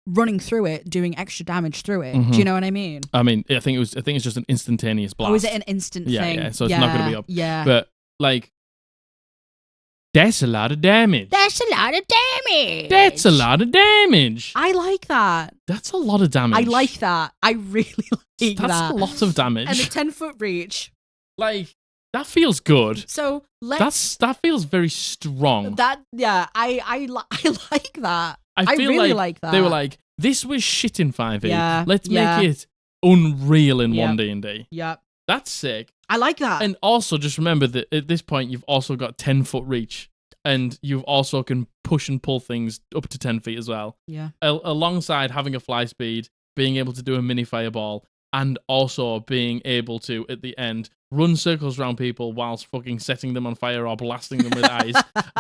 A: running through it, doing extra damage through it.
B: Mhm.
A: Do you know what I mean?
B: I mean, I think it's just an instantaneous blast.
A: Or is it an instant thing?
B: Yeah, so it's not going to be up.
A: Yeah.
B: But like, that's a lot of damage.
A: That's a lot of damage.
B: That's a lot of damage.
A: I like that.
B: That's a lot of damage.
A: I like that. I really like
B: That's
A: that.
B: a lot of damage.
A: And a 10-foot reach.
B: Like, that feels good.
A: So let's.
B: That feels very strong.
A: I like that.
B: I feel
A: really like that.
B: They were like, this was shit in 5e.
A: Yeah,
B: Let's
A: yeah.
B: make it unreal in
A: Yep.
B: 1D&D.
A: Yep.
B: That's sick.
A: I like that.
B: And also, just remember that at this point, you've also got 10-foot reach. And you also can push and pull things up to 10 feet as well.
A: Yeah.
B: Alongside having a fly speed, being able to do a mini fireball, and also being able to, at the end, run circles around people whilst fucking setting them on fire or blasting them with ice,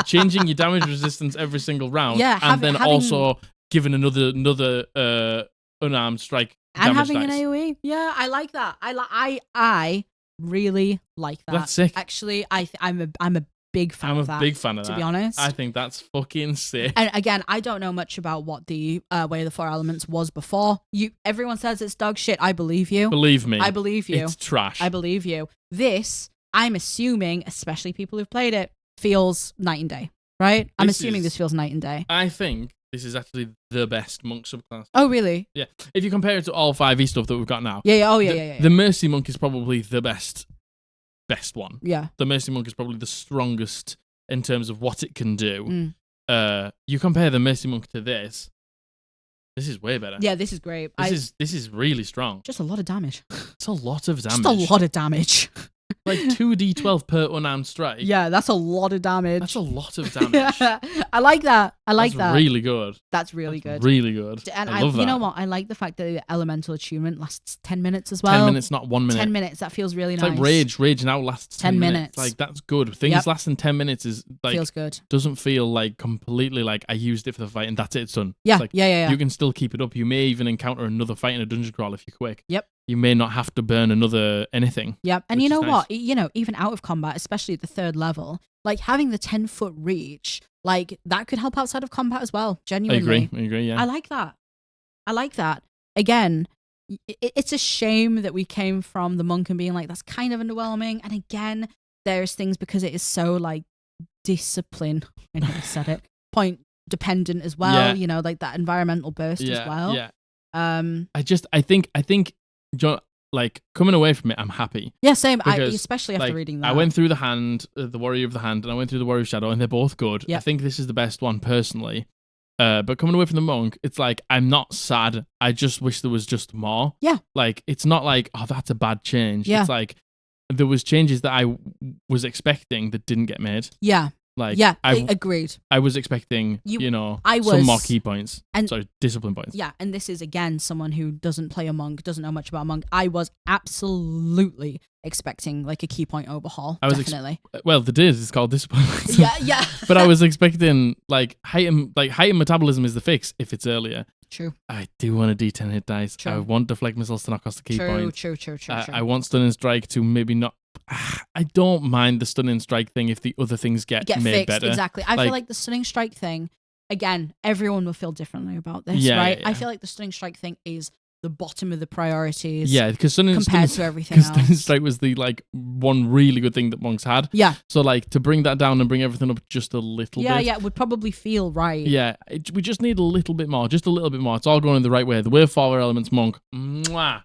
B: changing your damage resistance every single round,
A: Yeah,
B: and then
A: having-
B: also giving another unarmed strike
A: And
B: damage
A: having
B: dice.
A: an AoE. Yeah, I like that. I really like that.
B: That's sick.
A: Actually, I'm a big fan
B: I'm
A: of
B: a
A: that.
B: big fan of
A: to
B: that.
A: be honest.
B: I think that's fucking sick.
A: And again, I don't know much about what the Way of the Four Elements was before. Everyone says it's dog shit. I believe you.
B: Believe me.
A: I believe you.
B: It's trash.
A: I believe you. This, I'm assuming, especially people who've played it, feels night and day, right? I'm
B: This
A: assuming
B: is-
A: this feels night and day.
B: I think this is actually the best monk subclass.
A: Oh, really?
B: Yeah. If you compare it to all 5e stuff that we've got now,
A: Yeah, yeah. Oh, yeah,
B: the,
A: yeah.
B: the Mercy Monk is probably the best one.
A: Yeah.
B: The Mercy Monk is probably the strongest in terms of what it can do.
A: Mm.
B: You compare the Mercy Monk to this is way better.
A: Yeah, this is great.
B: This is really strong.
A: Just a lot of damage.
B: It's a lot of damage.
A: Just a lot of damage.
B: Like 2d12 per unarmed strike.
A: Yeah, that's a lot of damage.
B: That's a lot of damage.
A: I like that. I like
B: That's
A: that.
B: really good.
A: That's really
B: That's
A: good.
B: Really good.
A: And
B: I love that.
A: you know what? I like the fact that the elemental attunement lasts 10 minutes as well.
B: 10 minutes, not 1 minute.
A: 10 minutes. That feels really
B: It's
A: nice.
B: like Rage now lasts 10
A: minutes.
B: Like, that's good. Things
A: Yep.
B: lasting 10 minutes is like,
A: Feels good.
B: doesn't feel like completely like I used it for the fight and that's it, it's done.
A: Yeah,
B: It's like,
A: yeah.
B: you can still keep it up. You may even encounter another fight in a dungeon crawl if you're quick.
A: Yep.
B: You may not have to burn another anything.
A: Yep. And
B: which
A: you know
B: is
A: what?
B: nice.
A: You know, even out of combat, especially at the 3rd level, like having the 10-foot reach, like that could help outside of combat as well.
B: I
A: Genuinely.
B: agree, yeah.
A: I like that. I like that. Again, it's a shame that we came from the monk and being like, that's kind of underwhelming. And again, there's things because it is so like discipline. I never said it. Point dependent as well.
B: Yeah.
A: You know, like that environmental burst as well.
B: Yeah.
A: I
B: I think, John, like coming away from it, I'm happy.
A: yeah, same.
B: Because,
A: Especially after
B: like,
A: reading that.
B: I went through the hand, the Warrior of the Hand, and I went through the Warrior of Shadow, and they're both good.
A: Yep.
B: I think this is the best one personally. But coming away from the monk, it's like I'm not sad. I just wish there was just more.
A: Yeah.
B: Like it's not like, oh, that's a bad change.
A: Yeah.
B: It's like there was changes that I was expecting that didn't get made.
A: Yeah.
B: Like
A: Yeah.
B: I
A: Agreed.
B: was expecting,
A: I
B: some
A: was-
B: more key points.
A: and-
B: Sorry, discipline points.
A: Yeah, and this is again someone who doesn't play a monk, doesn't know much about a monk. I was absolutely expecting like a key point overhaul.
B: I was
A: definitely.
B: Well, the diz is called discipline.
A: Yeah, yeah.
B: But I was expecting height and metabolism is the fix if it's earlier.
A: True.
B: I do want a D10 hit dice.
A: True.
B: I want deflect missiles to not cost a key point.
A: True.
B: I want stunning strike to maybe not. I don't mind the stunning strike thing if the other things get made
A: fixed
B: better.
A: exactly. I
B: Like-
A: feel like the stunning strike thing. Again, everyone will feel differently about this,
B: Yeah,
A: right?
B: yeah.
A: I feel like the stunning strike thing is the bottom of the priorities.
B: Yeah, because
A: compared to everything
B: stunning
A: else.
B: strike was the one really good thing that monks had.
A: Yeah.
B: So like to bring that down and bring everything up just a little bit.
A: Yeah, it would probably feel right.
B: Yeah, we just need a little bit more, just a little bit more. It's all going in the right way. The Way of Four Elements monk, mwah,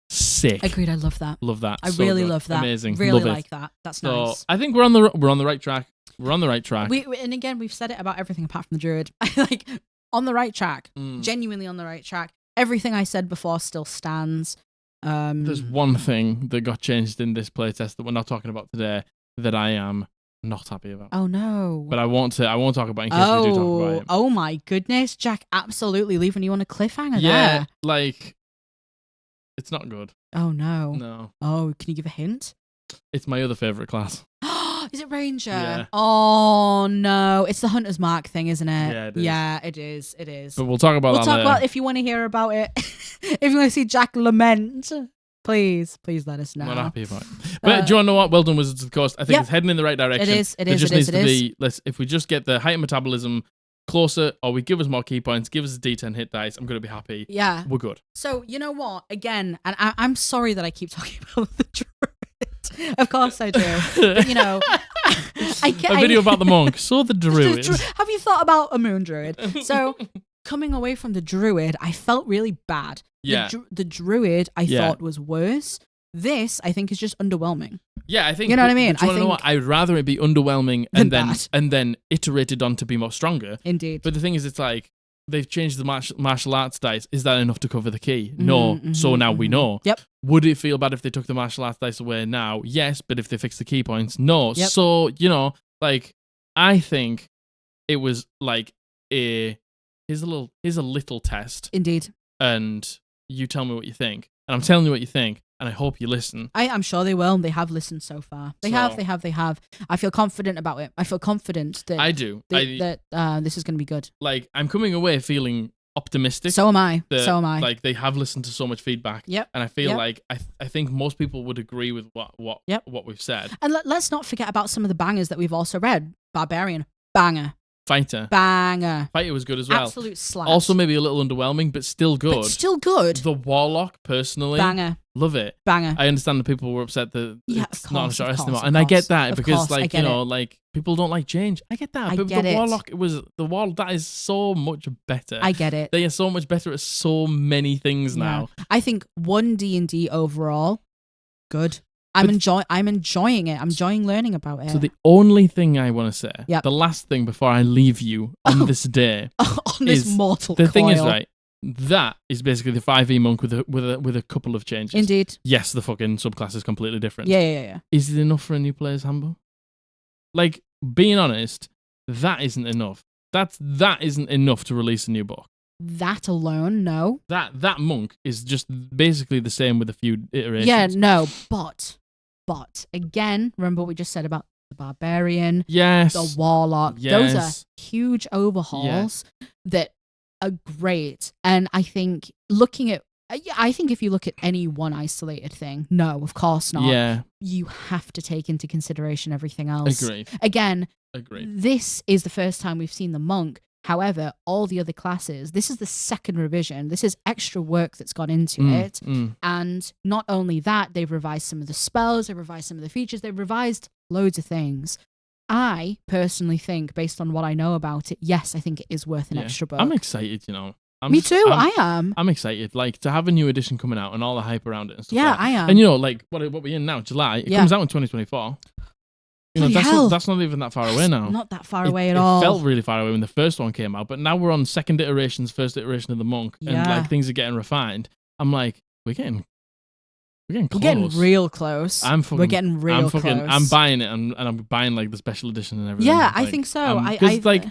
B: sick.
A: Agreed. I love that.
B: Love that.
A: I
B: So
A: really
B: good.
A: love that.
B: Amazing.
A: Really
B: love
A: like
B: it.
A: that. That's
B: So
A: nice.
B: I think we're on the right track. We're on the right track.
A: And again, we've said it about everything apart from the druid. Like on the right track.
B: Mm.
A: Genuinely on the right track. Everything I said before still stands.
B: There's one thing that got changed in this playtest that we're not talking about today that I am not happy about.
A: Oh no.
B: But I won't talk about it in case we do talk about it.
A: Oh my goodness, Jack! Absolutely leaving you on a cliffhanger
B: Yeah,
A: there.
B: like it's not good.
A: Oh no.
B: No,
A: Oh, can you give a hint?
B: it's my other favorite class.
A: Is it Ranger?
B: Yeah.
A: Oh no, it's the Hunter's Mark thing, isn't it?
B: Yeah, it is.
A: Yeah, it is. It is.
B: But we'll talk about
A: We'll
B: that
A: talk
B: later.
A: about if you want to hear about it. If you want to see Jack lament, please let us know.
B: I'm not happy about it. But do you want to know what? Well done, Wizards of the Coast. I think
A: Yep.
B: it's heading in the right direction.
A: It is. It
B: There
A: is.
B: just
A: It
B: needs
A: is.
B: to
A: It is.
B: be. If we just get the height and metabolism closer or we give us more key points, give us a D10 hit dice, I'm going to be happy.
A: Yeah.
B: We're good.
A: So, you know what? Again, and I'm sorry that I keep talking about the druid. Of course I do. But, you know,
B: a video about the monk. So the druid.
A: Have you thought about a moon druid? So, coming away from the druid, I felt really bad.
B: Yeah.
A: The druid I thought was worse. This, I think, is just underwhelming.
B: Yeah, I think.
A: You know what I mean?
B: Do you want to know what? I would rather it be underwhelming and then iterated on to be more stronger.
A: Indeed.
B: But the thing is, it's like they've changed the martial arts dice. Is that enough to cover the key? No. So now we know.
A: Yep.
B: Would it feel bad if they took the martial arts dice away now? Yes, but if they fix the key points, no.
A: Yep.
B: So, you know, like, I think it was like here's a little test.
A: Indeed.
B: And you tell me what you think. And I'm telling you what you think. And I hope you listen.
A: I'm sure they will. They have listened so far. They have. I feel confident about it. I feel confident that
B: I do.
A: That this is going to be good.
B: Like, I'm coming away feeling optimistic.
A: So am I.
B: that,
A: So am I.
B: Like, they have listened to so much feedback.
A: Yep.
B: And I feel like I think most people would agree with what we've said.
A: And let's not forget about some of the bangers that we've also read. Barbarian, banger.
B: Fighter was good as well.
A: Absolute slaps.
B: Also maybe a little underwhelming, but still good. The Warlock, personally,
A: banger.
B: Love it.
A: Banger.
B: I understand that people were upset that it's not a short rest anymore, and
A: course,
B: I get that
A: of
B: because,
A: course,
B: like, you know, like, people don't like change. I get that. But the Warlock, that is so much better.
A: I get it.
B: They are so much better at so many things now.
A: I think OneD&D overall, good. I'm enjoying it. I'm enjoying learning about it.
B: So the only thing I want to say,
A: the
B: last thing before I leave you on this day,
A: on this mortal
B: the
A: coil.
B: thing is, right, that is basically the 5e monk with a couple of changes.
A: Indeed.
B: Yes, the fucking subclass is completely different.
A: Yeah.
B: Is it enough for a new player's handbook? Like, being honest, that isn't enough. That isn't enough to release a new book.
A: That alone, no.
B: That monk is just basically the same with a few iterations.
A: Yeah, no, but again, remember what we just said about the barbarian,
B: yes,
A: the warlock.
B: Yes.
A: Those are huge overhauls that are great. And I think if you look at any one isolated thing, no, of course not.
B: Yeah,
A: you have to take into consideration everything else.
B: Agreed.
A: Again, this is the first time we've seen the monk. However, all the other classes, this is the second revision. This is extra work that's gone into it. And not only that, they've revised some of the spells, they've revised some of the features, they've revised loads of things. I personally think, based on what I know about it, yes, I think it is worth an extra book.
B: I'm excited, you know.
A: Me too, I am.
B: I'm excited, like, to have a new edition coming out and all the hype around it and stuff.
A: Yeah,
B: like that.
A: I am.
B: And, you know, like, what we're in now, July, it comes out in 2024. You know, that's not even that far away now.
A: Not that far away at all.
B: It felt really far away when the first one came out, but now we're on first iteration of the monk, and like things are getting refined. I'm like, we're getting close.
A: We're getting real close. We're getting real close.
B: I'm buying it, and I'm buying like the special edition and everything.
A: Yeah,
B: like,
A: I think so.
B: Because like,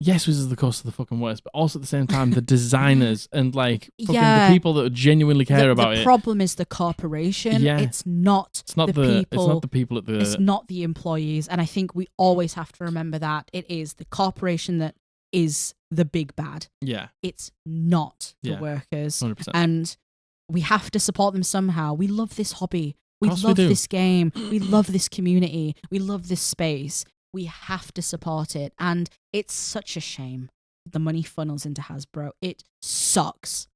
B: yes, Wizards of the Coast are the fucking worst, but also at the same time, the designers and like fucking the people that genuinely care about it.
A: The problem is the corporation.
B: Yeah.
A: It's not the people.
B: It's not the people at the.
A: It's not the employees, and I think we always have to remember that it is the corporation that is the big bad.
B: Yeah.
A: It's not the workers.
B: 100%.
A: And we have to support them somehow. We love this hobby. We love
B: do.
A: this game. We love this community. We love this space. We have to support it. And it's such a shame the money funnels into Hasbro. It sucks.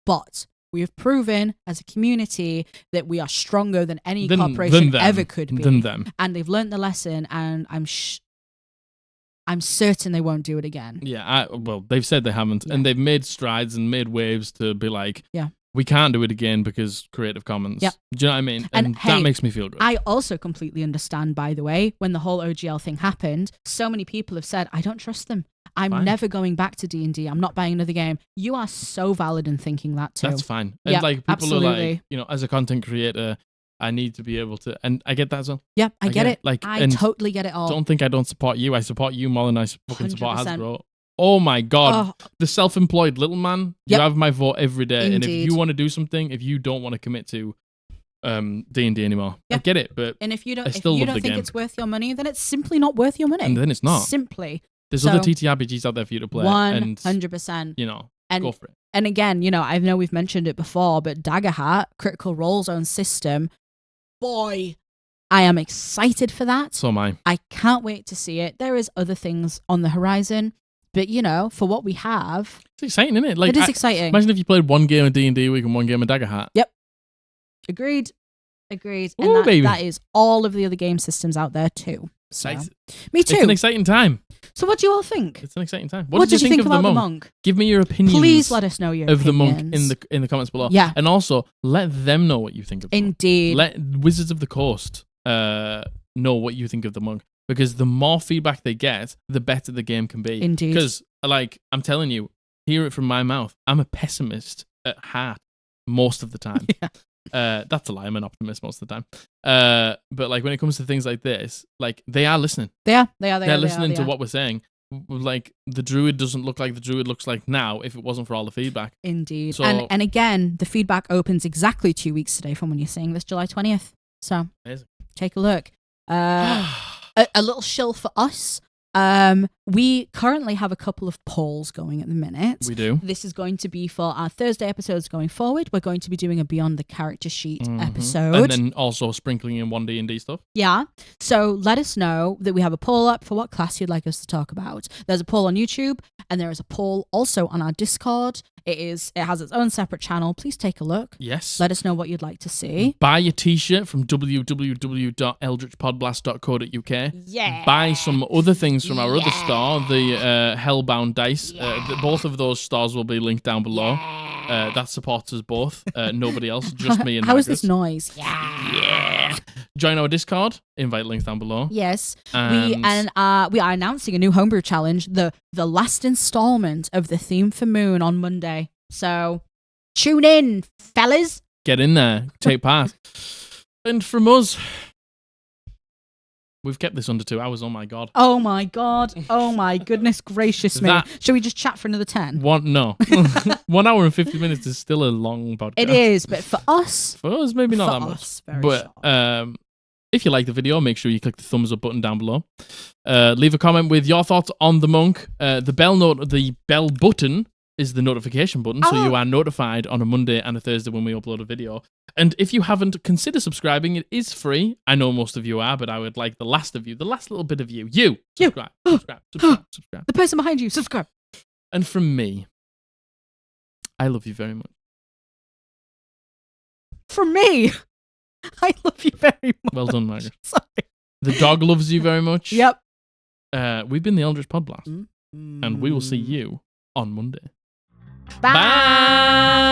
A: But we have proven as a community that we are stronger than any corporation ever could be.
B: Than them.
A: And they've learned the lesson, and I'm certain they won't do it again.
B: Yeah, well, they've said they haven't, and they've made strides and made waves to be like,
A: yeah,
B: we can't do it again because Creative Commons.
A: Yeah.
B: Do you know what I mean? And that makes me feel good.
A: I also completely understand, by the way, when the whole OGL thing happened, so many people have said, I don't trust them. I'm never going back to D&D. I'm not buying another game. You are so valid in thinking that too.
B: That's fine. And like people are like, you know, as a content creator, I need to be able to, and I get that as well.
A: Yeah, I get it.
B: Like,
A: I totally get it all.
B: Don't think I don't support you. I support you more than I fucking support Hasbro. Oh my God. The self-employed little man, you have my vote every day.
A: Indeed.
B: And if you want to do something, if you don't want to commit to D&D anymore, I get it. But
A: and if you don't,
B: think
A: it's worth your money, then it's simply not worth your money.
B: And then it's not.
A: Simply.
B: There's other TTRPGs out there for you to play.
A: 100%.
B: You know, go for it.
A: And again, you know, I know we've mentioned it before, but Daggerhat, Critical Role Zone system, boy, I am excited for that.
B: So am I.
A: I can't wait to see it. There is other things on the horizon, But, for what we have,
B: It's exciting, isn't it? Like,
A: it is exciting.
B: Imagine if you played one game of D&D a week and one game of Dagger Hat.
A: Yep. Agreed. And
B: Ooh, baby.
A: that is all of the other game systems out there too. So, me too.
B: It's an exciting time.
A: So what do you all think?
B: It's an exciting time.
A: What did you think about the monk?
B: Give me your opinions.
A: Please let us know your
B: of
A: opinions.
B: the monk in the comments below.
A: Yeah.
B: And also let them know what you think of the monk.
A: Indeed.
B: Let Wizards of the Coast know what you think of the monk, because the more feedback they get, the better the game can be.
A: Indeed.
B: Because I'm telling you, hear it from my mouth, I'm a pessimist at heart most of the time.
A: Yeah.
B: That's a lie. I'm an optimist most of the time. But when it comes to things like this, they are listening.
A: They're
B: listening to what we're saying. Like, the druid doesn't look like the druid looks like now if it wasn't for all the feedback.
A: Indeed.
B: So,
A: and again, the feedback opens exactly 2 weeks today from when you're seeing this, July 20th. So
B: amazing.
A: Take a look. A little shill for us. We currently have a couple of polls going at the minute.
B: We do.
A: This is going to be for our Thursday episodes going forward. We're going to be doing a Beyond the Character Sheet episode.
B: And then also sprinkling in OneD&D stuff.
A: Yeah. So let us know that we have a poll up for what class you'd like us to talk about. There's a poll on YouTube, and there is a poll also on our Discord. It has its own separate channel. Please take a look.
B: Yes.
A: Let us know what you'd like to see.
B: Buy a t-shirt from www.eldritchpodblast.co.uk.
A: Yeah.
B: Buy some other things from our other store, the Hellbound dice. Both of those stores will be linked down below. That supports us both. Nobody else, just me and
A: How is
B: Margaret.
A: this noise?
B: Yeah. Join our Discord. Invite links down below.
A: Yes.
B: And
A: we are announcing a new homebrew challenge, the last installment of the Theme for Moon on Monday. So tune in, fellas.
B: Get in there. Take part. And from us, we've kept this under 2 hours. Oh my god.
A: Oh my god. Oh my goodness gracious me. Shall we just chat for another 10?
B: No. 1 hour and 50 minutes is still a long podcast.
A: It is, but for us,
B: maybe not that much.
A: Very
B: but
A: short.
B: if you like the video, make sure you click the thumbs up button down below. Leave a comment with your thoughts on the monk. The bell button is the notification button, so you are notified on a Monday and a Thursday when we upload a video. And if you haven't, consider subscribing. It is free. I know most of you are, but I would like the last little bit of you. Subscribe. Subscribe.
A: The person behind you, subscribe.
B: And from me, I love you very much.
A: From me, I love you very much.
B: Well done, Margaret.
A: Sorry.
B: The dog loves you very much.
A: Yep.
B: We've been the Eldritch Podblast, and we will see you on Monday.
A: Bye.